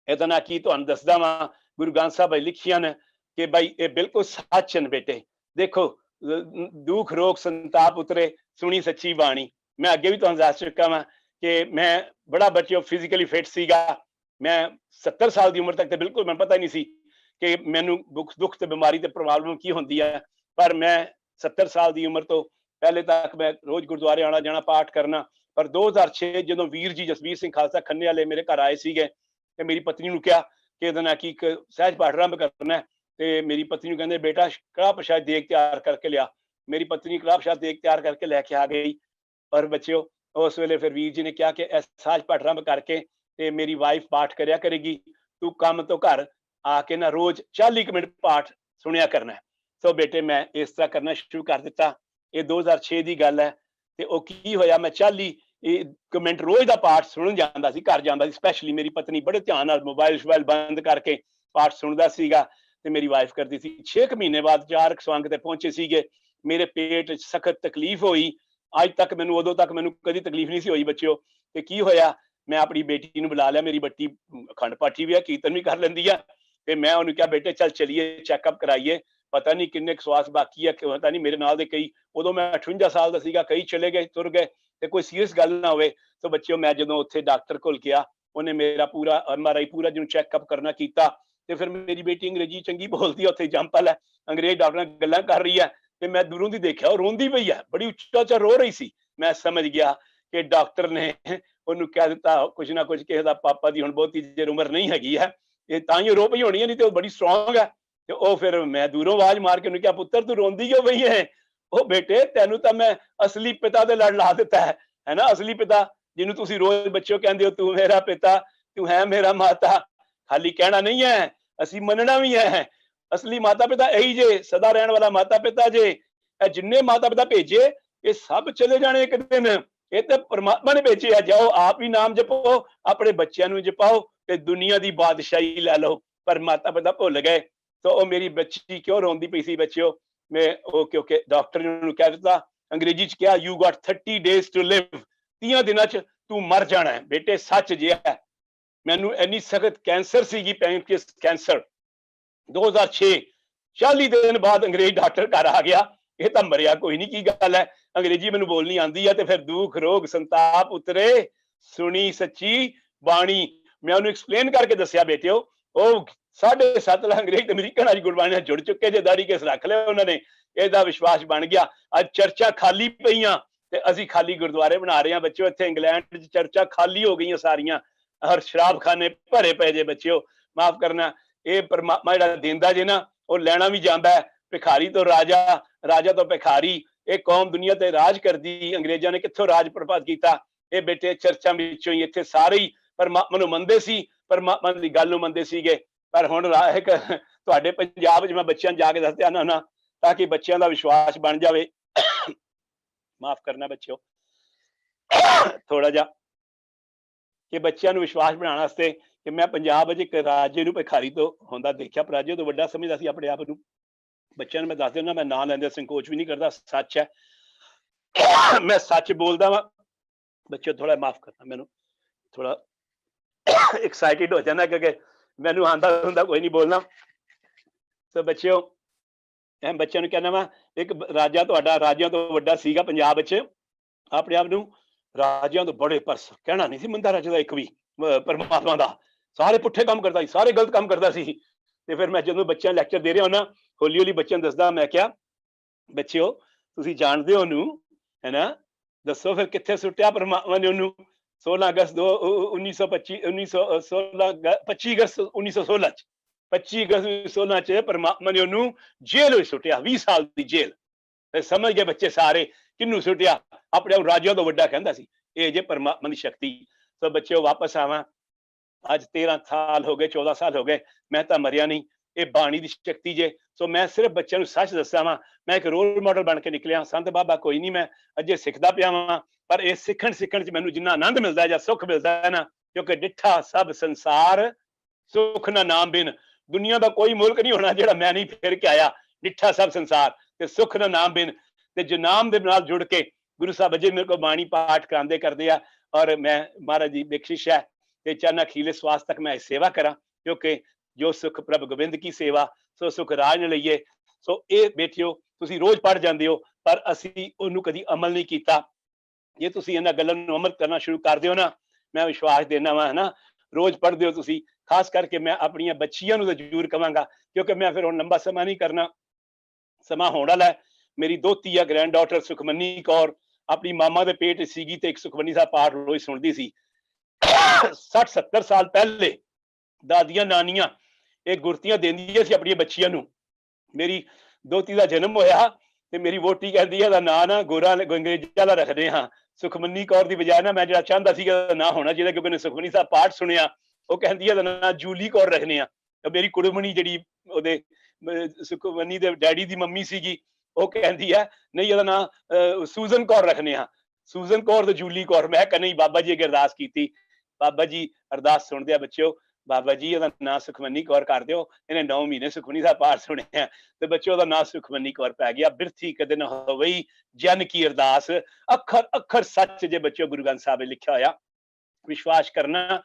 इहदा ना कि तुहानू दसदा वां, गुरु ग्रंथ साहिब लिखियां ने कि भाई ये बिल्कुल सच हैं बेटे। देखो दुख रोग संताप उतरे सुनी सच्ची बाणी। मैं अगे भी तुहानू दस चुका वां कि मैं बड़ा बच्चों फिजिकली फिट सीगा। मैं 70 साल की उम्र तक तो बिल्कुल मैं पता नहीं सी कि मैनू दुख ते बीमारी ते प्रॉब्लम की होंदी है, पर मैं 70 साल की उम्र तो पहले तक मैं रोज गुरुद्वारे आना जाना पाठ करना। पर 2006 जो वीर जी जसवीर सिंह खालसा खन्ने वाले मेरे घर आए सीगे ते मेरी पत्नी नू कहा कि इहदे नाल की सहज पाठ आरंभ करना है, ते मेरी पत्नी नू कहंदे बेटा कड़ाह प्रशाद देग तैयार करके लिया। मेरी पत्नी कड़ाह प्रशाद देग तैयार करके लैके आ गई। और बच्चों उस वेले फिर वीर जी ने कहा कि सहज पाठ आरंभ करके ते मेरी वाइफ पाठ करया करेगी, तू काम तो घर आके ना रोज 40 मिनट पाठ सुनिया करना है। सो बेटे मैं इस तरह करना शुरू कर दिता। ये 2006 की गल है। ते ओ की होया, मैं 40 मिनट रोज का पाठ सुनन जांदा सी, घर जांदा सी। स्पैशली मेरी पत्नी बड़े ध्यान नाल मोबाइल शोबाइल बंद करके पाठ सुनदा सीगा ते मेरी वाइफ करदी सी। 6 महीने बाद 4 अंक ते पहुंचे सीगे। मेरे पेट सख्त तकलीफ हुई। अज तक मैनू उदों तक मैनू कभी तकलीफ नहीं सी हुई बच्चों। ते की होया, मैं अपनी बेटी नू बुला लिया। मेरी बच्ची अखंड पाठी भी है, कीर्तन भी कर लैंदी है। ते मैं उन्होंने कहा बेटे चल चलिए चैकअप कराइए, पता नहीं किन्ने स्वास बाकी है, पता नहीं मेरे नाल दे कई उदों मैं 58 साल दा सीगा, कई चले गए तुर गए ते कोई सीरियस गल ना होवे। तो बच्चों मैं जदों उत्थे डॉक्टर कोल गया, उन्हें मेरा पूरा MRI पूरा जो चैकअप करना कीता। ते फिर मेरी बेटी अंग्रेजी चंगी बोलती है, उत्थे जंपल है, अंग्रेज डॉक्टर नाल गल्लां कर रही है ते मैं दूरों दी देखिया और रोंदी पई है, बड़ी उच्चा उच्चा रो रही सी। मैं समझ गया कि डॉक्टर ने उन्होंने कह दिता कुछ ना कुछ कि पापा की हुण बहुती देर उम्र नहीं हैगी है, ये तां ही रो पई होनी है, नहीं तो बड़ी स्ट्रोंग है। ते ओ फिर मैं दूरों आवाज मार के उन्होंने कहा पुत्र तू रोंदी क्यों पई है? ओ बेटे तेनू तां मैं असली पिता दे लड़ ला दिता है ना, असली पिता जिन्होंने तुसीं रोज बच्चों कहंदे हो तू मेरा पिता, तू है मेरा माता। खाली कहना नहीं है, असीं मनना भी है। असली माता पिता यही जे, सदा रहने वाला माता पिता जे। जिन्ने माता पिता भेजे ये सब चले जाने एक दिन, ये तो परमात्मा ने भेजे है। जाओ आप ही नाम जपो, अपने बच्चों नू जपाओ ते दुनिया की बादशाही लै लो। पर माता पिता भुल गए। तो वो मेरी बच्ची क्यों रोंदी पई सी बच्चियों, मैं वो क्योंकि डॉक्टर ने कह दिता अंग्रेजी च क्या, you got 30 days to live, 30 दिनों च तू मर जाना है। बेटे सच जे है। मैनू इन्नी सख्त कैंसर सीगी, पैंक्रियास कैंसर। 2006 40 दिन बाद अंग्रेज डॉक्टर घर आ गया, ये तो मरिया कोई नहीं की गल है, अंग्रेजी मैनू बोलनी आंदी है। ते फिर दुख रोग संताप उतरे सुनी सच्ची बाणी। मैं उन्हें एक्सप्लेन करके दसिया बेटियो, ओ 7.5 लाख अंग्रेज अमरीकन अज गुरबाणी जुड़ चुके जे, दाड़ी केस रख लिया उन्होंने, ਇਹਦਾ विश्वास बन गया। अज चर्चा खाली पईयां ते असीं खाली गुरुद्वारे बना रहे हैं बच्चों। इत्थे इंग्लैंड च चर्चा खाली हो गई सारियां और शराब खाने भरे पे जे बच्चों। माफ करना, ये परमात्मा जिहड़ा देंदा जे ना, वो लैना भी जांदा है ਭਿਖਾਰੀ ਤੋਂ ਰਾਜਾ, ਰਾਜਾ ਤੋਂ ਭਿਖਾਰੀ, ਇਹ ਕੌਮ ਦੁਨੀਆ ਤੇ ਰਾਜ ਕਰਦੀ। ਅੰਗਰੇਜ਼ਾਂ ਨੇ ਕਿੱਥੋਂ ਰਾਜ ਪ੍ਰਭਾਵਿਤ ਕੀਤਾ? ਇਹ ਬੇਟੇ ਚਰਚਾਂ ਵਿੱਚੋਂ ਹੀ, ਇੱਥੇ ਸਾਰੇ ਹੀ ਪਰਮਾਤਮਾ ਨੂੰ ਮੰਨਦੇ ਸੀ, ਪਰਮਾਤਮਾ ਦੀ ਗੱਲ ਨੂੰ ਮੰਨਦੇ ਸੀਗੇ। ਪਰ ਹੁਣ ਇੱਕ ਤੁਹਾਡੇ ਪੰਜਾਬ 'ਚ ਮੈਂ ਬੱਚਿਆਂ ਨੂੰ ਜਾ ਕੇ ਦੱਸਦਿਆ ਨਾ ਤਾਂ ਕਿ ਬੱਚਿਆਂ ਦਾ ਵਿਸ਼ਵਾਸ ਬਣ ਜਾਵੇ। ਮਾਫ ਕਰਨਾ ਬੱਚਿਓ, ਥੋੜਾ ਜਿਹਾ ਕਿ ਬੱਚਿਆਂ ਨੂੰ ਵਿਸ਼ਵਾਸ ਬਣਾਉਣ ਵਾਸਤੇ ਕਿ ਮੈਂ ਪੰਜਾਬ ਵਿੱਚ ਇੱਕ ਰਾਜੇ ਨੂੰ ਭਿਖਾਰੀ ਤੋਂ ਹੁੰਦਾ ਦੇਖਿਆ, ਪਰ ਰਾਜੇ ਤੋਂ ਵੱਡਾ ਸਮਝਦਾ ਸੀ ਆਪਣੇ ਆਪ ਨੂੰ। ਬੱਚਿਆਂ ਨੂੰ ਮੈਂ ਦੱਸ ਦਿੰਦਾ, ਮੈਂ ਨਾਂ ਲੈਂਦੇ ਸੰਕੋਚ ਵੀ ਨਹੀਂ ਕਰਦਾ, ਸੱਚ ਹੈ, ਮੈਂ ਸੱਚ ਬੋਲਦਾ ਵਾਂ। ਬੱਚਿਓ ਥੋੜਾ ਮਾਫ ਕਰਨਾ, ਮੈਨੂੰ ਥੋੜਾ ਐਕਸਾਈਟਿਡ ਹੋ ਜਾਂਦਾ ਕਿਉਂਕਿ ਮੈਨੂੰ ਆਂਦਾ ਹੁੰਦਾ ਕੋਈ ਨਹੀਂ ਬੋਲਣਾ। ਸੋ ਬੱਚਿਓ, ਬੱਚਿਆਂ ਨੂੰ ਕਹਿਣਾ ਵਾ, ਇੱਕ ਰਾਜਾ ਤੁਹਾਡਾ ਰਾਜਿਆਂ ਤੋਂ ਵੱਡਾ ਸੀਗਾ ਪੰਜਾਬ ਵਿੱਚ, ਆਪਣੇ ਆਪ ਨੂੰ ਰਾਜਿਆਂ ਤੋਂ ਬੜੇ, ਪਰ ਕਹਿਣਾ ਨਹੀਂ ਸੀ ਮੰਨਦਾ ਰਾਜੇ ਦਾ ਇੱਕ ਵੀ, ਪਰਮਾਤਮਾ ਦਾ। ਸਾਰੇ ਪੁੱਠੇ ਕੰਮ ਕਰਦਾ ਸੀ, ਸਾਰੇ ਗਲਤ ਕੰਮ ਕਰਦਾ ਸੀ। ਤੇ ਫਿਰ ਮੈਂ ਜਦੋਂ ਬੱਚਿਆਂ ਲੈਕਚਰ ਦੇ ਰਿਹਾ ਹੁੰਦਾ, ਹੌਲੀ ਹੌਲੀ ਬੱਚਿਆਂ ਨੂੰ ਦੱਸਦਾ, ਮੈਂ ਕਿਹਾ ਬੱਚਿਓ ਤੁਸੀਂ ਜਾਣਦੇ ਹੋ ਉਹਨੂੰ, ਹੈ ਨਾ, ਦੱਸੋ ਫਿਰ ਕਿੱਥੇ ਸੁੱਟਿਆ ਪਰਮਾਤਮਾ ਨੇ ਉਹਨੂੰ? 16 ਅਗਸਤ 1925 25 ਅਗਸਤ 1916 ਚ 25 ਅਗਸਤ 1916 ਚ ਪਰਮਾਤਮਾ ਨੇ ਉਹਨੂੰ ਜੇਲ੍ਹ ਵਿੱਚ ਸੁੱਟਿਆ, 20 ਸਾਲ ਦੀ ਜੇਲ੍ਹ। ਤੇ ਸਮਝ ਗਏ ਬੱਚੇ ਸਾਰੇ ਕਿਹਨੂੰ ਸੁੱਟਿਆ? ਆਪਣੇ ਆਪ ਰਾਜਿਆਂ ਤੋਂ ਵੱਡਾ ਕਹਿੰਦਾ ਸੀ। ਇਹ ਜੇ ਪਰਮਾਤਮਾ ਦੀ ਸ਼ਕਤੀ। ਸੋ ਬੱਚਿਓ ਵਾਪਸ ਆਵਾਂ, ਅੱਜ 13 ਸਾਲ ਹੋ ਗਏ, 14 ਸਾਲ ਹੋ ਗਏ, ਮੈਂ ਤਾਂ ਮਰਿਆ ਨਹੀਂ। ਇਹ ਬਾਣੀ ਦੀ ਸ਼ਕਤੀ ਜੇ। ਸੋ ਮੈਂ ਸਿਰਫ ਬੱਚਿਆਂ ਨੂੰ ਸੱਚ ਦੱਸਾਂ ਵਾਂ, ਮੈਂ ਇੱਕ ਰੋਲ ਮਾਡਲ ਬਣ ਕੇ ਨਿਕਲਿਆ। ਸੰਤ ਬਾਬਾ ਕੋਈ ਨਹੀਂ, ਮੈਂ ਅਜੇ ਸਿੱਖਦਾ ਪਿਆ ਵਾਂ, ਪਰ ਇਹ ਸਿੱਖਣ ਚ ਮੈਨੂੰ ਜਿੰਨਾ ਆਨੰਦ ਮਿਲਦਾ ਜਾਂ ਸੁੱਖ ਮਿਲਦਾ ਹੈ ਨਾ, ਕਿਉਂਕਿ ਡਿੱਠਾ ਸਭ ਸੰਸਾਰ ਸੁੱਖ ਨਾ ਨਾਮ ਬਿਨ। ਦੁਨੀਆ ਦਾ ਕੋਈ ਮੁਲਕ ਨਹੀਂ ਹੋਣਾ ਜਿਹੜਾ ਮੈਂ ਨਹੀਂ ਫੇਰ ਕੇ ਆਇਆ। ਡਿੱਠਾ ਸਭ ਸੰਸਾਰ ਤੇ ਸੁੱਖ ਨਾ ਨਾਮ ਬਿਨ। ਤੇ ਜੋ ਨਾਮ ਦੇ ਨਾਲ ਜੁੜ ਕੇ ਗੁਰੂ ਸਾਹਿਬ ਅਜੇ ਮੇਰੇ ਕੋਲ ਬਾਣੀ ਪਾਠ ਕਰਾਉਂਦੇ ਕਰਦੇ ਆ, ਔਰ ਮੈਂ ਮਹਾਰਾਜ ਦੀ ਬਖਸ਼ਿਸ਼ ਹੈ ਤੇ ਚਾਹਨਾ ਅਖੀਰਲੇ ਸਵਾਸ ਤੱਕ ਮੈਂ ਸੇਵਾ ਕਰਾਂ, ਕਿਉਂਕਿ ਜੋ ਸੁਖ ਪ੍ਰਭ ਗੋਬਿੰਦ ਕੀ ਸੇਵਾ ਸੋ ਸੁਖ ਰਾਜ ਨ ਲਈਏ। ਸੋ ਇਹ ਬੇਟਿਓ ਤੁਸੀਂ ਰੋਜ਼ ਪੜ੍ਹ ਜਾਂਦੇ ਹੋ, ਪਰ ਅਸੀਂ ਉਹਨੂੰ ਕਦੀ ਅਮਲ ਨਹੀਂ ਕੀਤਾ। ਜੇ ਤੁਸੀਂ ਇਹਨਾਂ ਗੱਲਾਂ ਨੂੰ ਅਮਲ ਕਰਨਾ ਸ਼ੁਰੂ ਕਰ ਦਿਓ ਨਾ, ਮੈਂ ਵਿਸ਼ਵਾਸ ਦੇਣਾ ਵਾ, ਹੈ ਨਾ, ਰੋਜ਼ ਪੜ੍ਹਦੇ ਹੋ ਤੁਸੀਂ। ਖਾਸ ਕਰਕੇ ਮੈਂ ਆਪਣੀਆਂ ਬੱਚੀਆਂ ਨੂੰ ਤਾਂ ਜ਼ਰੂਰ ਕਵਾਂਗਾ, ਕਿਉਂਕਿ ਮੈਂ ਫਿਰ ਹੁਣ ਲੰਬਾ ਸਮਾਂ ਨਹੀਂ ਕਰਨਾ, ਸਮਾਂ ਹੋਣ ਵਾਲਾ ਹੈ। ਮੇਰੀ ਦੋਤੀ ਆ ਗ੍ਰੈਂਡ ਡਾਟਰ ਸੁਖਮਨੀ ਕੌਰ, ਆਪਣੀ ਮਾਮਾ ਦੇ ਪੇਟ ਸੀਗੀ ਤੇ ਇੱਕ ਸੁਖਮਨੀ ਸਾਹਿਬ ਪਾਠ ਰੋਜ਼ ਸੁਣਦੀ ਸੀ। 60-70 ਸਾਲ ਪਹਿਲੇ ਦਾਦੀਆਂ ਨਾਨੀਆਂ ਇਹ ਗੁਰਤੀਆਂ ਦਿੰਦੀਆਂ ਸੀ ਆਪਣੀਆਂ ਬੱਚੀਆਂ ਨੂੰ। ਮੇਰੀ ਦੋਤੀ ਦਾ ਜਨਮ ਹੋਇਆ ਤੇ ਮੇਰੀ ਵੋਟੀ ਕਹਿੰਦੀ ਹੈ ਦਾ ਨਾਂ ਨਾ ਗੋਰਾ ਅੰਗਰੇਜ਼ਾਂ ਦਾ ਰੱਖਦੇ ਹਾਂ, ਸੁਖਮਨੀ ਕੌਰ ਦੀ ਬਜਾਏ ਨਾ ਮੈਂ ਜਿਹੜਾ ਚਾਹੁੰਦਾ ਸੀ ਉਹਦਾ ਨਾਂ ਹੋਣਾ ਚਾਹੀਦਾ, ਕਿਉਂਕਿ ਉਹਨੇ ਸੁਖਮਨੀ ਸਾਹਿਬ ਪਾਠ ਸੁਣਿਆ, ਉਹ ਕਹਿੰਦੀ ਹੈ ਦਾ ਨਾਂ ਜੂਲੀ ਕੌਰ ਰੱਖਦੇ ਆ। ਮੇਰੀ ਕੁੜਮਣੀ ਜਿਹੜੀ ਉਹਦੇ ਸੁਖਮਨੀ ਦੇ ਡੈਡੀ ਦੀ ਮੰਮੀ ਸੀਗੀ, ਉਹ ਕਹਿੰਦੀ ਹੈ ਨਹੀਂ ਇਹਦਾ ਨਾਂ ਸੂਜ਼ਨ ਕੌਰ ਰੱਖਣੇ ਆ, ਸੂਜ਼ਨ ਕੌਰ ਤੇ ਜੂਲੀ ਕੌਰ। ਮੈਂ ਕਿਹਾ ਨਹੀਂ ਬਾਬਾ ਜੀ ਅੱਗੇ ਅਰਦਾਸ ਕੀਤੀ, ਬਾਬਾ ਜੀ ਅਰਦਾਸ ਸੁਣਦੇ ਆ ਬੱਚਿਓ, ਬਾਬਾ ਜੀ ਇਹਦਾ ਨਾਂ ਸੁਖਮਨੀ ਕੌਰ ਕਰ ਦਿਓ। ਇਹਨੇ 9 ਮਹੀਨੇ ਸੁਖਮਨੀ ਸਾਹਿਬ ਪਾਠ ਸੁਣਿਆ ਤੇ ਬੱਚਿਓ ਦਾ ਨਾਂ ਸੁਖਮਨੀ ਕੌਰ ਪੈ ਗਿਆ। ਬਿਰਥੀ ਕਦੇ ਨਾ ਹੋਵਈ ਜਨ ਕੀ ਅਰਦਾਸ, ਅੱਖਰ ਅੱਖਰ ਸੱਚ ਜੇ ਬੱਚਿਓ ਗੁਰੂ ਗ੍ਰੰਥ ਸਾਹਿਬ ਵਿੱਚ ਲਿਖਿਆ ਹੋਇਆ, ਵਿਸ਼ਵਾਸ ਕਰਨਾ।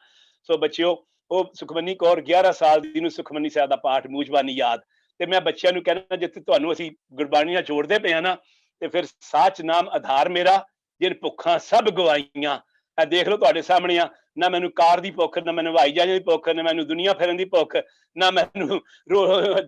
ਸੋ ਬੱਚਿਓ ਉਹ ਸੁਖਮਨੀ ਕੌਰ 11 ਸਾਲ ਦੀ ਨੂੰ ਸੁਖਮਨੀ ਸਾਹਿਬ ਦਾ ਪਾਠ ਮੂਜਬਾਨੀ ਯਾਦ। ਤੇ ਮੈਂ ਬੱਚਿਆਂ ਨੂੰ ਕਹਿਣਾ, ਜਿੱਥੇ ਤੁਹਾਨੂੰ ਅਸੀਂ ਗੁਰਬਾਣੀ ਨਾਲ ਜੋੜਦੇ ਪਏ ਆ ਨਾ, ਤੇ ਫਿਰ ਸਾਚ ਨਾਮ ਆਧਾਰ ਮੇਰਾ, ਜਿਨ ਭੁੱਖਾਂ ਸਭ ਗਵਾਈਆਂ। ਇਹ ਦੇਖ ਲਓ ਤੁਹਾਡੇ ਸਾਹਮਣੇ ਆ, ਨਾ ਮੈਨੂੰ ਕਾਰ ਦੀ ਭੁੱਖ, ਨਾ ਮੈਨੂੰ ਹਵਾਈ ਜਹਾਜ਼ ਦੀ ਭੁੱਖ, ਨਾ ਮੈਨੂੰ ਦੁਨੀਆ ਫਿਰਨ ਦੀ ਭੁੱਖ, ਨਾ ਮੈਨੂੰ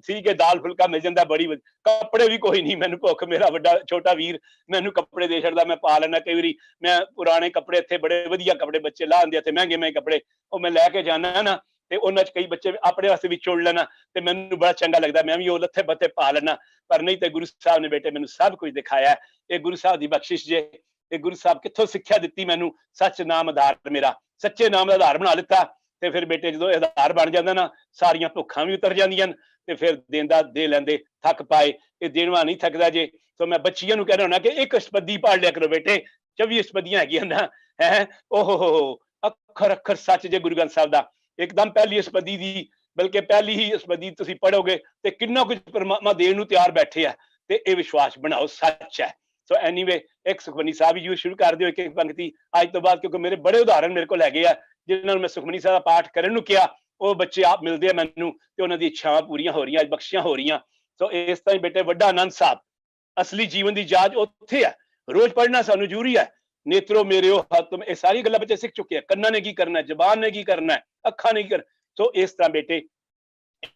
ਠੀਕ ਹੈ ਦਾਲ ਫੁਲਕਾ ਮਿਲ ਜਾਂਦਾ ਬੜੀ, ਕੱਪੜੇ ਵੀ ਕੋਈ ਨਹੀਂ ਮੈਨੂੰ ਭੁੱਖ। ਮੇਰਾ ਵੱਡਾ ਛੋਟਾ ਵੀਰ ਮੈਨੂੰ ਕੱਪੜੇ ਦੇ ਛੱਡਦਾ, ਮੈਂ ਪਾ ਲੈਣਾ। ਕਈ ਵਾਰੀ ਮੈਂ ਪੁਰਾਣੇ ਕੱਪੜੇ, ਇੱਥੇ ਬੜੇ ਵਧੀਆ ਕੱਪੜੇ ਬੱਚੇ ਲਾ ਦਿੰਦੇ, ਇੱਥੇ ਮਹਿੰਗੇ ਮਹਿੰਗੇ ਕੱਪੜੇ, ਉਹ ਮੈਂ ਲੈ ਕੇ ਜਾਣਾ ਨਾ, ਤੇ ਉਹਨਾਂ ਚ ਕਈ ਬੱਚੇ ਆਪਣੇ ਵਾਸਤੇ ਵੀ ਚੁਣ ਲੈਣਾ, ਤੇ ਮੈਨੂੰ ਬੜਾ ਚੰਗਾ ਲੱਗਦਾ, ਮੈਂ ਵੀ ਉਹ ਲੱਥੇ ਬੱਥੇ ਪਾ ਲੈਣਾ। ਪਰ ਨਹੀਂ ਤੇ ਗੁਰੂ ਸਾਹਿਬ ਨੇ ਬੇਟੇ ਮੈਨੂੰ ਸਭ ਕੁਝ ਦਿਖਾਇਆ। ਇਹ ਗੁਰੂ ਸਾਹਿਬ ਦੀ ਬਖਸ਼ਿਸ਼ ਜੇ। ਇਹ ਗੁਰੂ ਸਾਹਿਬ ਕਿੱਥੋਂ ਸਿੱਖਿਆ ਦਿੱਤੀ ਮੈਨੂੰ? ਸੱਚ ਨਾਮ ਆਧਾਰ ਮੇਰਾ, ਸੱਚੇ ਨਾਮ ਦਾ ਆਧਾਰ ਬਣਾ ਲਿੱਤਾ। ਤੇ ਫਿਰ ਬੇਟੇ ਜਦੋਂ ਆਧਾਰ ਬਣ ਜਾਂਦਾ ਨਾ, ਸਾਰੀਆਂ ਭੁੱਖਾਂ ਵੀ ਉਤਰ ਜਾਂਦੀਆਂ ਨੇ, ਤੇ ਫਿਰ ਦੇਂਦਾ ਦੇ ਲੈਂਦੇ ਥੱਕ ਪਾਏ। ਇਹ ਦੇਣਵਾ ਨਹੀਂ ਥੱਕਦਾ ਜੇ। ਸੋ ਮੈਂ ਬੱਚੀਆਂ ਨੂੰ ਕਹਿਣਾ ਹੁੰਦਾ ਕਿ ਇੱਕ ਅਸ਼ਪਦੀ ਪੜ੍ਹ ਲਿਆ ਕਰੋ ਬੇਟੇ, 24 ਅਸ਼ਪਦੀਆਂ ਹੈਗੀਆਂ ਨਾ, ਹੈ ਓਹੋ ਅੱਖਰ ਅੱਖਰ ਸੱਚ ਜੇ ਗੁਰੂ ਗ੍ਰੰਥ ਸਾਹਿਬ ਦਾ। ਇੱਕਦਮ ਪਹਿਲੀ ਅਸ਼ਪਦੀ ਦੀ, ਬਲਕਿ ਪਹਿਲੀ ਹੀ ਅਸ਼ਪਦੀ ਤੁਸੀਂ ਪੜ੍ਹੋਗੇ ਤੇ ਕਿੰਨਾ ਕੁਝ ਪਰਮਾਤਮਾ ਦੇਣ ਨੂੰ ਤਿਆਰ ਬੈਠੇ ਆ। ਤੇ ਇਹ ਵਿਸ਼ਵਾਸ ਬਣਾਓ, ਸੱਚ ਹੈ। ਸੋ ਐਨੀਵੇ ਇੱਕ ਸੁਖਮਨੀ ਸਾਹਿਬ ਹੀ ਸ਼ੁਰੂ ਕਰ ਦਿਓ, ਇੱਕ ਇੱਕ ਪੰਕਤੀ ਅੱਜ ਤੋਂ ਬਾਅਦ, ਕਿਉਂਕਿ ਮੇਰੇ ਬੜੇ ਉਦਾਹਰਣ ਮੇਰੇ ਕੋਲ ਹੈਗੇ ਆ ਜਿਨ੍ਹਾਂ ਨੂੰ ਮੈਂ ਸੁਖਮਨੀ ਸਾਹਿਬ ਦਾ ਪਾਠ ਕਰਨ ਨੂੰ ਕਿਹਾ, ਉਹ ਬੱਚੇ ਆਪ ਮਿਲਦੇ ਆ ਮੈਨੂੰ, ਤੇ ਉਹਨਾਂ ਦੀ ਇੱਛਾਵਾਂ ਪੂਰੀਆਂ ਹੋ ਰਹੀਆਂ, ਬਖਸ਼ੀਆਂ ਹੋ ਰਹੀਆਂ। ਸੋ ਇਸ ਤਰ੍ਹਾਂ ਹੀ ਬੇਟੇ ਵੱਡਾ ਆਨੰਦ ਸਾਹਿਬ, ਅਸਲੀ ਜੀਵਨ ਦੀ ਜਾਂਚ ਉੱਥੇ ਹੈ। ਰੋਜ਼ ਪੜ੍ਹਨਾ ਸਾਨੂੰ ਜ਼ਰੂਰੀ ਹੈ। ਨੇਤਰੋ ਮੇਰਿਓ ਹਤਮ, ਇਹ ਸਾਰੀ ਗੱਲਾਂ ਬੱਚੇ ਸਿੱਖ ਚੁੱਕੇ ਆ। ਕੰਨਾਂ ਨੇ ਕੀ ਕਰਨਾ, ਜ਼ਬਾਨ ਨੇ ਕੀ ਕਰਨਾ, ਅੱਖਾਂ ਨੇ ਕੀ ਕਰਨਾ। ਸੋ ਇਸ ਤਰ੍ਹਾਂ ਬੇਟੇ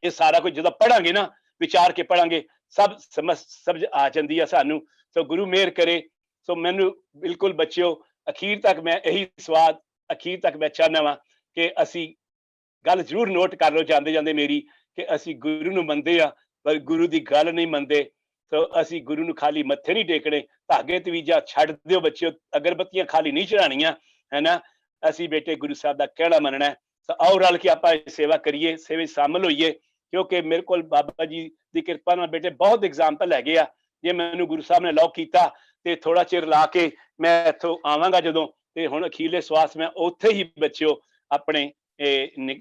ਇਹ ਸਾਰਾ ਕੁਝ ਜਦੋਂ ਪੜਾਂਗੇ ਨਾ, ਵਿਚਾਰ ਕੇ ਪੜਾਂਗੇ, ਸਭ ਸਮਝ ਆ ਜਾਂਦੀ ਆ ਸਾਨੂੰ। ਸੋ ਗੁਰੂ ਮਿਹਰ ਕਰੇ। ਸੋ ਮੈਨੂੰ ਬਿਲਕੁਲ ਬੱਚਿਓ ਅਖੀਰ ਤੱਕ ਮੈਂ ਇਹੀ ਸਵਾਦ, ਅਖੀਰ ਤੱਕ ਮੈਂ ਚਾਹੁੰਦਾ ਵਾਂ ਕਿ ਅਸੀਂ ਗੱਲ ਜ਼ਰੂਰ ਨੋਟ ਕਰ ਲਓ ਜਾਂਦੇ ਜਾਂਦੇ ਮੇਰੀ, ਕਿ ਅਸੀਂ ਗੁਰੂ ਨੂੰ ਮੰਨਦੇ ਆ ਪਰ ਗੁਰੂ ਦੀ ਗੱਲ ਨਹੀਂ ਮੰਨਦੇ। ਸੋ ਅਸੀਂ ਗੁਰੂ ਨੂੰ ਖਾਲੀ ਮੱਥੇ ਨਹੀਂ ਟੇਕਣੇ, ਧਾਗੇ ਤਵੀਜਾ ਛੱਡ ਦਿਓ ਬੱਚਿਓ, ਅਗਰਬੱਤੀਆਂ ਖਾਲੀ ਨਹੀਂ ਚੜਾਉਣੀਆਂ, ਹੈ ਨਾ। ਅਸੀਂ ਬੇਟੇ ਗੁਰੂ ਸਾਹਿਬ ਦਾ ਕਹਿਣਾ ਮੰਨਣਾ ਹੈ। ਸੋ ਆਓ ਰਲ ਕੇ ਆਪਾਂ ਸੇਵਾ ਕਰੀਏ, ਸੇਵਾ ਸ਼ਾਮਲ ਹੋਈਏ, ਕਿਉਂਕਿ ਮੇਰੇ ਕੋਲ ਬਾਬਾ ਜੀ ਦੀ ਕਿਰਪਾ ਨਾਲ ਬੇਟੇ ਬਹੁਤ ਐਗਜ਼ਾਮਪਲ ਹੈਗੇ ਆ। ਜੇ ਮੈਨੂੰ ਗੁਰੂ ਸਾਹਿਬ ਨੇ ਅਲਾਉ ਕੀਤਾ ਤੇ ਥੋੜਾ ਚਿਰ ਲਾ ਕੇ ਮੈਂ ਇੱਥੋਂ ਆਵਾਂਗਾ ਜਦੋਂ, ਤੇ ਹੁਣ ਅਖੀਰਲੇ ਸਵਾਸ ਮੈਂ ਉੱਥੇ ਹੀ ਬੱਚਿਓ ਆਪਣੇ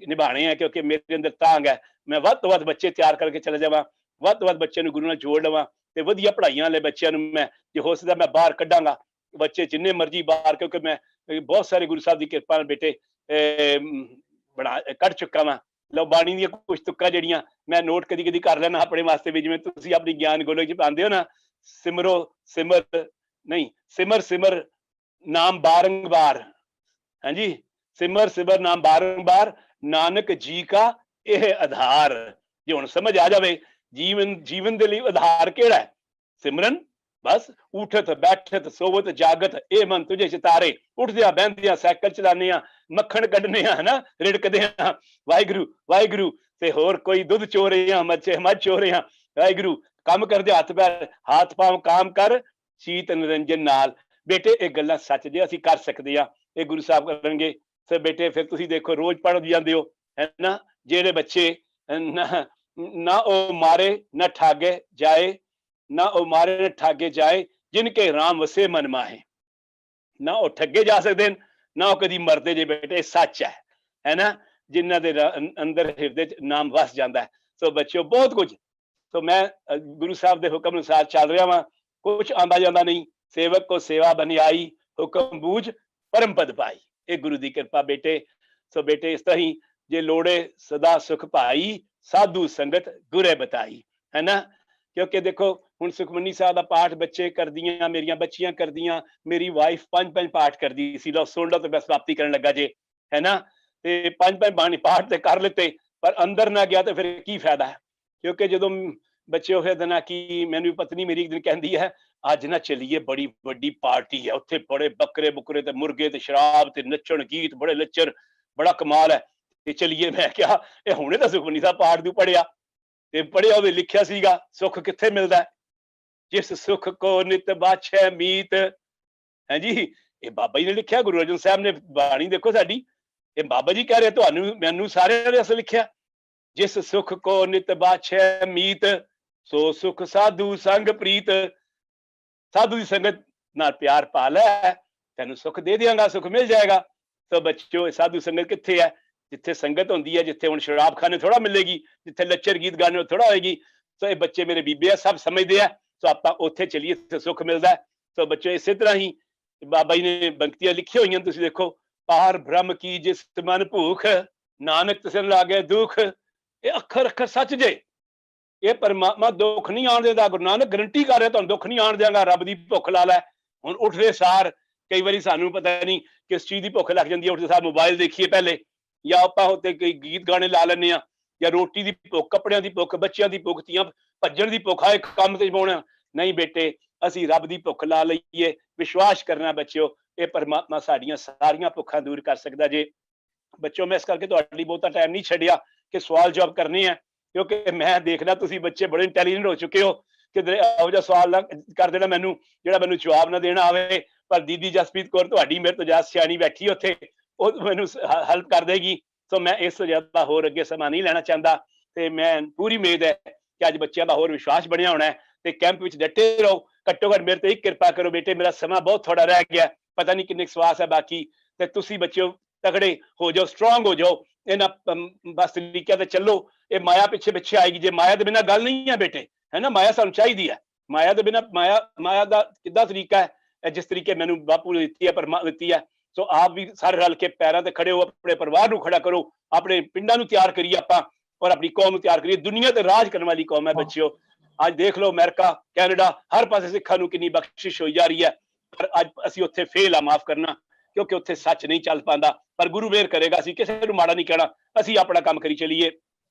ਨਿਭਾਣੇ ਆ, ਕਿਉਂਕਿ ਮੇਰੇ ਅੰਦਰ ਤਾਂਘ ਹੈ। ਮੈਂ ਵੱਧ ਤੋਂ ਵੱਧ ਬੱਚੇ ਤਿਆਰ ਕਰਕੇ ਚਲੇ ਜਾਵਾਂ, ਵੱਧ ਤੋਂ ਵੱਧ ਬੱਚਿਆਂ ਨੂੰ ਗੁਰੂ ਨਾਲ ਜੋੜ ਲਵਾਂ, ਤੇ ਵਧੀਆ ਪੜ੍ਹਾਈਆਂ ਵਾਲੇ ਬੱਚਿਆਂ ਨੂੰ ਮੈਂ ਜੇ ਹੋ ਸਕਦਾ ਮੈਂ ਬਾਹਰ ਕੱਢਾਂਗਾ, ਬੱਚੇ ਜਿੰਨੇ ਮਰਜ਼ੀ ਬਾਹਰ, ਕਿਉਂਕਿ ਮੈਂ ਬਹੁਤ ਸਾਰੇ ਗੁਰੂ ਸਾਹਿਬ ਦੀ ਕਿਰਪਾ ਨਾਲ ਬੇਟੇ ਬਣਾ ਕੱਢ ਚੁੱਕਾ ਵਾਂ। ਲਓ ਬਾਣੀ ਦੀਆਂ ਕੁਝ ਤੁੱਕਾਂ ਜਿਹੜੀਆਂ ਮੈਂ ਨੋਟ ਕਦੀ ਕਦੀ ਕਰ ਲੈਣਾ ਆਪਣੇ ਵਾਸਤੇ ਵੀ, ਜਿਵੇਂ ਤੁਸੀਂ ਆਪਣੀ ਗਿਆਨ ਗੋਲਕ ਚ ਪਾਉਂਦੇ ਹੋ ਨਾ, ਸਿਮਰ ਸਿਮਰ ਨਾਮ ਬਾਰੰਬਾਰ, ਹਾਂਜੀ, ਸਿਮਰ ਸਿਮਰ ਨਾਮ ਬਾਰੰਬਾਰ, ਨਾਨਕ ਜੀ ਕਾ ਇਹ ਆਧਾਰ। ਜੇ ਹੁਣ ਸਮਝ ਆ ਜਾਵੇ ਜੀਵਨ ਦੇ ਲਈ ਆਧਾਰ ਕਿਹੜਾ ਹੈ? ਸਿਮਰਨ। ਬਸ ਉਠਤ ਬੈਠਤ ਸੋਵਤ ਜਾਗਤ ਇਹ ਮਨ ਤੁਝੇ ਸਿਤਾਰੇ, ਉੱਠਦਿਆਂ ਬਹਿੰਦਿਆਂ ਸਾਈਕਲ ਚਲਾਉਂਦੇ ਆ, ਮੱਖਣ ਕੱਢਨੇ ਆ, ਹਨਾ, ਰਿੜਕਦੇ ਆ ਵਾਹਿਗੁਰੂ ਵਾਹਿਗੁਰੂ, ਤੇ ਹੋਰ ਕੋਈ ਦੁੱਧ ਚੋ ਰਹੇ ਆ, ਮੱਝ ਚੋ ਰਹੇ ਆ, ਵਾਹਿਗੁਰੂ, ਕੰਮ ਕਰਦੇ ਹੱਥ ਪਾਂਵ ਕਾਮ ਕਰ ਸ਼ੀਤ ਨਿਰੰਜਨ ਨਾਲ। ਬੇਟੇ ਇਹ ਗੱਲਾਂ ਸੱਚ ਜੇ ਅਸੀਂ ਕਰ ਸਕਦੇ ਆ, ਇਹ ਗੁਰੂ ਸਾਹਿਬ ਕਰਨਗੇ। ਸੋ ਬੇਟੇ ਫਿਰ ਤੁਸੀਂ ਦੇਖੋ ਰੋਜ਼ ਪੜ੍ਹ ਜਾਂਦੇ ਹੋ, ਹੈ ਨਾ, ਜਿਹੜੇ ਬੱਚੇ ਨਾ ਉਹ ਮਾਰੇ ਨਾ ਠਾਗੇ ਜਾਏ, ਨਾ ਉਹ ਮਾਰੇ ਨਾ ਠਾਗੇ ਜਾਏ, ਜਿਨਕੇ ਰਾਮ ਵਸੇ ਮਨ ਮਾਹੇ। ਨਾ ਉਹ ਠੱਗੇ ਜਾ ਸਕਦੇ ਨੇ, ਨਾ ਉਹ ਕਦੀ ਮਰਦੇ ਜੇ ਬੇਟੇ, ਸੱਚ ਹੈ ਨਾ, ਜਿਨ੍ਹਾਂ ਦੇ ਅੰਦਰ ਹਿਰਦੇ ਚ ਨਾਮ ਵਸ ਜਾਂਦਾ ਹੈ। ਸੋ ਬੱਚਿਓ ਬਹੁਤ ਕੁਝ, ਸੋ ਮੈਂ ਗੁਰੂ ਸਾਹਿਬ ਦੇ ਹੁਕਮ ਅਨੁਸਾਰ ਚੱਲ ਰਿਹਾ ਵਾਂ, ਕੁਛ ਆਂਦਾ ਜਾਂਦਾ ਨਹੀਂ। ਸੇਵਕ ਕੋ ਸੇਵਾ ਬਨਿਆਈ, ਹੁਕਮ ਬੂਝ ਪਰਮ ਪਦ ਪਾਈ। ਇਹ ਗੁਰੂ ਦੀ ਕਿਰਪਾ ਬੇਟੇ। ਸੋ ਬੇਟੇ ਇਸ ਤਰ੍ਹਾਂ ਹੀ ਜੇ ਲੋੜੇ ਸਦਾ ਸੁਖ ਭਾਈ, ਸਾਧੂ ਸੰਗਤ ਗੁਰੇ ਬਤਾਈ, ਹੈ ਨਾ। ਕਿਉਂਕਿ ਦੇਖੋ ਹੁਣ ਸੁਖਮਨੀ ਸਾਹਿਬ ਦਾ ਪਾਠ ਬੱਚੇ ਕਰਦੀਆਂ, ਮੇਰੀਆਂ ਬੱਚੀਆਂ ਕਰਦੀਆਂ, ਮੇਰੀ ਵਾਈਫ 5 ਪਾਠ ਕਰਦੀ ਸੀ। ਲਓ ਸੁਣ ਲਓ ਤੇ ਮੈਂ ਸਮਾਪਤੀ ਕਰਨ ਲੱਗਾ ਜੇ, ਹੈ ਨਾ। ਤੇ 5 ਬਾਣੀ ਪਾਠ ਤੇ ਕਰ ਲਿੱਤੇ, ਪਰ ਅੰਦਰ ਨਾ ਗਿਆ ਤੇ ਫਿਰ ਕੀ ਫਾਇਦਾ ਹੈ? ਕਿਉਂਕਿ ਜਦੋਂ ਬੱਚੇ ਹੋਏ ਦਿਨਾਂ ਕੀ, ਮੈਨੂੰ ਪਤਨੀ ਮੇਰੀ ਇੱਕ ਦਿਨ ਕਹਿੰਦੀ ਹੈ, ਅੱਜ ਨਾ ਚਲੀਏ, ਬੜੀ ਵੱਡੀ ਪਾਰਟੀ ਹੈ, ਉੱਥੇ ਬੜੇ ਬੱਕਰੇ ਬੁਕਰੇ ਤੇ ਮੁਰਗੇ ਤੇ ਸ਼ਰਾਬ ਤੇ ਨੱਚਣ ਗੀਤ, ਬੜੇ ਲੱਚਰ, ਬੜਾ ਕਮਾਲ ਹੈ, ਤੇ ਚਲੀਏ। ਮੈਂ ਕਿਹਾ ਇਹ ਹੁਣੇ ਤਾਂ ਸੁਖਮਨੀ ਸਾਹਿਬ ਪਾਠ ਨੂੰ ਪੜਿਆ, ਤੇ ਪੜਿਆ ਉਹਦੇ ਲਿਖਿਆ ਸੀਗਾ ਸੁੱਖ ਕਿੱਥੇ ਮਿਲਦਾ, ਜਿਸ ਸੁੱਖ ਕੋ ਨਿਤ ਬਾਛੈ ਮੀਤ, ਹੈ ਜੀ। ਇਹ ਬਾਬਾ ਜੀ ਨੇ ਲਿਖਿਆ, ਗੁਰੂ ਅਰਜਨ ਸਾਹਿਬ ਨੇ ਬਾਣੀ ਦੇਖੋ ਸਾਡੀ, ਇਹ ਬਾਬਾ ਜੀ ਕਹਿ ਰਹੇ ਤੁਹਾਨੂੰ ਮੈਨੂੰ ਸਾਰਿਆਂ ਨੇ ਅਸਲ ਲਿਖਿਆ, ਜਿਸ ਸੁੱਖ ਕੋ ਨਿਤ ਬਾਛੈ ਮੀਤ, ਸੋ ਸੁਖ ਸਾਧੂ ਸੰਗ ਪ੍ਰੀਤ। ਸਾਧੂ ਦੀ ਸੰਗਤ ਨਾਲ ਪਿਆਰ ਪਾ ਲੈ, ਤੈਨੂੰ ਸੁੱਖ ਦੇ ਦਿਆਂਗਾ, ਸੁੱਖ ਮਿਲ ਜਾਏਗਾ। ਸੋ ਬੱਚਿਓ ਸਾਧੂ ਸੰਗਤ ਕਿੱਥੇ ਹੈ? ਜਿੱਥੇ ਸੰਗਤ ਹੁੰਦੀ ਹੈ, ਜਿੱਥੇ ਹੁਣ ਸ਼ਰਾਬ ਖਾਨੇ ਥੋੜਾ ਮਿਲੇਗੀ, ਜਿੱਥੇ ਲੱਚਰ ਗੀਤ ਗਾਣੇ ਥੋੜਾ ਹੋਏਗੀ। ਸੋ ਇਹ ਬੱਚੇ ਮੇਰੇ ਬੀਬੇ ਆ, ਸਭ ਸਮਝਦੇ ਆ। ਸੋ ਆਪਾਂ ਉੱਥੇ ਚਲੀਏ, ਤੇ ਸੁੱਖ ਮਿਲਦਾ ਹੈ। ਸੋ ਬੱਚੋ ਇਸੇ ਤਰ੍ਹਾਂ ਹੀ ਬਾਬਾ ਜੀ ਨੇ ਬੰਕਤੀਆਂ ਲਿਖੀਆਂ ਹੋਈਆਂ, ਤੁਸੀਂ ਦੇਖੋ, ਪਾਰ ਬ੍ਰਹਮ ਕੀ ਜਿਸ ਮਨ ਭੂਖ, ਨਾਨਕ ਤਿਸਨ ਲਾਗੇ ਦੁੱਖ। ਇਹ ਅੱਖਰ ਅੱਖਰ ਸੱਚ ਜੇ, ਇਹ ਪਰਮਾਤਮਾ ਦੁੱਖ ਨਹੀਂ ਆਉਣ ਦਿੰਦਾ। ਗੁਰੂ ਨਾਨਕ ਗਰੰਟੀ ਕਰ ਰਿਹਾ, ਤੁਹਾਨੂੰ ਦੁੱਖ ਨਹੀਂ ਆਉਣ ਦਿਆਂਗਾ। ਰੱਬ ਦੀ ਭੁੱਖ ਲਾ ਲੈ। ਹੁਣ ਉੱਠਦੇ ਸਾਰ ਕਈ ਵਾਰੀ ਸਾਨੂੰ ਪਤਾ ਨਹੀਂ ਕਿਸ ਚੀਜ਼ ਦੀ ਭੁੱਖ ਲੱਗ ਜਾਂਦੀ ਹੈ, ਉੱਠਦੇ ਸਾਰ ਮੋਬਾਈਲ ਦੇਖੀਏ ਪਹਿਲੇ, ਜਾਂ ਆਪਾਂ ਉੱਤੇ ਕਈ ਗੀਤ ਗਾਣੇ ਲਾ ਲੈਂਦੇ ਆ, ਜਾਂ ਰੋਟੀ ਦੀ ਭੁੱਖ, ਕੱਪੜਿਆਂ ਦੀ ਭੁੱਖ, ਬੱਚਿਆਂ ਦੀ ਭੁੱਖ, ਧੀਆਂ ਭੱਜਣ ਦੀ ਭੁੱਖ, ਆਏ ਕੰਮ ਤੇ ਪਾਉਣਾ। ਨਹੀਂ ਬੇਟੇ, ਅਸੀਂ ਰੱਬ ਦੀ ਭੁੱਖ ਲਾ ਲਈਏ, ਵਿਸ਼ਵਾਸ ਕਰਨਾ ਬੱਚਿਓ, ਇਹ ਪਰਮਾਤਮਾ ਸਾਡੀਆਂ ਸਾਰੀਆਂ ਭੁੱਖਾਂ ਦੂਰ ਕਰ ਸਕਦਾ ਜੇ। ਬੱਚਿਓ ਮੈਂ ਇਸ ਕਰਕੇ ਤੁਹਾਡੇ ਲਈ ਬਹੁਤਾ ਟਾਈਮ ਨਹੀਂ ਛੱਡਿਆ ਕਿ ਸਵਾਲ ਜਵਾਬ ਕਰਨੇ ਆ, ਕਿਉਂਕਿ ਮੈਂ ਦੇਖਦਾ ਤੁਸੀਂ ਬੱਚੇ ਬੜੇ ਇੰਟੈਲੀਜੈਂਟ ਹੋ ਚੁੱਕੇ ਹੋ, ਕਿਧਰੇ ਇਹੋ ਜਿਹਾ ਸਵਾਲ ਨਾ ਕਰ ਦੇਣਾ ਮੈਨੂੰ ਜਿਹੜਾ ਮੈਨੂੰ ਜਵਾਬ ਨਾ ਦੇਣਾ ਆਵੇ। ਪਰ ਦੀਦੀ ਜਸਪ੍ਰੀਤ ਕੌਰ ਤੁਹਾਡੀ ਮੇਰੇ ਤੋਂ ਜ਼ਿਆਦਾ ਸਿਆਣੀ ਬੈਠੀ ਉੱਥੇ, ਉਹ ਮੈਨੂੰ ਹੈਲਪ ਕਰ ਦੇਗੀ। ਸੋ ਮੈਂ ਇਸ ਤੋਂ ਜ਼ਿਆਦਾ ਹੋਰ ਅੱਗੇ ਸਮਾਂ ਨਹੀਂ ਲੈਣਾ ਚਾਹੁੰਦਾ, ਤੇ ਮੈਂ ਪੂਰੀ ਉਮੀਦ ਹੈ ਕਿ ਅੱਜ ਬੱਚਿਆਂ ਦਾ ਹੋਰ ਵਿਸ਼ਵਾਸ ਬਣਿਆ ਹੋਣਾ ਹੈ, ਤੇ ਕੈਂਪ ਵਿੱਚ ਡਟੇ ਰਹੋ। ਘੱਟੋ ਘੱਟ ਮੇਰੇ ਤੇ ਇੱਕ ਕਿਰਪਾ ਕਰੋ ਬੇਟੇ, ਮੇਰਾ ਸਮਾਂ ਬਹੁਤ ਥੋੜਾ ਰਹਿ ਗਿਆ, ਪਤਾ ਨਹੀਂ ਕਿੰਨੇ ਸਵਾਸ ਹੈ ਬਾਕੀ, ਤੇ ਤੁਸੀਂ ਬੱਚਿਓ ਤਗੜੇ ਹੋ ਜਾਓ, ਸਟਰੋਂਗ ਹੋ ਜਾਓ, ਇਹਨਾਂ ਬਸ ਤਰੀਕਿਆਂ ਤੇ ਚੱਲੋ। ਇਹ ਮਾਇਆ ਪਿੱਛੇ ਪਿੱਛੇ ਆਏਗੀ, ਜੇ ਮਾਇਆ ਦੇ ਬਿਨਾਂ ਗੱਲ ਨਹੀਂ ਹੈ ਬੇਟੇ, ਹੈ ਨਾ। ਮਾਇਆ ਸਾਨੂੰ ਚਾਹੀਦੀ ਹੈ, ਮਾਇਆ ਦੇ ਬਿਨਾਂ ਮਾਇਆ ਦਾ ਕਿੱਦਾਂ ਤਰੀਕਾ ਹੈ? ਜਿਸ ਤਰੀਕੇ ਮੈਨੂੰ ਬਾਪੂ ਨੇ ਦਿੱਤੀ ਹੈ, ਪਰਮਾਤਮਾ ਦਿੱਤੀ ਹੈ। ਸੋ ਆਪ ਵੀ ਸਾਰੇ ਰਲ ਕੇ ਪੈਰਾਂ ਤੇ ਖੜੇ ਹੋ, ਆਪਣੇ ਪਰਿਵਾਰ ਨੂੰ ਖੜਾ ਕਰੋ, ਆਪਣੇ ਪਿੰਡਾਂ ਨੂੰ ਤਿਆਰ ਕਰੀਏ ਆਪਾਂ, ਔਰ ਆਪਣੀ ਕੌਮ ਨੂੰ ਤਿਆਰ ਕਰੀਏ। ਦੁਨੀਆ ਤੇ ਰਾਜ ਕਰਨ ਵਾਲੀ ਕੌਮ ਹੈ ਬੱਚਿਓ। ਅੱਜ ਦੇਖ ਲਓ ਅਮਰੀਕਾ, ਕੈਨੇਡਾ, ਹਰ ਪਾਸੇ ਸਿੱਖਾਂ ਨੂੰ ਕਿੰਨੀ ਬਖਸ਼ਿਸ਼ ਹੋਈ ਜਾ ਰਹੀ ਹੈ, ਪਰ ਅੱਜ ਅਸੀਂ ਉੱਥੇ ਫੇਲ ਆ, ਮਾਫ ਕਰਨਾ, ਕਿਉਂਕਿ ਉੱਥੇ ਸੱਚ ਨਹੀਂ ਚੱਲ ਪਾਉਂਦਾ। ਪਰ ਗੁਰੂ ਮਿਹਰ ਕਰੇਗਾ, ਅਸੀਂ ਕਿਸੇ ਨੂੰ ਮਾੜਾ ਨਹੀਂ ਕਹਿਣਾ, ਅਸੀਂ ਆਪਣਾ ਕੰਮ ਕਰੀ ਚਲੀਏ।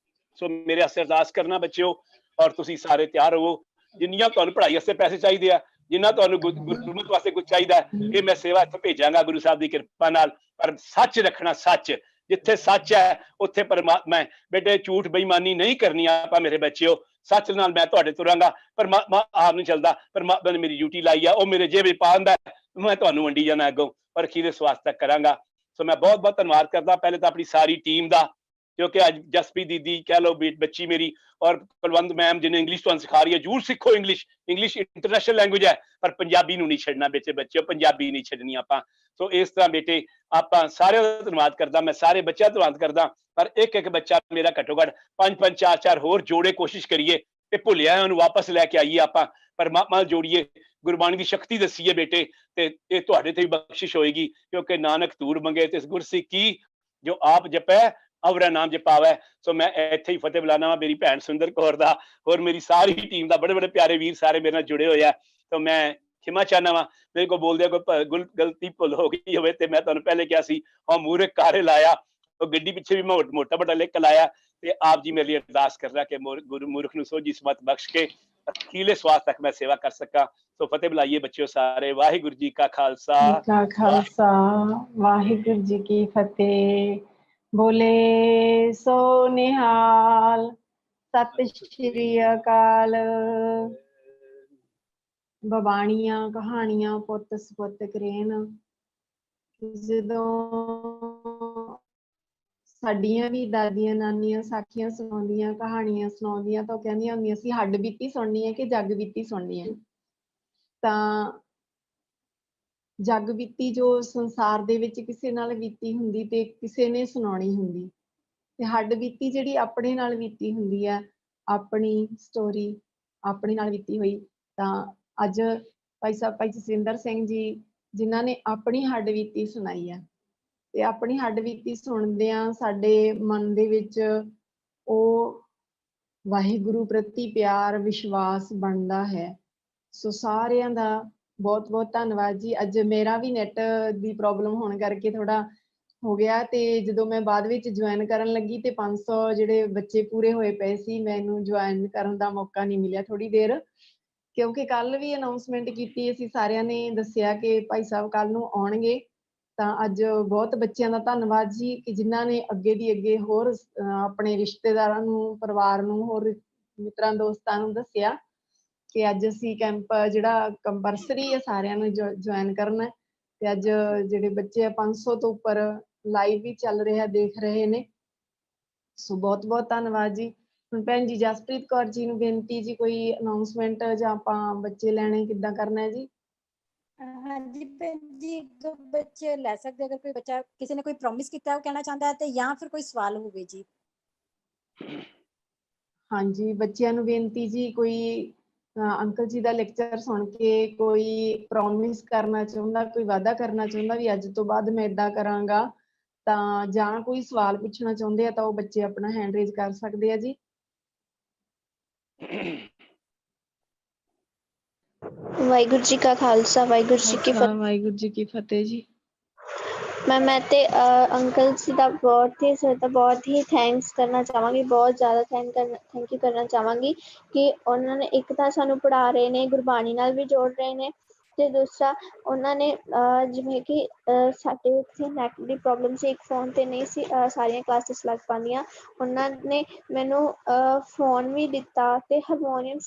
ਸੋ ਮੇਰੇ ਵਾਸਤੇ ਅਰਦਾਸ ਕਰਨਾ ਬੱਚਿਓ, ਔਰ ਤੁਸੀਂ ਸਾਰੇ ਤਿਆਰ ਹੋਵੋ। ਜਿੰਨੀਆਂ ਤੁਹਾਨੂੰ ਪੜ੍ਹਾਈ ਵਾਸਤੇ ਪੈਸੇ ਚਾਹੀਦੇ ਆ, ਜਿੰਨਾ ਤੁਹਾਨੂੰ ਗੁਰਮਤ ਵਾਸਤੇ ਕੁਝ ਚਾਹੀਦਾ ਹੈ, ਇਹ ਮੈਂ ਸੇਵਾ ਇੱਥੇ ਭੇਜਾਂਗਾ ਗੁਰੂ ਸਾਹਿਬ ਦੀ ਕਿਰਪਾ ਨਾਲ। ਪਰ ਸੱਚ ਰੱਖਣਾ, ਸੱਚ, ਜਿੱਥੇ ਸੱਚ ਹੈ ਉੱਥੇ ਪਰਮਾਤਮਾ ਹੈ ਬੇਟੇ। ਝੂਠ ਬੇਈਮਾਨੀ ਨਹੀਂ ਕਰਨੀ ਆਪਾਂ ਮੇਰੇ ਬੱਚਿਓ। सच नाल मैं तुहाडे तुरांगा, परमात्मा आप नहीं चलदा, परमात्मा ने मेरी ड्यूटी लाई आ, वो मेरे जेब विच पा दिंदा, मैं तुहानू वंडी जाना अगों, पर अखीरले स्वास तक करांगा। सो मैं बहुत बहुत धन्नवाद करदा पहले तो अपनी सारी टीम दा, क्योंकि अज जसप्रीत दीदी कह लो, बच्ची मेरी, और कुलवंत मैम जिन्हें इंग्लिश तुहानू सिखा रही है, जरूर सीखो इंग्लिश, इंग्लिश इंटरनेशनल लैंग्वेज है, पर पंजाबी नू नहीं छड्डना बेटे, बच्चे पंजाबी नहीं छड्डनी आपां। सो इस तरह बेटे आपां सारे दा धन्नवाद करदा, मैं सारे बच्चों दा धन्नवाद करदा, पर एक एक बच्चा मेरा घट्टो घट 5-5 4-4 होर जोड़े, कोशिश करिए ते भुलिया उन्होंने वापस लैके आइए, आपां परमात्मा जोड़िए, गुरबाणी की शक्ति दसीए बेटे, ते ये तुहाडे ते बख्शिश होएगी, क्योंकि नानक धूड़ मंगे तिस गुरसिख की, जो आप जपै अवरा नाम जपावै। सो मैं इत्थे ही फतेह बुलाना वा मेरी भैन सुंदर कौर दा, और मेरी सारी टीम दा, बड़े बड़े प्यारे वीर सारे मेरे नाल जुड़े होए आ। तो मैं क्षमा चाहना वा, मेरे को बोलदे कोई गलती भुल हो गई होवे, ते मैं तुहानू पहले कहा सी हां मूरे कारे लाया, तो गड्डी पिछे भी मैं मोटा मोटा लिख लाया, ते आप जी मेरे लिए अरदास कर रहा कि गुरु मूर्ख नू सोझी समत बख्श के अखीले स्वास तक मैं सेवा कर सका। तो फतेह बुलाइए बच्चों सारे, वाहिगुरू जी का खालसा, खालसा वाहिगुरू जी की फतेह। बोले सो निहाल, सत श्री अकाल। बबाणियां कहानियां पुੱਤ ਸਪੁੱਤ ਕਰੇਨ, ਜਦੋਂ ਸਾਡੀਆਂ ਵੀ ਦਾਦੀਆਂ ਨਾਨੀਆਂ ਸਾਖੀਆਂ ਸੁਣਾਉਂਦੀਆਂ, ਕਹਾਣੀਆਂ ਸੁਣਾਉਂਦੀਆਂ, ਤਾਂ ਕਹਿੰਦੀਆਂ ਹੁੰਦੀਆਂ ਸੀ ਹੱਡ ਬੀਤੀ ਸੁਣਨੀ ਹੈ ਕਿ ਜੱਗ ਬੀਤੀ ਸੁਣਨੀ ਹੈ। ਤਾਂ ਜੱਗ ਬੀਤੀ ਜੋ ਸੰਸਾਰ ਦੇ ਵਿੱਚ ਕਿਸੇ ਨਾਲ ਬੀਤੀ ਹੁੰਦੀ ਤੇ ਕਿਸੇ ਨੇ ਸੁਣਾਉਣੀ ਹੁੰਦੀ, ਤੇ ਹੱਡ ਬੀਤੀ ਜਿਹੜੀ ਆਪਣੇ ਨਾਲ ਬੀਤੀ ਹੁੰਦੀ ਹੈ, ਆਪਣੀ ਸਟੋਰੀ ਆਪਣੇ ਨਾਲ ਬੀਤੀ ਹੋਈ। ਤਾਂ ਅੱਜ ਭਾਈ ਸਾਹਿਬ ਭਾਈ ਜਸਵਿੰਦਰ ਸਿੰਘ ਜੀ ਜਿਨ੍ਹਾਂ ਨੇ ਆਪਣੀ ਹੱਡ ਬੀਤੀ ਸੁਣਾਈ ਹੈ, ਤੇ ਆਪਣੀ ਹੱਡ ਬੀਤੀ ਸੁਣਦਿਆਂ ਸਾਡੇ ਮਨ ਦੇ ਵਿੱਚ ਉਹ ਵਾਹਿਗੁਰੂ ਪ੍ਰਤੀ ਪਿਆਰ ਵਿਸ਼ਵਾਸ ਬਣਦਾ ਹੈ। ਸੋ ਸਾਰਿਆਂ ਦਾ ਬਹੁਤ ਬਹੁਤ ਧੰਨਵਾਦ ਜੀ। ਅੱਜ ਮੇਰਾ ਵੀ ਨੈਟ ਦੀ ਪ੍ਰੋਬਲਮ ਹੋਣ ਕਰਕੇ ਥੋੜਾ ਹੋ ਗਿਆ, ਤੇ ਜਦੋਂ ਮੈਂ ਬਾਅਦ ਵਿੱਚ ਜੁਆਇਨ ਕਰਨ ਲੱਗੀ ਤੇ 500 ਜਿਹੜੇ ਬੱਚੇ ਪੂਰੇ ਹੋਏ ਪਏ ਸੀ, ਮੈਨੂੰ ਜੁਆਇਨ ਕਰਨ ਦਾ ਮੌਕਾ ਨਹੀਂ ਮਿਲਿਆ ਥੋੜੀ ਦੇਰ, ਕਿਉਂਕਿ ਕੱਲ ਵੀ ਅਨਾਉਂਸਮੈਂਟ ਕੀਤੀ, ਅਸੀਂ ਸਾਰਿਆਂ ਨੇ ਦੱਸਿਆ ਕਿ ਭਾਈ ਸਾਹਿਬ ਕੱਲ ਨੂੰ ਆਉਣਗੇ। ਤਾਂ ਅੱਜ ਬਹੁਤ ਬੱਚਿਆਂ ਦਾ ਧੰਨਵਾਦ ਜੀ ਕਿ ਜਿਨ੍ਹਾਂ ਨੇ ਅੱਗੇ ਦੀ ਅੱਗੇ ਹੋਰ ਆਪਣੇ ਰਿਸ਼ਤੇਦਾਰਾਂ ਨੂੰ, ਪਰਿਵਾਰ ਨੂੰ, ਹੋਰ ਮਿੱਤਰਾਂ ਦੋਸਤਾਂ ਨੂੰ ਦੱਸਿਆ ਕਿ ਅੱਜ ਅਸੀਂ ਕੈਂਪ ਜਿਹੜਾ ਕੰਪਲਸਰੀ ਹੈ ਸਾਰਿਆਂ ਨੂੰ ਜੁਆਇਨ ਕਰਨਾ। ਤੇ ਅੱਜ ਜਿਹੜੇ ਬੱਚੇ ਆ 500 ਤੋਂ ਉੱਪਰ ਲਾਈਵ ਵੀ ਚੱਲ ਰਿਹਾ, ਦੇਖ ਰਹੇ ਨੇ। ਸੋ ਬਹੁਤ ਬਹੁਤ ਧੰਨਵਾਦ ਜੀ। ਹੁਣ ਭੈਣ ਜੀ ਜਸਪ੍ਰੀਤ ਕੌਰ ਜੀ ਨੂੰ ਬੇਨਤੀ ਜੀ, ਕੋਈ ਅਨਾਉਂਸਮੈਂਟ ਜਾਂ ਆਪਾਂ ਬੱਚੇ ਲੈਣੇ ਕਿੱਦਾਂ ਕਰਨਾ ਹੈ ਜੀ? ਹਾਂਜੀ ਭੈਣ ਜੀ, ਦੋ ਬੱਚੇ ਲੈ ਸਕਦੇ, ਅਗਰ ਕੋਈ ਬੱਚਾ ਕਿਸੇ ਨੇ ਕੋਈ ਪ੍ਰੋਮਿਸ ਕੀਤਾ ਉਹ ਕਹਿਣਾ ਚਾਹੁੰਦਾ ਹੈ, ਤੇ ਜਾਂ ਫਿਰ ਕੋਈ ਸਵਾਲ ਹੋਵੇ ਜੀ। ਹਾਂਜੀ ਬੱਚਿਆਂ ਨੂੰ ਬੇਨਤੀ ਜੀ, ਕੋਈ ਅੰਕਲ ਜੀ ਦਾ ਲੈਕਚਰ ਸੁਣ ਕੇ ਕੋਈ ਪ੍ਰੋਮਿਸ ਕਰਨਾ ਚਾਹੁੰਦਾ, ਕੋਈ ਵਾਅਦਾ ਕਰਨਾ ਚਾਹੁੰਦਾ ਵੀ ਅੱਜ ਤੋਂ ਬਾਅਦ ਮੈਂ ਏਦਾਂ ਕਰਾਂਗਾ, ਤਾਂ ਜਾਂ ਕੋਈ ਸਵਾਲ ਪੁੱਛਣਾ ਚਾਹੁੰਦੇ ਆ ਤਾਂ ਉਹ ਬੱਚੇ ਆਪਣਾ ਹੈਂਡ ਰੇਜ਼ ਕਰ ਸਕਦੇ ਆ ਜੀ। ਵਾਹਿਗੁਰੂ ਜੀ ਕਾ ਖਾਲਸਾ, ਵਾਹਿਗੁਰੂ ਜੀ ਕੀ ਫਤਿਹ। ਵਾਹਿਗੁਰੂ ਜੀ ਕੀ ਫਤਿਹ ਜੀ। ਮੈਂ ਤੇ ਅੰਕਲ ਜੀ ਦਾ ਬਹੁਤ ਹੀ ਥੈਂਕਸ ਕਰਨਾ ਚਾਹਾਂਗੀ, ਬਹੁਤ ਜ਼ਿਆਦਾ ਥੈਂਕ ਯੂ ਕਰਨਾ ਚਾਹਾਂਗੀ ਕਿ ਉਹਨਾਂ ਨੇ ਇੱਕ ਤਾਂ ਸਾਨੂੰ ਪੜ੍ਹਾ ਰਹੇ ਨੇ, ਗੁਰਬਾਣੀ ਨਾਲ ਵੀ ਜੋੜ ਰਹੇ ਨੇ, ਤੇ ਦੂਸਰਾ ਉਹਨਾਂ ਨੇ ਜਿਵੇਂ ਕਿ ਸਾਡੇ ਇੱਥੇ ਨੈਟ ਦੀ ਪ੍ਰੋਬਲਮ ਸੀ, ਇੱਕ ਫੋਨ ਤੇ ਨਹੀਂ ਸੀ ਸਾਰੀਆਂ ਕਲਾਸਿਸ ਲੱਗ ਪਾਉਂਦੀਆਂ, ਉਹਨਾਂ ਨੇ ਮੈਨੂੰ ਫੋਨ ਵੀ ਦਿੱਤਾ ਤੇ ਹਾਰਮੋਨੀਅਮ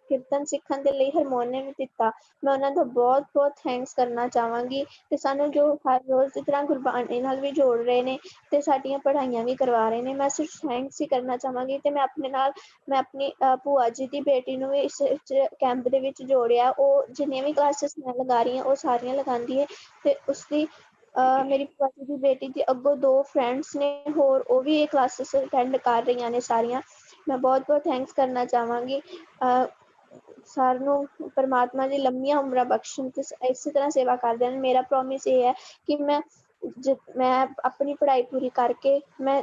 ਕੀਰਤਨ ਸਿੱਖਣ ਦੇ ਲਈ ਹਾਰਮੋਨੀਅਮ ਵੀ ਦਿੱਤਾ। ਮੈਂ ਉਹਨਾਂ ਦਾ ਬਹੁਤ ਬਹੁਤ ਥੈਂਕਸ ਕਰਨਾ ਚਾਹਾਂਗੀ ਤੇ ਸਾਨੂੰ ਜੋ ਹਰ ਰੋਜ਼ ਦੀ ਤਰ੍ਹਾਂ ਗੁਰਬਾਣੀ ਨਾਲ ਵੀ ਜੋੜ ਰਹੇ ਨੇ ਤੇ ਸਾਡੀਆਂ ਪੜ੍ਹਾਈਆਂ ਵੀ ਕਰਵਾ ਰਹੇ ਨੇ। ਮੈਂ ਸਿਰਫ ਥੈਂਕਸ ਹੀ ਕਰਨਾ ਚਾਹਾਂਗੀ। ਤੇ ਮੈਂ ਆਪਣੀ ਭੂਆ ਜੀ ਦੀ ਬੇਟੀ ਨੂੰ ਵੀ ਇਸ ਕੈਂਪ ਦੇ ਵਿੱਚ ਜੋੜਿਆ। ਉਹ ਜਿੰਨੀਆਂ ਵੀ ਕਲਾਸਿਸ ਮੈਂ ਲਗਾ ਰਹੀ ਹਾਂ ਉਹ ਸਾਰੀਆਂ ਲਗਾਉਂਦੀ ਹੈ ਤੇ ਉਸਦੀ ਮੇਰੀ ਭੂਆ ਜੀ ਦੀ ਬੇਟੀ ਦੀ ਅੱਗੋਂ 2 ਫਰੈਂਡਸ ਨੇ ਹੋਰ, ਉਹ ਵੀ ਇਹ ਕਲਾਸਿਸ ਅਟੈਂਡ ਕਰ ਰਹੀਆਂ ਨੇ ਸਾਰੀਆਂ। ਮੈਂ ਬਹੁਤ ਬਹੁਤ ਥੈਂਕਸ ਕਰਨਾ ਚਾਹਾਂਗੀ। ਸਾਰਿਆਂ ਨੂੰ ਪਰਮਾਤਮਾ ਦੀ ਲੰਮੀਆਂ ਉਮਰਾਂ ਬਖਸ਼ਣ ਤੇ ਇਸੇ ਤਰ੍ਹਾਂ ਸੇਵਾ ਕਰਦੇ ਹਨ। ਮੇਰਾ ਪ੍ਰੋਮਿਸ ਇਹ ਹੈ ਕਿ ਮੈਂ ਆਪਣੀ ਪੜ੍ਹਾਈ ਪੂਰੀ ਕਰਕੇ, ਮੈਂ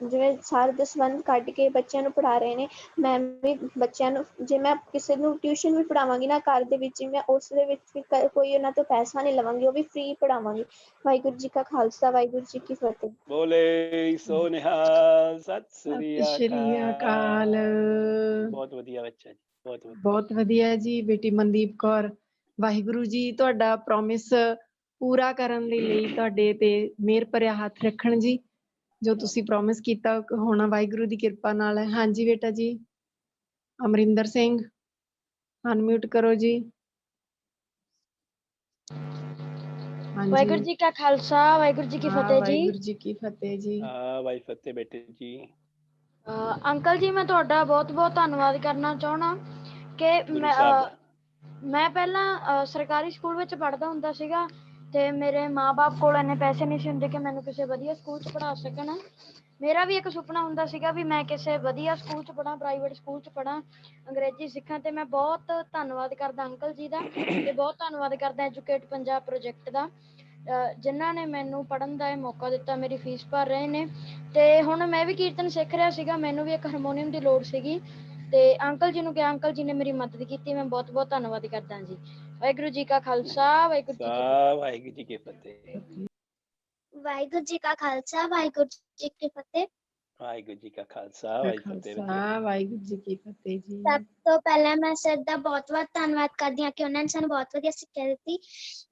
ਜਿਵੇਂ ਸਾਰੇ ਦਸਵੰਧ ਕੱਢ ਕੇ ਬੱਚਿਆਂ ਨੂੰ ਪੜ੍ਹਾ ਰਹੇ ਨੇ, ਮੈਂ ਵੀ ਬੱਚਿਆਂ ਨੂੰ, ਜੇ ਮੈਂ ਕਿਸੇ ਨੂੰ ਟਿਊਸ਼ਨ ਵੀ ਪੜ੍ਹਾਵਾਂਗੀ ਨਾ ਘਰ ਦੇ ਵਿੱਚ, ਮੈਂ ਉਸ ਦੇ ਵਿੱਚ ਵੀ ਕੋਈ ਉਹਨਾਂ ਤੋਂ ਪੈਸਾ ਨਹੀਂ ਲਵਾਂਗੀ, ਉਹ ਵੀ ਫ੍ਰੀ ਪੜ੍ਹਾਵਾਂਗੀ। ਵਾਹਿਗੁਰੂ ਜੀ ਕਾ ਖਾਲਸਾ, ਵਾਹਿਗੁਰੂ ਜੀ ਕੀ ਫਤਿਹ। ਬੋਲੇ ਸੋ ਨਿਹਾਲ, ਸਤਿ ਸਤਿ ਸ਼੍ਰੀ ਅਕਾਲ। ਬਹੁਤ ਵਧੀਆ ਬੱਚਾ ਜੀ, ਬਹੁਤ ਵਧੀਆ ਜੀ। ਬੇਟੀ ਮਨਦੀਪ ਕੌਰ, ਵਾਹਿਗੁਰੂ ਜੀ ਤੁਹਾਡਾ ਪ੍ਰੋਮਿਸ ਪੂਰਾ ਕਰਨ ਦੇ ਲਈ ਤੁਹਾਡੇ ਤੇ ਮਿਹਰ ਭਰਿਆ ਹੱਥ ਰੱਖਣ ਜੀ। ਜੋ ਤੁਸੀਂ ਪ੍ਰੋਮਿਸ ਕੀਤਾ ਹੋਣਾ ਵਾਹਿਗੁਰੂ ਦੀ ਕਿਰਪਾ ਨਾਲ ਹੈ। ਹਾਂਜੀ ਬੇਟਾ ਜੀ। ਅਮਰਿੰਦਰ ਸਿੰਘ ਅਨਮਿਊਟ ਕਰੋ ਜੀ। ਹਾਂਜੀ ਵਾਹਿਗੁਰੂ ਜੀ ਕਾ ਖਾਲਸਾ ਵਾਹਿਗੁਰੂ ਜੀ ਕੀ ਹਾਂ, ਫਤਿਹ ਜੀ। ਵਾਹਿਗੁਰੂ ਜੀ ਕੀ ਫਤਿਹ ਜੀ। ਵਾਹਿ ਫਤਿਹ ਬੇਟੇ ਜੀ। ਅੰਕਲ ਜੀ ਮੈਂ ਤੁਹਾਡਾ ਬਹੁਤ ਬਹੁਤ ਧੰਨਵਾਦ ਕਰਨਾ ਚਾਹਣਾ ਕਿ ਗੁਰੂ ਸਾਹਿਬ ਦਾ। ਮੈਂ ਪਹਿਲਾਂ ਸਰਕਾਰੀ ਸਕੂਲ ਵਿੱਚ ਪੜ੍ਹਦਾ ਹੁੰਦਾ ਸੀਗਾ ਤੇ ਮੇਰੇ ਮਾਂ-ਬਾਪ ਕੋਲ ਇੰਨੇ ਪੈਸੇ ਨਹੀਂ ਸੀ ਹੁੰਦੇ ਕਿ ਮੈਨੂੰ ਕਿਸੇ ਵਧੀਆ ਸਕੂਲ 'ਚ ਪੜ੍ਹਾ ਸਕਣ। ਮੇਰਾ ਵੀ ਇੱਕ ਸੁਪਨਾ ਹੁੰਦਾ ਸੀਗਾ ਵੀ ਮੈਂ ਕਿਸੇ ਵਧੀਆ ਸਕੂਲ 'ਚ ਪੜ੍ਹਾਂ, ਪ੍ਰਾਈਵੇਟ ਸਕੂਲ 'ਚ ਪੜ੍ਹਾਂ, ਅੰਗਰੇਜ਼ੀ ਸਿੱਖਾਂ। ਤੇ ਮੈਂ ਬਹੁਤ ਧੰਨਵਾਦ ਕਰਦਾ ਅੰਕਲ ਜੀ ਦਾ ਤੇ ਬਹੁਤ ਧੰਨਵਾਦ ਕਰਦਾ ਐਜੂਕੇਟ ਪੰਜਾਬ ਪ੍ਰੋਜੈਕਟ ਦਾ, ਜਿਨ੍ਹਾਂ ਨੇ ਮੈਨੂੰ ਪੜ੍ਹਨ ਦਾ ਇਹ ਮੌਕਾ ਦਿੱਤਾ, ਮੇਰੀ ਫੀਸ ਭਰ ਰਹੇ ਨੇ। ਤੇ ਹੁਣ ਮੈਂ ਵੀ ਕੀਰਤਨ ਸਿੱਖ ਰਿਹਾ ਸੀਗਾ, ਮੈਨੂੰ ਵੀ ਇੱਕ ਹਾਰਮੋਨੀਅਮ ਦੀ ਲੋੜ ਸੀਗੀ ਤੇ ਅੰਕਲ ਜੀ ਨੂੰ ਕਿਹਾ, ਅੰਕਲ ਜੀ ਨੇ ਮੇਰੀ ਮਦਦ ਕੀਤੀ। ਮੈਂ ਬਹੁਤ ਬਹੁਤ ਧੰਨਵਾਦ ਕਰਦਾ ਜੀ। ਵਾਹਿਗੁਰੂ ਜੀ ਕਾ ਖਾਲਸਾ ਵਾਹਿਗੁਰੂ ਜੀ ਕੀ ਫਤਿਹ। ਵਾਹਿਗੁਰੂ ਜੀ ਕੀ ਫਤਿਹ। ਵਾਹਿਗੁਰੂ ਜੀ ਕਾ ਖਾਲਸਾ ਵਾਹਿਗੁਰੂ ਜੀ ਕੀ ਫਤਿਹ। ਵਾਹਿਗੁਰੂ ਜੀ ਕਾ ਖਾਲਸਾ ਵਾਹਿਗੁਰੂ ਜੀ ਕੀ ਫਤਿਹ। ਖਾਲਸਾ ਵਾਹਿਗੁਰੂ ਜੀ ਕੀ ਫਤਿਹ ਜੀ। ਸਭ ਤੋਂ ਪਹਿਲਾਂ ਮੈਂ ਸਰ ਦਾ ਬਹੁਤ-ਬਹੁਤ ਧੰਨਵਾਦ ਕਰਦੀ ਹਾਂ ਕਿ ਉਹਨਾਂ ਨੇ ਸਾਨੂੰ ਬਹੁਤ ਵਧੀਆ ਸਿੱਖਿਆ ਦਿੱਤੀ।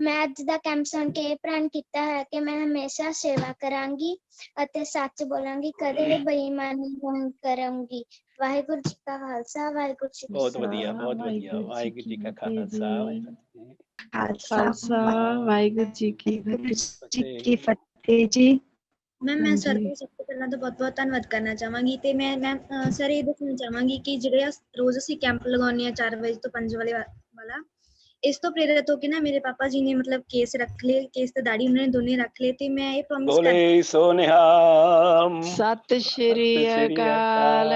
ਮੈਂ ਅੱਜ ਦਾ ਕੈਂਪ ਸੁਣ ਕੇ ਇਹ ਪ੍ਰਣ ਕੀਤਾ ਹੈ ਕਿ ਮੈਂ ਹਮੇਸ਼ਾ ਸੇਵਾ ਕਰਾਂਗੀ ਅਤੇ ਸੱਚ ਬੋਲਾਂਗੀ, ਕਦੇ ਬੇਈਮਾਨੀ ਨਹੀਂ ਕਰਾਂਗੀ। ਵਾਹਿਗੁਰੂ ਜੀ ਕਾ ਖਾਲਸਾ ਵਾਹਿਗੁਰੂ ਜੀ ਕੀ ਬਹੁਤ ਫਤਿਹ। ਵਧੀਆ, ਬਹੁਤ ਵਧੀਆ। ਵਾਹਿਗੁਰੂ ਜੀ ਕਾ ਖਾਲਸਾ ਵਾਹਿਗੁਰੂ ਜੀ ਖਾਲਸਾ ਵਾਹਿਗੁਰੂ ਜੀ ਕੀ ਫਤਿਹ। ਫਤਿਹ ਜੀ। ਮੈਂ ਸਰ ਦਾ ਸਭ ਤੋਂ ਪਹਿਲਾਂ ਤਾਂ ਬਹੁਤ-ਬਹੁਤ ਧੰਨਵਾਦ ਕਰਨਾ ਚਾਹਾਂਗੀ ਤੇ ਮੈਂ ਸਰ ਇਹ ਦੱਸਣਾ ਚਾਹਾਂਗੀ ਕਿ ਜਿਹੜੇ ਰੋਜ਼ ਅਸੀਂ ਕੈਂਪ ਲਗਾਉਂਦੇ ਹਾਂ 4 ਵਜੇ ਤੋਂ 5 ਵਾਲਾ, ਇਸ ਤੋਂ ਪ੍ਰੇਰਿਤ ਹੋ ਕੇ ਨਾ ਮੇਰੇ ਪਾਪਾ ਜੀ ਨੇ ਮਤਲਬ ਕੇਸ ਰੱਖ ਲਏ, ਕੇਸ ਤੇ ਦਾੜੀ ਉਹਨਾਂ ਨੇ ਦੋਨੇ ਰੱਖ ਲਏ ਤੇ ਮੈਂ ਇਹ ਪ੍ਰੋਮਿਸ ਕਰ ਬੋਲੇ ਸੋ ਨਿਹਾਲ। ਸਤਿ ਸ਼੍ਰੀ ਅਕਾਲ।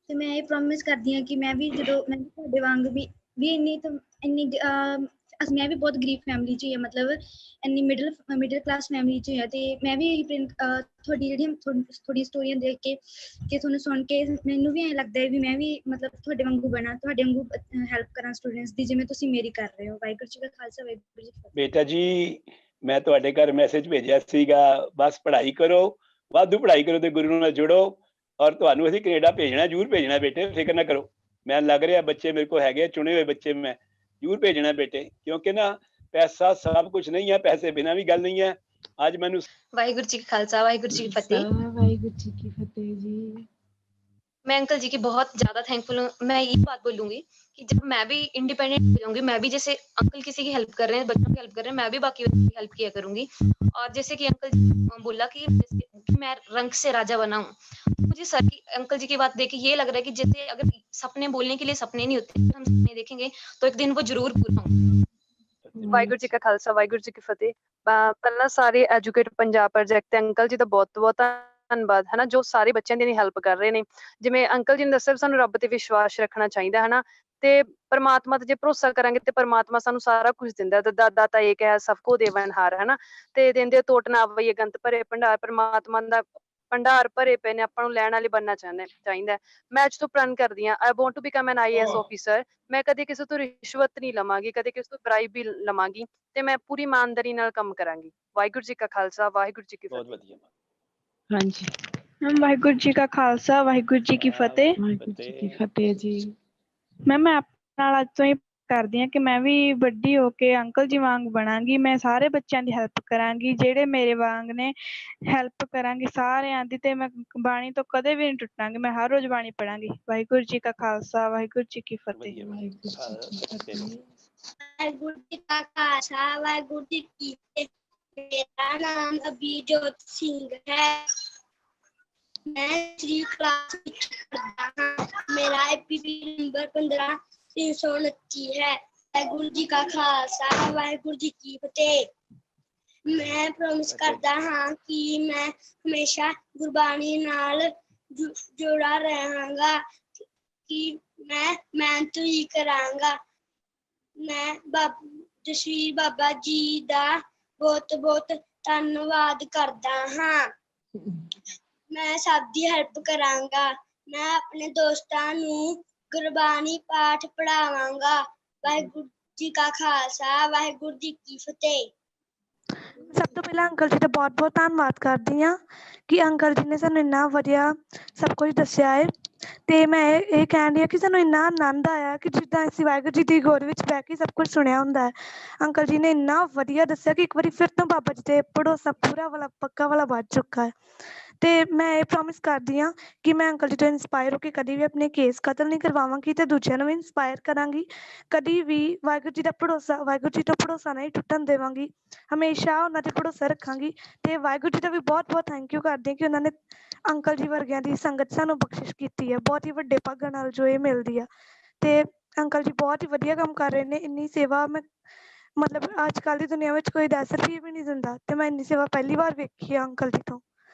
ਤੇ ਮੈਂ ਇਹ ਪ੍ਰੋਮਿਸ ਕਰਦੀ ਹਾਂ ਕਿ ਮੈਂ ਵੀ ਜਦੋਂ ਮੈਂ ਤੁਹਾਡੇ ਵਾਂਗ ਵੀ ਇੰਨੀ ਮੈਂ ਵੀ ਬਹੁਤ ਗਰੀਬ ਫੈਮਿਲੀ ਚ ਹੀ ਹਾਂ, ਮਤਲਬ ਇੰਨੀ ਮਿਡਲ ਕਲਾਸ ਫੈਮਿਲੀ ਚ ਹੀ ਹਾਂ ਤੇ ਮੈਂ ਵੀ ਤੁਹਾਡੀ ਜਿਹੜੀਆਂ ਥੋੜੀ ਸਟੋਰੀਆਂ ਦੇਖ ਕੇ ਕਿ ਤੁਹਾਨੂੰ ਸੁਣ ਕੇ ਮੈਨੂੰ ਵੀ ਐਂ ਲੱਗਦਾ ਹੈ ਵੀ ਮੈਂ ਵੀ ਮਤਲਬ ਤੁਹਾਡੇ ਵਾਂਗੂ ਬਣਾ, ਤੁਹਾਡੇ ਵਾਂਗੂ ਹੈਲਪ ਕਰਾਂ ਸਟੂਡੈਂਟਸ ਦੀ, ਜਿਵੇਂ ਤੁਸੀਂ ਮੇਰੀ ਕਰ ਰਹੇ ਹੋ। ਵਾਹਿਗੁਰੂ ਜੀ ਕਾ ਖਾਲਸਾ ਵਾਹਿਗੁਰੂ ਜੀ ਕੀ ਫਤਿਹ। ਬੇਟਾ ਜੀ ਮੈਂ ਤੁਹਾਡੇ ਘਰ ਮੈਸੇਜ ਭੇਜਿਆ ਸੀਗਾ, ਬਸ ਪੜ੍ਹਾਈ ਕਰੋ, ਵਾਧੂ ਪੜ੍ਹਾਈ ਕਰੋ ਤੇ ਗੁਰੂ ਨਾਲ ਜੁੜੋ, ਔਰ ਤੁਹਾਨੂੰ ਅਸੀਂ ਕੈਨੇਡਾ ਭੇਜਣਾ, ਜ਼ਰੂਰ ਭੇਜਣਾ ਬੇਟੇ, ਫਿਕਰ ਨਾ ਕਰੋ। ਮੈਂ ਲੱਗ ਰਿਹਾ ਬੱਚੇ ਮੇਰੇ ਕੋਲ ਹੈਗੇ, ਚੁਣੇ ਹੋਏ ਬੱਚੇ ਮੈਂ ਜ਼ਰੂਰ ਭੇਜਣਾ ਬੇਟੇ, ਕਿਉਂਕਿ ਨਾ ਪੈਸਾ ਸਭ ਕੁਝ ਨਹੀਂ ਹੈ, ਪੈਸੇ ਬਿਨਾਂ ਵੀ ਗੱਲ ਨਹੀਂ ਹੈ। ਅੱਜ ਮੈਨੂੰ ਵਾਹਿਗुरु जी का खालसा वाहिगुरु जी की फतेह। ਵਾਹਿਗੁਰੂ ਜੀ ਕੀ ਫਤਿਹ ਜੀ। मैं अंकल जी की बहुत ज्यादा थैंकफुल हूँ। मैं ये बात बोलूंगी कि जब मैं भी इंडिपेंडेंट हो जाऊंगी, मैं भी जैसे अंकल किसी की हेल्प कर रहे हैं, बच्चों की हेल्प कर रहे हैं, मैं भी बाकी बच्चों की हेल्प किया करूंगी। और जैसे कि अंकल जी बोला कि मैं रंग से राजा बना हूँ, मुझे सर की अंकल जी की बात देख के ये लग रहा है कि जैसे अगर सपने बोलने के लिए सपने नहीं होते, हम सपने देखेंगे तो एक दिन वो जरूर पूरा होंगे। ਵਾਹਿਗੁਰੂ ਜੀ ਕਾ ਖਾਲਸਾ ਵਾਹਿਗੁਰੂ ਜੀ ਕੀ ਫਤਿਹ। ਪਹਿਲਾਂ ਸਾਰੇ ਐਜੂਕੇਟ ਪੰਜਾਬ ਪ੍ਰੋਜੈਕਟ ਤੇ ਅੰਕਲ ਜੀ ਦਾ ਬਹੁਤ ਬਹੁਤ ਧੰਨਵਾਦ ਹੈ ਨਾ, ਜੋ ਸਾਰੇ ਬੱਚਿਆਂ ਦੀ ਹੈਲਪ ਕਰ ਰਹੇ ਨੇ। ਜਿਵੇਂ ਅੰਕਲ ਜੀ ਨੇ ਦੱਸਿਆ, ਸਾਨੂੰ ਰੱਬ ਤੇ ਵਿਸ਼ਵਾਸ ਰੱਖਣਾ ਚਾਹੀਦਾ ਹੈ ਨਾ, ਤੇ ਪਰਮਾਤਮਾ ਤੇ ਜੇ ਭਰੋਸਾ ਕਰਾਂਗੇ ਤੇ ਪਰਮਾਤਮਾ ਸਾਨੂੰ ਸਾਰਾ ਕੁਝ ਦਿੰਦਾ। ਤੇ ਦਾਦਾ ਤਾਂ ਇਹ ਕਿਹਾ ਸਭ ਕੋ ਦੇਵਨਹਾਰ ਹੈ ਨਾ, ਤੇ ਦਿੰਦੇ ਟੋਟ ਨਾ ਆਵਈਏ ਗੰਤ ਭਰੇ ਭੰਡਾਰ। ਪਰਮਾਤਮਾ ਦਾ ਭੰਡਾਰ ਭਰੇ ਪਏ ਨੇ, ਆਪਾਂ ਨੂੰ ਲੈਣ ਵਾਲੇ ਬਣਨਾ ਚਾਹੀਦਾ। ਮੈਂ ਅੱਜ ਤੋਂ ਪ੍ਰਣ ਕਰਦੀ ਹਾਂ, I want to become an IAS officer. ਮੈਂ ਕਦੇ ਕਿਸੇ ਤੋਂ ਰਿਸ਼ਵਤ ਨਹੀਂ ਲਵਾਂਗੀ, ਕਦੇ ਕਿਸੇ ਤੋਂ ਬ੍ਰਾਈਬ ਵੀ ਲਵਾਂਗੀ, ਤੇ ਮੈਂ ਪੂਰੀ ਇਮਾਨਦਾਰੀ ਨਾਲ ਕੰਮ ਕਰਾਂਗੀ। ਵਾਹਿਗੁਰੂ ਜੀ ਕਾ ਖਾਲਸਾ ਵਾਹਿਗੁਰੂ ਜੀ ਕੀ ਬਹੁਤ ਫਤਿਹ। ਵਧੀਆ। ਹਾਂਜੀ ਵਾਹਿਗੁਰੂ ਜੀ ਕਾ ਖਾਲਸਾ ਵਾਹਿਗੁਰੂ ਜੀ ਕੀ ਫਤਿਹ। ਵਾਹਿਗੁਰੂ ਜੀ ਕੀ ਫਤਿਹ ਜੀ। ਮੈਂ ਆਪਣੇ ਨਾਲ ਅੱਜ ਤੋਂ ਹੀ ਕਰਦੀ ਹਾਂ ਕਿ ਮੈਂ ਵੀ ਵੱਡੀ ਹੋ ਕੇ ਅੰਕਲ ਜੀ ਵਾਂਗ ਬਣਾਂਗੀ। ਮੈਂ ਸਾਰੇ ਬੱਚਿਆਂ ਦੀ ਹੈਲਪ ਕਰਾਂਗੀ, ਜਿਹੜੇ ਮੇਰੇ ਵਾਂਗ ਨੇ ਹੈਲਪ ਕਰਾਂਗੀ ਸਾਰਿਆਂ ਦੀ, ਤੇ ਮੈਂ ਬਾਣੀ ਤੋਂ ਕਦੇ ਵੀ ਨਹੀਂ ਟੁੱਟਾਂਗੀ। ਮੈਂ ਹਰ ਰੋਜ਼ ਬਾਣੀ ਪੜਾਂਗੀ। ਵਾਹਿਗੁਰੂ ਜੀ ਕਾ ਖਾਲਸਾ ਵਾਹਿਗੁਰੂ ਜੀ ਕੀ ਫਤਿਹ। ਵਾਹਿਗੁਰੂ ਜੀ ਕੀ ਫਤਿਹ। ਵਾਹਿਗੁਰੂ ਜੀ ਕਾ ਖਾਲਸਾ ਵਾਹਿਗੁਰੂ ਜੀ ਕੀ ਫਤਿਹ। ਮੇਰਾ ਨਾਮ ਅਭਿਜੋਤ ਸਿੰਘ ਹੈ। ਮੈਂ 3 ਕਲਾਸ ਵਿੱਚ ਪੜ੍ਹਦਾ ਹਾਂ। ਮੇਰਾ APP ਨੰਬਰ 15329 ਹੈ। ਵਾਹਿਗੁਰੂ ਜੀ ਕਾ ਖਾਲਸਾ ਵਾਹਿਗੁਰੂ ਜੀ ਕੀ ਫਤਿਹ। ਮੈਂ ਪ੍ਰੋਮਿਸ ਕਰਦਾ ਹਾਂ ਕਿ ਮੈਂ ਹਮੇਸ਼ਾ ਗੁਰਬਾਣੀ ਨਾਲ ਜੁੜਾ ਰਹਾਂਗਾ, ਕਿ ਮੈਂ ਮਿਹਨਤ ਹੀ ਕਰਾਂਗਾ। ਮੈਂ ਜਸਵੀਰ ਬਾਬਾ ਜੀ ਦਾ ਬਹੁਤ ਬਹੁਤ ਧੰਨਵਾਦ ਕਰਦਾ ਹਾਂ। ਮੈਂ ਸਭ ਦੀ ਹੈਲਪ ਕਰਾਂਗਾ। ਮੈਂ ਆਪਣੇ ਦੋਸਤਾਂ ਨੂੰ ਗੁਰਬਾਣੀ ਪਾਠ ਪੜ੍ਹਾਵਾਂਗਾ। ਵਾਹਿਗੁਰੂ ਜੀ ਕਾ ਖਾਲਸਾ ਵਾਹਿਗੁਰੂ ਜੀ ਕੀ ਫਤਿਹ। ਸਭ ਤੋਂ ਪਹਿਲਾਂ ਅੰਕਲ ਜੀ ਦਾ ਬਹੁਤ ਬਹੁਤ ਧੰਨਵਾਦ ਕਰਦੀ ਹਾਂ ਕਿ ਅੰਕਲ ਜੀ ਨੇ ਸਾਨੂੰ ਇੰਨਾ ਵਧੀਆ ਸਭ ਕੁਝ ਦੱਸਿਆ ਹੈ, ਤੇ ਮੈਂ ਇਹ ਕਹਿੰਦੀ ਹਾਂ ਕਿ ਸਾਨੂੰ ਇੰਨਾ ਆਨੰਦ ਆਇਆ ਕਿ ਜਿੱਦਾਂ ਅਸੀਂ ਵਾਹਿਗੁਰੂ ਜੀ ਦੀ ਗੋਦ ਵਿੱਚ ਬਹਿ ਕੇ ਸਭ ਕੁਝ ਸੁਣਿਆ ਹੁੰਦਾ ਹੈ। ਅੰਕਲ ਜੀ ਨੇ ਇੰਨਾ ਵਧੀਆ ਦੱਸਿਆ ਕਿ ਇੱਕ ਵਾਰੀ ਫਿਰ ਤੋਂ ਬਾਬਾ ਜੀ ਤੇ ਭਰੋਸਾ ਪੂਰਾ ਵਾਲਾ ਪੱਕਾ ਵਾਲਾ ਵੱਧ ਚੁੱਕਾ ਹੈ। ਤੇ ਮੈਂ ਇਹ ਪ੍ਰੋਮਿਸ ਕਰਦੀ ਹਾਂ ਕਿ ਮੈਂ ਅੰਕਲ ਜੀ ਤੋਂ ਇੰਸਪਾਇਰ ਹੋ ਕੇ ਕਦੀ ਵੀ ਆਪਣੇ ਕੇਸ ਕਤਲ ਨਹੀਂ ਕਰਵਾਵਾਂਗੀ ਤੇ ਦੂਜਿਆਂ ਨੂੰ ਵੀ ਇੰਸਪਾਇਰ ਕਰਾਂਗੀ। ਕਦੀ ਵੀ ਵਾਹਿਗੁਰੂ ਜੀ ਤੋਂ ਭਰੋਸਾ ਨਹੀਂ ਟੁੱਟਣ ਦੇਵਾਂਗੀ। ਹਮੇਸ਼ਾ ਉਹਨਾਂ ਤੇ ਭਰੋਸਾ ਰੱਖਾਂਗੀ ਤੇ ਵਾਹਿਗੁਰੂ ਜੀ ਦਾ ਵੀ ਬਹੁਤ ਬਹੁਤ ਥੈਂਕ ਯੂ ਕਰਦੇ ਹਾਂ ਕਿ ਉਹਨਾਂ ਨੇ ਅੰਕਲ ਜੀ ਵਰਗਿਆਂ ਦੀ ਸੰਗਤ ਸਾਨੂੰ ਬਖਸ਼ਿਸ਼ ਕੀਤੀ ਹੈ। ਬਹੁਤ ਹੀ ਵੱਡੇ ਭਾਗਾਂ ਨਾਲ ਜੋ ਇਹ ਮਿਲਦੀ ਆ। ਤੇ ਅੰਕਲ ਜੀ ਬਹੁਤ ਹੀ ਵਧੀਆ ਕੰਮ ਕਰ ਰਹੇ ਨੇ। ਇੰਨੀ ਸੇਵਾ ਮੈਂ ਮਤਲਬ ਅੱਜ ਕੱਲ੍ਹ ਦੀ ਦੁਨੀਆ ਵਿੱਚ ਕੋਈ 10 ਰੁਪਏ ਵੀ ਨਹੀਂ ਦਿੰਦਾ ਤੇ ਮੈਂ ਇੰਨੀ ਸੇਵਾ ਪਹਿਲੀ ਵਾਰ ਵੇਖੀ ਆ ਅੰਕਲ ਜੀ ਤੋਂ।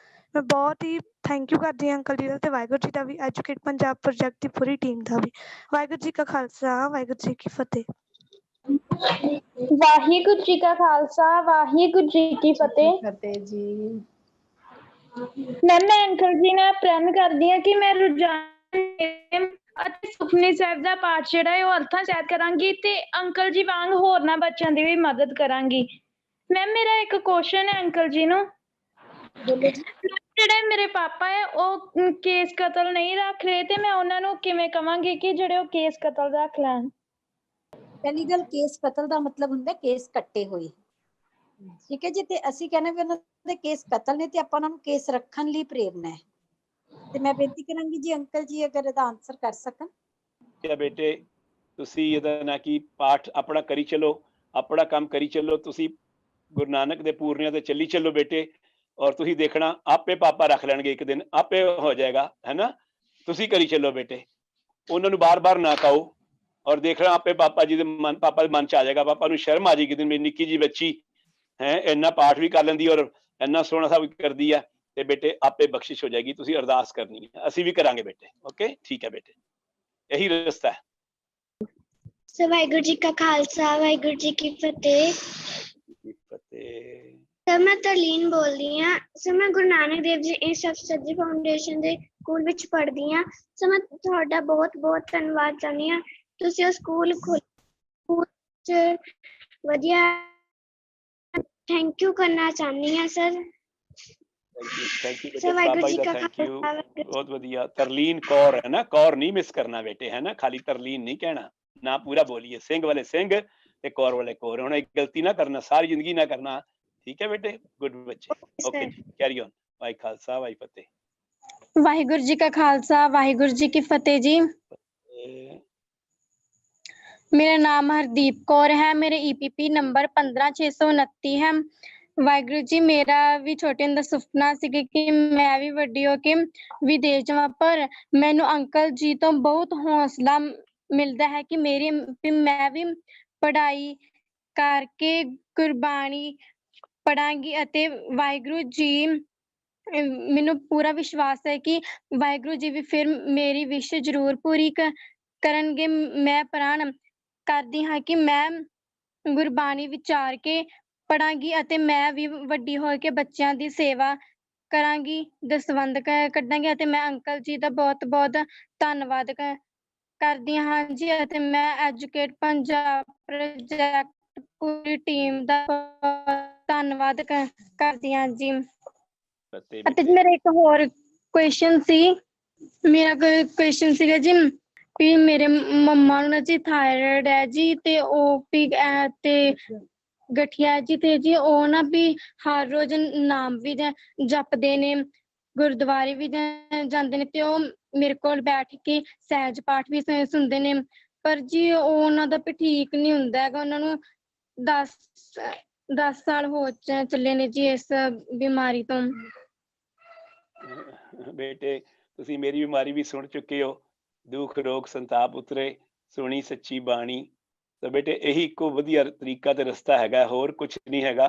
ਮੈਂ ਬਹੁਤ ਹੀ ਥੈਂਕ ਯੂ ਕਰਦੀ ਹਾਂ ਅੰਕਲ ਜੀ ਦਾ ਤੇ ਵਾਹਿਗੁਰੂ ਜੀ ਦਾ ਵੀ, ਐਜੂਕੇਟ ਪੰਜਾਬ ਪ੍ਰੋਜੈਕਟ ਦੀ ਪੂਰੀ ਟੀਮ ਦਾ ਵੀ। ਵਾਹਿਗੁਰੂ ਜੀ ਕਾ ਖਾਲਸਾ, ਵਾਹਿਗੁਰੂ ਜੀ ਕੀ ਫਤਿਹ। ਵਾਹਿਗੁਰੂ ਜੀ ਕਾ ਖਾਲਸਾ, ਵਾਹਿਗੁਰੂ ਜੀ ਕੀ ਫਤਿਹ। ਫਤਿਹ ਜੀ। ਮੈਂ ਅੰਕਲ ਜੀ ਨਾਲ ਪ੍ਰਣ ਕਰਦੀ ਹਾਂ ਕਿ ਮੈਂ ਰੋਜ਼ਾਨਾ ਅਤੇ ਸੁਖਮਨੀ ਸਾਹਿਬ ਦਾ ਪਾਠ ਜਿਹੜਾ ਹੈ ਉਹ ਅਰਥਾਂ ਸਹਿਤ ਕਰਾਂਗੀ ਤੇ ਅੰਕਲ ਜੀ ਵਾਂਗ ਹੋਰਨਾਂ ਬੱਚਿਆਂ ਦੀ ਵੀ ਮਦਦ ਕਰਾਂਗੀ। ਮੈਮ ਮੇਰਾ ਇੱਕ ਕੁਐਸਚਨ ਹੈ ਅੰਕਲ ਜੀ ਨੂੰ। ਜਿਹੜੇ ਮੇਰੇ ਪਾਪਾ ਹੈ ਉਹ ਕੇਸ ਕਤਲ ਨਹੀਂ ਰੱਖ ਰਹੇ ਤੇ ਮੈਂ ਉਹਨਾਂ ਨੂੰ ਕਿਵੇਂ ਕਵਾਂਗੀ ਕਿ ਜਿਹੜੇ ਉਹ ਕੇਸ ਕਤਲ ਰੱਖ ਲੈਣ? ਪਹਿਲੀ ਗੱਲ, ਕੇਸ ਕਤਲ ਦਾ ਮਤਲਬ ਹੁੰਦਾ ਕੇਸ ਕੱਟੇ ਹੋਏ, ਠੀਕ ਹੈ ਜੀ। ਤੇ ਅਸੀਂ ਕਹਿੰਦੇ ਵੀ ਉਹਨਾਂ ਦੇ ਕੇਸ ਕਤਲ ਨੇ ਤੇ ਆਪਾਂ ਉਹਨਾਂ ਨੂੰ ਕੇਸ ਰੱਖਣ ਲਈ ਪ੍ਰੇਰਨਾ ਹੈ। ਤੇ ਮੈਂ ਬੇਨਤੀ ਕਰਾਂਗੀ ਜੀ ਅੰਕਲ ਜੀ ਅਗਰ ਇਹਦਾ ਆਨਸਰ ਕਰ ਸਕਣ। ਕਿਆ ਬੇਟੇ ਤੁਸੀਂ ਇਹਦਾ ਨਾ ਕਿ ਪਾਠ ਆਪਣਾ ਕਰੀ ਚਲੋ, ਆਪਣਾ ਕੰਮ ਕਰੀ ਚਲੋ। ਤੁਸੀਂ ਗੁਰੂ ਨਾਨਕ ਦੇ ਪੂਰਨਿਆਂ ਤੇ ਚੱਲੀ ਚੱਲੋ ਬੇਟੇ, ਔਰ ਤੁਸੀਂ ਦੇਖਣਾ ਆਪੇ ਪਾਪਾ ਰੱਖ ਲੈਣਗੇ ਇੱਕ ਦਿਨ, ਆਪੇ ਹੋ ਜਾਏਗਾ, ਹੈ ਨਾ। ਤੁਸੀਂ ਕਰੀ ਚੱਲੋ ਬੇਟੇ, ਉਹਨਾਂ ਨੂੰ ਬਾਰ-ਬਾਰ ਨਾ ਕਹੋ ਔਰ ਦੇਖਣਾ ਆਪੇ ਪਾਪਾ ਜੀ ਦੇ ਪਾਪਾ ਦੇ ਮਨ ਚ ਆ ਜਾਏਗਾ। ਪਾਪਾ ਨੂੰ ਸ਼ਰਮ ਆ ਜਾਏਗੀ ਕਿ ਮੇਰੀ ਨਿੱਕੀ ਜੀ ਬੱਚੀ ਹੈ ਇੰਨਾ ਪਾਠ ਵੀ ਕਰ ਲੈਂਦੀ ਔਰ ਇੰਨਾ ਸੋਹਣਾ ਸਭ ਕਰਦੀ ਹੈ, ਤੇ ਬੇਟੇ ਆਪੇ ਬਖਸ਼ਿਸ਼ ਹੋ ਜਾਏਗੀ। ਤੁਸੀਂ ਅਰਦਾਸ ਕਰਨੀ ਹੈ, ਅਸੀਂ ਵੀ ਕਰਾਂਗੇ ਬੇਟੇ। ਓਕੇ, ਠੀਕ ਹੈ ਬੇਟੇ, ਇਹੀ ਰਸਤਾ ਹੈ। ਵਾਹਿਗੁਰੂ ਜੀ ਕਾ ਖਾਲਸਾ, ਵਾਹਿਗੁਰੂ ਜੀ ਕੀ ਫਤਿਹ। ਸਰ ਮੈਂ ਤਰਲੀਨ ਬੋਲਦੀ ਹਾਂ। ਸਰ ਮੈਂ ਗੁਰੂ ਨਾਨਕ ਦੇਵ ਜੀ ਇੰਸਟੀਚਿਊਟ ਫਾਊਂਡੇਸ਼ਨ ਦੇ ਸਕੂਲ ਵਿੱਚ ਪੜ੍ਹਦੀ ਹਾਂ। ਸਰ ਮੈਂ ਤੁਹਾਡਾ ਬਹੁਤ ਬਹੁਤ ਧੰਨਵਾਦ ਚਾਹੁੰਦੀ ਹਾਂ। ਤੁਸੀਂ ਉਹ ਸਕੂਲ ਵਧੀਆ ਥੈਂਕ ਯੂ ਕਰਨਾ ਚਾਹੁੰਦੀ ਹਾਂ ਸਰ। ਥੈਂਕ ਯੂ ਬੇਟੇ, ਬਾਬਾ ਜੀ ਦਾ ਥੈਂਕ ਯੂ, ਬਹੁਤ ਵਧੀਆ। ਤਰਲੀਨ ਕੌਰ ਹੈ ਨਾ, ਕੌਰ ਨਹੀਂ ਮਿਸ ਕਰਨਾ ਬੇਟੇ, ਹੈ ਨਾ। ਖਾਲੀ ਤਰਲੀਨ ਨਹੀਂ ਕਹਿਣਾ, ਨਾ ਪੂਰਾ ਬੋਲੀਏ। ਸਿੰਘ ਵਾਲੇ ਸਿੰਘ ਤੇ ਕੌਰ ਵਾਲੇ ਕੌਰ। ਹੁਣ ਇੱਕ ਗਲਤੀ ਨਾ ਕਰਨਾ, ਸਾਰੀ ਜ਼ਿੰਦਗੀ ਨਾ ਕਰਨਾ, ਠੀਕ ਹੈ ਬੇਟੇ। ਗੁੱਡ ਬੱਚੇ, ਓਕੇ ਜੀ, ਕੈਰੀ ਔਨ। ਵਾਹਿ ਖਾਲਸਾ, ਵਾਹਿ ਫਤਿਹ। ਵਾਹਿਗੁਰੂ ਜੀ ਕਾ ਖਾਲਸਾ, ਵਾਹਿਗੁਰੂ ਜੀ ਕੀ ਫਤਿਹ ਜੀ। ਮੇਰਾ ਨਾਮ ਹਰਦੀਪ ਕੌਰ ਹੈ। ਮੇਰੇ EPP ਨੰਬਰ 15629 ਹੈ। ਵਾਹਿਗੁਰੂ ਜੀ, ਮੇਰਾ ਵੀ ਛੋਟੇ ਹੁੰਦੇ ਸੁਪਨਾ ਸੀ ਕਿ ਮੈਂ ਵੀ ਵੱਡੀ ਹੋ ਕੇ ਵਿਦੇਸ਼ ਜਾਵਾਂ, ਪਰ ਮੈਨੂੰ ਅੰਕਲ ਜੀ ਤੋਂ ਬਹੁਤ ਹੌਸਲਾ ਮਿਲਦਾ ਹੈ ਕਿ ਮੈਂ ਵੀ ਪੜ੍ਹਾਈ ਕਰਕੇ ਗੁਰਬਾਣੀ ਪੜਾਂਗੀ ਅਤੇ ਵਾਹਿਗੁਰੂ ਜੀ ਮੈਨੂੰ ਪੂਰਾ ਵਿਸ਼ਵਾਸ ਹੈ ਕਿ ਵਾਹਿਗੁਰੂ ਜੀ ਵੀ ਫਿਰ ਮੇਰੀ ਵਿਸ਼ ਜ਼ਰੂਰ ਪੂਰੀ ਕਰਨਗੇ। ਮੈਂ ਪ੍ਰਣ ਕਰਦੀ ਹਾਂ ਕਿ ਮੈਂ ਗੁਰਬਾਣੀ ਵਿਚਾਰ ਕੇ ਪੜਾਂਗੀ ਅਤੇ ਮੈਂ ਵੀ ਵੱਡੀ ਹੋ ਕੇ ਬੱਚਿਆਂ ਦੀ ਸੇਵਾ ਕਰਾਂਗੀ, ਦਸਵੰਧ ਕੱਢਾਂਗੀ ਅਤੇ ਮੈਂ ਅੰਕਲ ਜੀ ਦਾ ਬਹੁਤ ਬਹੁਤ ਧੰਨਵਾਦ ਕਰਦੀ ਹਾਂ ਜੀ। ਅਤੇ ਮੈਂ ਐਜੂਕੇਟ ਪੰਜਾਬ ਪ੍ਰੋਜੈਕਟ ਪੂਰੀ ਟੀਮ ਦਾ ਧੰਨਵਾਦ ਕਰਦੀ ਹਾਂ ਜੀ। ਅਤੇ ਮੇਰਾ ਇੱਕ ਹੋਰ ਕੁਐਸਚਨ ਸੀ। ਮੇਰਾ ਕੁਐਸਚਨ ਸੀਗਾ ਜੀ ਵੀ ਮੇਰੇ ਮੰਮਾ ਨੂੰ ਜੀ ਥਾਇਰਾਇਡ ਹੈ ਜੀ ਤੇ ਉਹ ਵੀ ਤੇ ਗਠੀਆ ਜੀ, ਤੇ ਜੀ ਉਹ ਨਾ ਵੀ ਹਰ ਰੋਜ਼ ਨਾਮ ਵੀ ਜਪਦੇ ਨੇ, ਗੁਰਦੁਆਰੇ ਵੀ ਜਾਂਦੇ ਨੇ ਤੇ ਉਹ ਮੇਰੇ ਕੋਲ ਬੈਠ ਕੇ ਸਹਿਜ ਪਾਠ ਵੀ ਸੁਣਦੇ ਨੇ, ਪਰ ਜੀ ਉਹਨਾਂ ਦਾ ਵੀ ਠੀਕ ਨਹੀਂ ਹੁੰਦਾ ਹੈਗਾ। ਉਹਨਾਂ ਨੂੰ 10 ਸਾਲ ਹੋ ਚੱਲੇ ਨੇ ਜੀ ਇਸ ਬਿਮਾਰੀ ਤੋਂ। ਬੇਟੇ ਤੁਸੀਂ ਮੇਰੀ ਬਿਮਾਰੀ ਵੀ ਸੁਣ ਚੁੱਕੇ ਹੋ, ਦੁੱਖ ਰੋਗ ਸੰਤਾਪ ਉਤਰੇ, ਸੁਣੀ ਸੱਚੀ ਬਾਣੀ। ਤਾਂ ਬੇਟੇ ਇਹੀ ਇੱਕੋ ਵਧੀਆ ਤਰੀਕਾ ਤੇ ਰਸਤਾ ਹੈਗਾ, ਹੋਰ ਕੁਛ ਨਹੀਂ ਹੈਗਾ।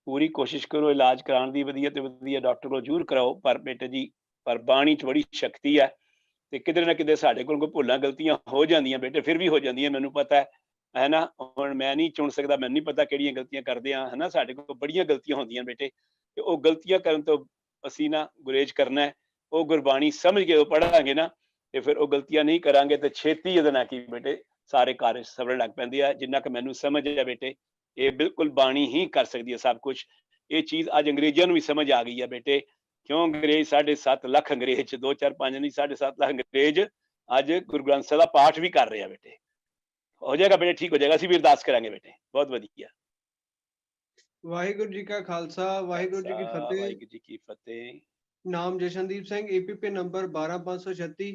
ਪੂਰੀ ਕੋਸ਼ਿਸ਼ ਕਰੋ ਇਲਾਜ ਕਰਾਉਣ ਦੀ, ਵਧੀਆ ਤੇ ਵਧੀਆ ਡਾਕਟਰ ਕੋਲ ਜ਼ਰੂਰ ਕਰਾਓ। ਪਰ ਬੇਟੇ ਜੀ, ਪਰ ਬਾਣੀ 'ਚ ਬੜੀ ਸ਼ਕਤੀ ਹੈ ਤੇ ਕਿਤੇ ਨਾ ਕਿਤੇ ਸਾਡੇ ਕੋਲ ਕੋਈ ਭੁੱਲਾਂ ਗਲਤੀਆਂ ਹੋ ਜਾਂਦੀਆਂ ਬੇਟੇ, ਫਿਰ ਵੀ ਹੋ ਜਾਂਦੀਆਂ, ਮੈਨੂੰ ਪਤਾ ਹੈ ਨਾ। ਹੁਣ ਮੈਂ ਨਹੀਂ ਚੁਣ ਸਕਦਾ, ਮੈਨੂੰ ਨਹੀਂ ਪਤਾ ਕਿਹੜੀਆਂ ਗਲਤੀਆਂ ਕਰਦੇ ਆ, ਹੈ ਨਾ। ਸਾਡੇ ਕੋਲ ਬੜੀਆਂ ਗਲਤੀਆਂ ਹੁੰਦੀਆਂ ਬੇਟੇ, ਤੇ ਉਹ ਗਲਤੀਆਂ ਕਰਨ ਤੋਂ ਅਸੀਂ ਨਾ ਗੁਰੇਜ਼ ਕਰਨਾ ਹੈ। ਉਹ ਗੁਰਬਾਣੀ ਸਮਝ ਕੇ ਉਹ ਪੜਾਂਗੇ ਨਾ ਤੇ ਫਿਰ ਉਹ ਗਲਤੀਆਂ ਨਹੀਂ ਕਰਾਂਗੇ ਤੇ ਛੇਤੀ ਇਹਦੇ ਨਾਲ ਕੀ ਬੇਟੇ ਸਾਰੇ ਕਾਰਜ ਸਵਰਨ ਲੱਗ ਪੈਂਦੇ ਆ। ਜਿੰਨਾ ਕਿ ਮੈਨੂੰ ਸਮਝ ਆ ਬੇਟੇ, ਇਹ ਬਿਲਕੁਲ ਬਾਣੀ ਹੀ ਕਰ ਸਕਦੀ ਹੈ ਸਭ ਕੁਛ। ਇਹ ਚੀਜ਼ ਅੱਜ ਅੰਗਰੇਜ਼ਾਂ ਨੂੰ ਵੀ ਸਮਝ ਆ ਗਈ ਹੈ ਬੇਟੇ, ਕਿਉਂ ਅੰਗਰੇਜ਼ 7.5 ਲੱਖ ਅੰਗਰੇਜ਼ 'ਚ 2 4 5 ਨਹੀਂ 7.5 ਲੱਖ ਅੰਗਰੇਜ਼ ਅੱਜ ਗੁਰੂ ਗ੍ਰੰਥ ਸਾਹਿਬ ਦਾ ਪਾਠ ਵੀ ਕਰ ਰਹੇ ਆ ਬੇਟੇ। ਹੋ ਜਾਏਗਾ ਬੇਟੇ, ਠੀਕ ਹੋ ਜਾਏਗਾ। ਅਸੀਂ ਵੀ ਅਰਦਾਸ ਕਰਾਂਗੇ ਬੇਟੇ। ਬਹੁਤ ਵਧੀਆ। ਵਾਹਿਗੁਰੂ ਜੀ ਕਾ ਖਾਲਸਾ, ਵਾਹਿਗੁਰੂ ਜੀ ਕੀ ਫਤਿਹ। ਵਾਹਿਗੁਰੂ ਜੀ ਕੀ ਫਤਿਹ। ਨਾਮ ਜਸ਼ਨਦੀਪ ਸਿੰਘ, APP ਨੰਬਰ 12536।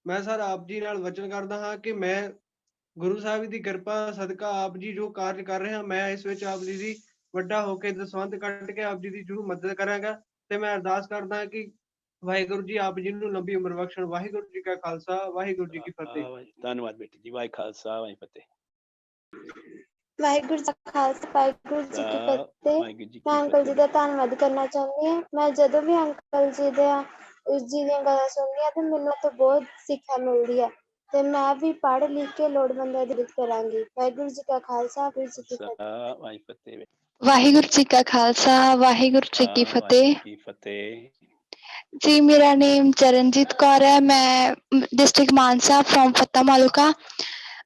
ਮੈਂ ਸਰ ਆਪ ਜੀ ਨਾਲ ਵਚਨ ਕਰਦਾ ਹਾਂ ਕਿ ਮੈਂ ਗੁਰੂ ਸਾਹਿਬ ਦੀ ਕਿਰਪਾ ਸਦਕਾ ਆਪ ਜੀ ਜੋ ਕਾਰਜ ਕਰ ਰਹੇ ਹਾਂ, ਮੈਂ ਇਸ ਵਿੱਚ ਆਪ ਜੀ ਦੀ ਵੱਡਾ ਹੋ ਕੇ ਦਸਵੰਧ ਕੱਢ ਕੇ ਆਪ ਜੀ ਦੀ ਜ਼ਰੂਰ ਮਦਦ ਕਰਾਂਗਾ। ਤੇ ਮੈਂ ਅਰਦਾਸ ਕਰਦਾ ਹਾਂ ਕਿ ਵਾਹਿਗੁਰੂ ਜੀ ਆਪ ਜੀ ਨੂੰ ਲੰਬੀ ਉਮਰ ਬਖਸ਼ਣ। ਵਾਹਿਗੁਰੂ ਜੀ ਕਾ ਖਾਲਸਾ, ਵਾਹਿਗੁਰੂ ਜੀ ਕੀ ਫਤਿਹ। ਧੰਨਵਾਦ ਬੇਟੇ ਜੀ। ਵਾਹਿ ਖਾਲਸਾ ਵਾਹਿ ਫਤਿਹ। ਵਾਹਿਗੁਰੂ ਜੀ ਕਾ ਖਾਲਸਾ, ਵਾਹਿਗੁਰੂ ਜੀ ਕੀ ਫਤਿਹ। ਵਾਹਿਗੁਰੂ ਜੀ ਕੀ ਮੈਂ ਅੰਕਲ ਜੀ ਫਤਿਹ। ਦਾ ਧੰਨਵਾਦ ਕਰਨਾ ਚਾਹੁੰਦੀ ਹਾਂ। ਮੈਂ ਜਦੋਂ ਵੀ ਅੰਕਲ ਜੀ ਦੀਆਂ ਗੱਲਾਂ ਸੁਣਦੀ ਹਾਂ ਤੇ ਮੈਨੂੰ ਤੋਂ ਬਹੁਤ ਸਿੱਖਿਆ ਮਿਲਦੀ ਹੈ ਤੇ ਮੈਂ ਵੀ ਪੜ੍ਹ ਲਿਖ ਕੇ ਲੋੜਵੰਦਾਂ ਦੀ ਮਦਦ ਕਰਾਂਗੀ। ਵਾਹਿਗੁਰੂ ਜੀ ਕਾ ਖਾਲਸਾ, ਵਾਹਿਗੁਰੂ ਜੀ ਕੀ ਫਤਿਹ। ਵਾਹਿ ਫਤਿਹ। ਵਾਹਿਗੁਰੂ ਜੀ ਕਾ ਖਾਲਸਾ, ਵਾਹਿਗੁਰੂ ਜੀ ਕੀ ਵਾਹਿਗੁਰੂ ਫਤਿਹ। ਜੀ ਫਤਿਹ। ਜੀ ਮੇਰਾ ਨੇਮ ਚਰਨਜੀਤ ਕੌਰ ਹੈ। ਮੈਂ ਡਿਸਟ੍ਰਿਕਟ ਮਾਨਸਾ ਫਰੋਮ ਫੱਤਾ ਮਾਲੂਕਾ।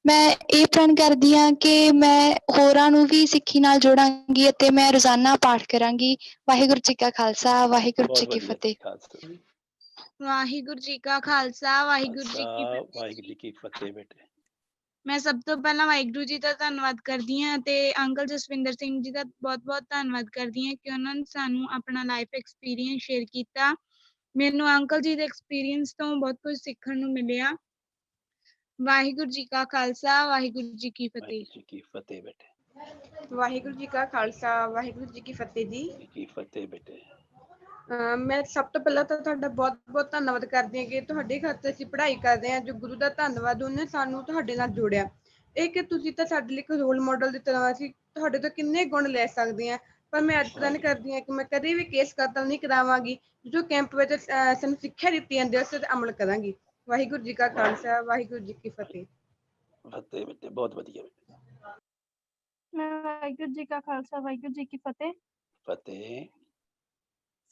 ਮੈਂ ਇਹ ਪ੍ਰਣ ਕਰਦੀ ਹਾਂ ਕਿ ਮੈਂ ਹੋਰਾਂ ਨੂੰ ਵੀ ਸਿੱਖੀ ਨਾਲ ਜੋੜਾਂਗੀ ਅਤੇ ਮੈਂ ਰੋਜ਼ਾਨਾ ਪਾਠ ਕਰਾਂਗੀ। ਵਾਹਿਗੁਰੂ ਜੀ ਕਾ ਖਾਲਸਾ, ਵਾਹਿਗੁਰੂ ਜੀ ਬਹੁਤ ਕੀ ਵਧੀਆ ਫਤਿਹ। ਖਾਲਸਾ ਵਾਹਿਗੁਰੂ ਜੀ ਕਾ ਖਾਲਸਾ, ਵਾਹਿਗੁਰੂ ਜੀ ਕੀ ਖਾਲਸਾ, ਫਤਿਹ ਵਾਹਿਗੁਰੂ ਜੀ। ਜੀ ਕੀ ਫਤਿਹ ਬੇਟੇ। ਮੈਂ ਸਭ ਤੋਂ ਪਹਿਲਾਂ ਵਾਹਿਗੁਰੂ ਜੀ ਦਾ ਧੰਨਵਾਦ ਕਰਦੀ ਹਾਂ ਤੇ ਅੰਕਲ ਜਸਵਿੰਦਰ ਸਿੰਘ ਜੀ ਦਾ ਬਹੁਤ-ਬਹੁਤ ਧੰਨਵਾਦ ਕਰਦੀ ਹਾਂ ਕਿ ਉਹਨਾਂ ਨੇ ਸਾਨੂੰ ਆਪਣਾ ਲਾਈਫ ਐਕਸਪੀਰੀਅੰਸ ਸ਼ੇਅਰ ਕੀਤਾ। ਮੈਨੂੰ ਅੰਕਲ ਜੀ ਦੇ ਐਕਸਪੀਰੀਅੰਸ ਤੋਂ ਬਹੁਤ ਕੁਝ ਸਿੱਖਣ ਨੂੰ ਮਿਲਿਆ। ਵਾਹਿਗੁਰੂ ਜੀ ਕਾ ਖਾਲਸਾ, ਵਾਹਿਗੁਰੂ ਜੀ ਕੀ ਫਤਿਹ। ਵਾਹਿਗੁਰੂ ਜੀ ਕੀ ਫਤਿਹ ਬੇਟੇ। ਵਾਹਿਗੁਰੂ ਜੀ ਕਾ ਖਾਲਸਾ, ਵਾਹਿਗੁਰੂ ਜੀ ਕੀ ਫਤਿਹ ਜੀ। ਜੀ ਕੀ ਫਤਿਹ ਬੇਟੇ। ਮੈਂ ਸਭ ਤੋਂ ਪਹਿਲਾਂ ਤਾਂ ਤੁਹਾਡਾ ਬਹੁਤ-ਬਹੁਤ ਧੰਨਵਾਦ ਕਰਦੀ ਹਾਂ ਕਿ ਤੁਹਾਡੇ ਖਾਤੇ ਅਸੀਂ ਪੜ੍ਹਾਈ ਕਰਦੇ ਹਾਂ। ਜੋ ਗੁਰੂ ਦਾ ਧੰਨਵਾਦ, ਉਹਨੇ ਸਾਨੂੰ ਤੁਹਾਡੇ ਨਾਲ ਜੋੜਿਆ। ਇਹ ਕਿ ਤੁਸੀਂ ਤਾਂ ਸਾਡੇ ਲਈ ਇੱਕ ਰੋਲ ਮਾਡਲ ਦੀ ਤਰ੍ਹਾਂ ਸੀ। ਤੁਹਾਡੇ ਤੋਂ ਕਿੰਨੇ ਗੁਣ ਲੈ ਸਕਦੇ ਹਾਂ, ਪਰ ਮੈਂ ਅੱਜ ਪ੍ਰਣ ਕਰਦੀ ਹਾਂ ਕਿ ਮੈਂ ਕਦੇ ਵੀ ਕੇਸ ਕਤਲ ਨਹੀਂ ਕਰਾਵਾਂਗੀ। ਜੋ ਕੈਂਪ ਵਿੱਚ ਸਾਨੂੰ ਸਿੱਖਿਆ ਦਿੱਤੀ ਜਾਂਦੀ ਹੈ ਉਸ ਤੇ ਅਮਲ ਕਰਾਂਗੀ। ਵਾਹਿਗੁਰੂ ਜੀ ਕਾ ਖਾਲਸਾ, ਵਾਹਿਗੁਰੂ ਜੀ ਕੀ ਫਤਿਹ। ਫਤਿਹ ਬੇਟੇ, ਬਹੁਤ ਵਧੀਆ ਬੇਟੇ। ਮੈਂ ਵਾਹਿਗੁਰੂ ਜੀ ਕਾ ਖਾਲਸਾ, ਵਾਹਿਗੁਰੂ ਜੀ ਕੀ ਫਤਿਹ। ਫਤਿਹ।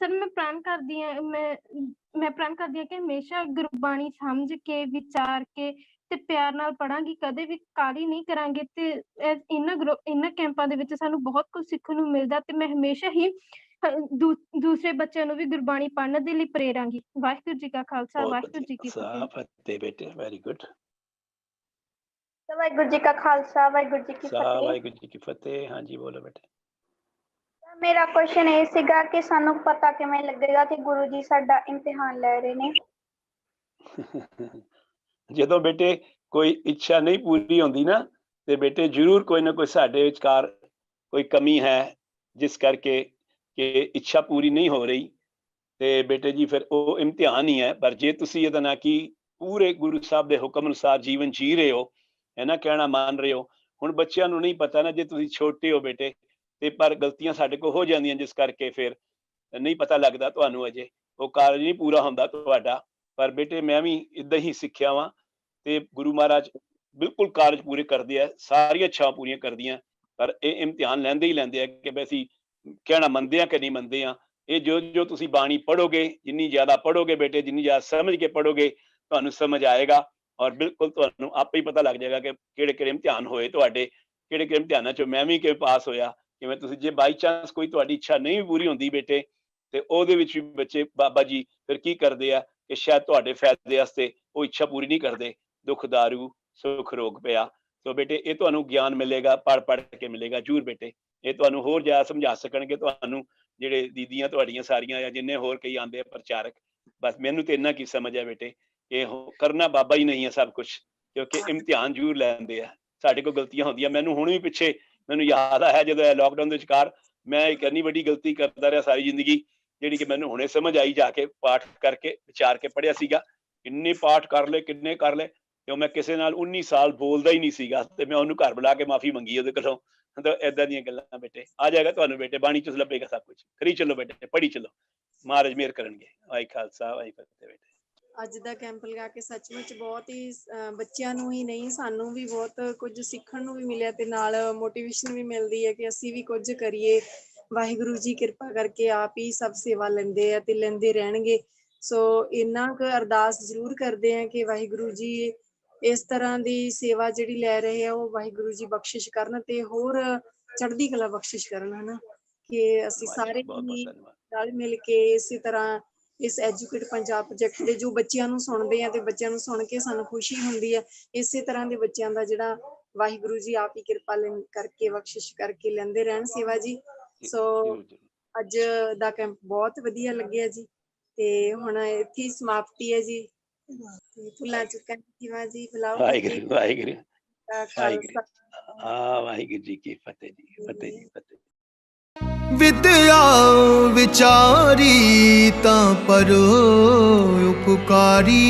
ਸਰ ਮੈਂ ਪ੍ਰਣ ਕਰਦੀ ਹਾਂ ਕਿ ਹਮੇਸ਼ਾ ਗੁਰਬਾਣੀ ਸਮਝ ਕੇ, ਵਿਚਾਰ ਕੇ ਤੇ ਪਿਆਰ ਨਾਲ ਪੜਾਂਗੀ। ਕਦੇ ਵੀ ਕਾਹਲੀ ਨਹੀਂ ਕਰਾਂਗੇ ਤੇ ਇਹਨਾਂ ਕੈਂਪਾਂ ਦੇ ਵਿੱਚ ਸਾਨੂੰ ਬਹੁਤ ਕੁਝ ਸਿੱਖਣ ਨੂੰ ਮਿਲਦਾ ਤੇ ਮੈਂ ਹਮੇਸ਼ਾ ਹੀ ਦੂਸਰੇ ਬੱਚਿਆਂ ਨੂੰ ਵੀ ਗੁਰਬਾਣੀ ਪੜ੍ਹਨ ਦੇ ਲਈ ਪ੍ਰੇਰਾਂਗੀ। ਵਾਹਿਗੁਰੂ ਜੀ ਕਾ ਖਾਲਸਾ, ਵਾਹਿਗੁਰੂ ਜੀ ਕੀ ਫਤਿਹ। ਫਤਿਹ ਬੇਟੇ, ਵੈਰੀ ਗੁੱਡ। ਵਾਹਿਗੁਰੂ ਜੀ ਕਾ ਖਾਲਸਾ, ਵਾਹਿਗੁਰੂ ਜੀ ਕੀ ਫਤਿਹ। ਵਾਹਿਗੁਰੂ ਜੀ ਕੀ ਫਤਿਹ। ਹਾਂਜੀ ਬੋਲੋ ਬੇਟੇ। ਮੇਰਾ ਕੁਐਸਚਨ ਇਹ ਸੀਗਾ ਕਿ ਸਾਨੂੰ ਪਤਾ ਕਿਵੇਂ ਲੱਗੇਗਾ ਕਿ ਗੁਰੂ ਜੀ ਸਾਡਾ ਇਮਤਿਹਾਨ ਲੈ ਰਹੇ ਨੇ? ਜਦੋਂ ਬੇਟੇ ਕੋਈ ਇੱਛਾ ਨਹੀਂ ਪੂਰੀ ਹੁੰਦੀ ਨਾ ਤੇ ਬੇਟੇ ਜ਼ਰੂਰ ਕੋਈ ਨਾ ਕੋਈ ਸਾਡੇ ਵਿਚਕਾਰ ਕੋਈ ਕਮੀ ਹੈ ਜਿਸ ਕਰਕੇ ਕਿ ਇੱਛਾ ਪੂਰੀ ਨਹੀਂ ਹੋ ਰਹੀ ਤੇ ਬੇਟੇ ਜੀ ਫਿਰ ਉਹ ਇਮਤਿਹਾਨ ਹੀ ਹੈ। ਪਰ ਜੇ ਤੁਸੀਂ ਇਹਦਾ ਨਾ ਕਿ ਪੂਰੇ ਗੁਰੂ ਸਾਹਿਬ ਦੇ ਹੁਕਮ ਅਨੁਸਾਰ ਜੀਵਨ ਜੀ ਰਹੇ ਹੋ, ਹੈ ਨਾ, ਕਹਿਣਾ ਮੰਨ ਰਹੇ ਹੋ। ਹੁਣ ਬੱਚਿਆਂ ਨੂੰ ਨਹੀਂ ਪਤਾ ਨਾ, ਜੇ ਤੁਸੀਂ ਛੋਟੇ ਹੋ ਬੇਟੇ ਤੇ ਪਰ ਗਲਤੀਆਂ ਸਾਡੇ ਕੋਲ ਹੋ ਜਾਂਦੀਆਂ ਜਿਸ ਕਰਕੇ ਫਿਰ ਨਹੀਂ ਪਤਾ ਲੱਗਦਾ ਤੁਹਾਨੂੰ, ਅਜੇ ਉਹ ਕਾਰਜ ਨਹੀਂ ਪੂਰਾ ਹੁੰਦਾ ਤੁਹਾਡਾ। ਪਰ ਬੇਟੇ ਮੈਂ ਵੀ ਇਦਾਂ ਹੀ ਸਿੱਖਿਆ ਵਾਂ ਤੇ ਗੁਰੂ ਮਹਾਰਾਜ ਬਿਲਕੁਲ ਕਾਰਜ ਪੂਰੇ ਕਰਦੇ ਆ, ਸਾਰੀਆਂ ਇੱਛਾਵਾਂ ਪੂਰੀਆਂ ਕਰਦੀਆਂ। ਪਰ ਇਹ ਇਮਤਿਹਾਨ ਲੈਂਦੇ ਹੀ ਲੈਂਦੇ ਆ ਕਿ ਅਸੀਂ ਕਹਿਣਾ ਮੰਨਦੇ ਆ ਕਿ ਨਹੀਂ ਮੰਨਦੇ ਆ। ਇਹ ਜੋ ਤੁਸੀਂ ਬਾਣੀ ਪੜ੍ਹੋਗੇ, ਜਿੰਨੀ ਜ਼ਿਆਦਾ ਪੜ੍ਹੋਗੇ ਬੇਟੇ, ਜਿੰਨੀ ਜ਼ਿਆਦਾ ਸਮਝ ਕੇ ਪੜ੍ਹੋਗੇ ਤੁਹਾਨੂੰ ਸਮਝ ਆਏਗਾ ਔਰ ਬਿਲਕੁਲ ਤੁਹਾਨੂੰ ਆਪੇ ਹੀ ਪਤਾ ਲੱਗ ਜਾਏਗਾ ਕਿ ਕਿਹੜੇ ਕਿਹੜੇ ਇਮਤਿਹਾਨ ਹੋਏ ਤੁਹਾਡੇ, ਕਿਹੜੇ ਕਿਹੜੇ ਇਮਤਿਹਾਨਾਂ ਚੋਂ ਮੈਂ ਵੀ ਕਿਵੇਂ ਪਾਸ ਹੋਇਆ। ਕਿਵੇਂ ਤੁਸੀਂ ਜੇ ਬਾਈ ਚਾਂਸ ਕੋਈ ਤੁਹਾਡੀ ਇੱਛਾ ਨਹੀਂ ਪੂਰੀ ਹੁੰਦੀ ਬੇਟੇ ਤੇ ਉਹਦੇ ਵਿੱਚ ਵੀ ਬੱਚੇ ਬਾਬਾ ਜੀ ਫਿਰ ਕੀ ਕਰਦੇ ਆ ਕਿ ਸ਼ਾਇਦ ਤੁਹਾਡੇ ਫਾਇਦੇ ਵਾਸਤੇ ਉਹ ਇੱਛਾ ਪੂਰੀ ਨਹੀਂ ਕਰਦੇ। ਦੁੱਖ ਦਾਰੂ ਸੁੱਖ ਰੋਗ ਪਿਆ। ਸੋ ਬੇਟੇ ਇਹ ਤੁਹਾਨੂੰ ਗਿਆਨ ਮਿਲੇਗਾ, ਪੜ੍ਹ ਕੇ ਮਿਲੇਗਾ ਜ਼ਰੂਰ ਬੇਟੇ। ਇਹ ਤੁਹਾਨੂੰ ਹੋਰ ਜ਼ਿਆਦਾ ਸਮਝਾ ਸਕਣਗੇ ਤੁਹਾਨੂੰ ਜਿਹੜੇ ਦੀਦੀਆਂ ਤੁਹਾਡੀਆਂ ਸਾਰੀਆਂ ਜਾਂ ਜਿੰਨੇ ਹੋਰ ਕਈ ਆਉਂਦੇ ਆ ਪ੍ਰਚਾਰਕ। ਬਸ ਮੈਨੂੰ ਤੇ ਇੰਨਾ ਕੀ ਸਮਝ ਹੈ ਬੇਟੇ, ਇਹ ਕਰਨਾ ਬਾਬਾ ਹੀ ਨਹੀਂ ਹੈ ਸਭ ਕੁਛ, ਕਿਉਂਕਿ ਇਮਤਿਹਾਨ ਜ਼ਰੂਰ ਲੈਂਦੇ ਆ। ਸਾਡੇ ਕੋਲ ਗਲਤੀਆਂ ਹੁੰਦੀਆਂ। ਮੈਨੂੰ ਹੁਣ ਵੀ ਪਿੱਛੇ ਮੈਨੂੰ ਯਾਦ ਆਇਆ ਜਦੋਂ ਲੋਕਡਾਊਨ ਦੇ ਵਿਚਕਾਰ ਮੈਂ ਇੱਕ ਇੰਨੀ ਵੱਡੀ ਗਲਤੀ ਕਰਦਾ ਰਿਹਾ ਸਾਰੀ ਜ਼ਿੰਦਗੀ, ਜਿਹੜੀ ਕਿ ਮੈਨੂੰ ਹੁਣੇ ਸਮਝ ਆਈ ਜਾ ਕੇ ਪਾਠ ਕਰਕੇ ਵਿਚਾਰ ਕੇ ਪੜ੍ਹਿਆ ਸੀਗਾ। ਕਿੰਨੇ ਪਾਠ ਕਰ ਲਏ, ਕਿੰਨੇ ਕਰ ਲਏ ਤੇ ਮੈਂ ਕਿਸੇ ਨਾਲ 19 ਸਾਲ ਬੋਲਦਾ ਹੀ ਨਹੀਂ ਸੀਗਾ ਤੇ ਮੈਂ ਉਹਨੂੰ ਘਰ ਬੁਲਾ ਕੇ ਮਾਫੀ ਮੰਗੀ ਉਹਦੇ ਕੋਲੋਂ। ਤਾਂ ਏਦਾਂ ਦੀਆਂ ਗੱਲਾਂ ਬੇਟੇ ਆ ਜਾਏਗਾ ਤੁਹਾਨੂੰ ਬੇਟੇ, ਬਾਣੀ ਚ ਲੱਭੇਗਾ ਸਭ ਕੁਝ। ਕਰੀ ਚੱਲੋ ਬੇਟੇ, ਪੜ੍ਹੀ ਚੱਲੋ, ਮਹਾਰਾਜ ਮਿਹਰ ਕਰਨਗੇ। ਵਾਹਿ ਖਾਲਸਾ, ਵਾਹਿ ਫਤਿਹ ਬੇਟੇ। ਅੱਜ ਦਾ ਕੈਂਪ ਲਗਾ ਕੇ ਸੱਚਮੁੱਚ ਬਹੁਤ ਹੀ ਬੱਚਿਆਂ ਨੂੰ ਹੀ ਨਹੀਂ ਸਾਨੂੰ ਵੀ ਬਹੁਤ ਕੁਝ ਸਿੱਖਣ ਨੂੰ ਵੀ ਮਿਲਿਆ ਤੇ ਨਾਲ ਮੋਟੀਵੇਸ਼ਨ ਵੀ ਮਿਲਦੀ ਹੈ ਕਿ ਅਸੀਂ ਵੀ ਕੁਝ ਕਰੀਏ। ਵਾਹਿਗੁਰੂ ਜੀ ਕਿਰਪਾ ਕਰਕੇ ਆਪ ਹੀ ਸਭ ਸੇਵਾ ਲੈਂਦੇ ਆ ਤੇ ਲੈਂਦੇ ਰਹਿਣਗੇ। ਸੋ ਇੰਨਾ ਕੁ ਅਰਦਾਸ ਜ਼ਰੂਰ ਕਰਦੇ ਆ ਕਿ ਵਾਹਿਗੁਰੂ ਜੀ ਇਸ ਤਰ੍ਹਾਂ ਦੀ ਸੇਵਾ ਜਿਹੜੀ ਲੈ ਰਹੇ ਆ ਉਹ ਵਾਹਿਗੁਰੂ ਜੀ ਬਖਸ਼ਿਸ਼ ਕਰਨ ਤੇ ਹੋਰ ਚੜ੍ਹਦੀ ਕਲਾ ਬਖਸ਼ਿਸ਼ ਕਰਨ, ਹਨਾ, ਕਿ ਅਸੀਂ ਸਾਰੇ ਹੀ ਰਲ ਮਿਲ ਕੇ ਇਸੇ ਤਰ੍ਹਾਂ ਇਸ ਐਜੂਕੇਟ ਪੰਜਾਬ ਪ੍ਰੋਜੈਕਟ ਦੇ ਜੋ ਬੱਚਿਆਂ ਨੂੰ ਸੁਣਦੇ ਆ ਤੇ ਬੱਚਿਆਂ ਨੂੰ ਸੁਣ ਕੇ ਸਾਨੂੰ ਖੁਸ਼ੀ ਹੁੰਦੀ ਹੈ। ਇਸੇ ਤਰ੍ਹਾਂ ਦੇ ਬੱਚਿਆਂ ਦਾ ਜਿਹੜਾ ਵਾਹਿਗੁਰੂ ਜੀ ਆਪ ਹੀ ਕਿਰਪਾ ਕਰਕੇ ਬਖਸ਼ਿਸ਼ ਕਰਕੇ ਲੈਂਦੇ ਰਹਿਣ ਸੇਵਾ ਜੀ। ਸੋ ਅੱਜ ਦਾ ਕੈਂਪ ਬਹੁਤ ਵਧੀਆ ਲੱਗਿਆ ਜੀ ਤੇ ਹੁਣ ਇੱਥੇ ਹੀ ਸਮਾਪਤੀ ਹੈ ਜੀ। ਤੇ ਭੁੱਲਾਂ ਚੁੱਕਾਂ ਦੀ ਮਾਂ ਜੀ ਬੁਲਾਓ ਵਾਹਿਗੁਰੂ ਵਾਹਿਗੁਰੂ ਖਾਲਸਾ। ਵਾਹਿਗੁਰੂ ਜੀ ਕੀ ਫਤਿਹ ਜੀ, ਫਤਿਹ ਜੀ, ਫਤਿਹ। विद्या विचारी ता पर उपकारी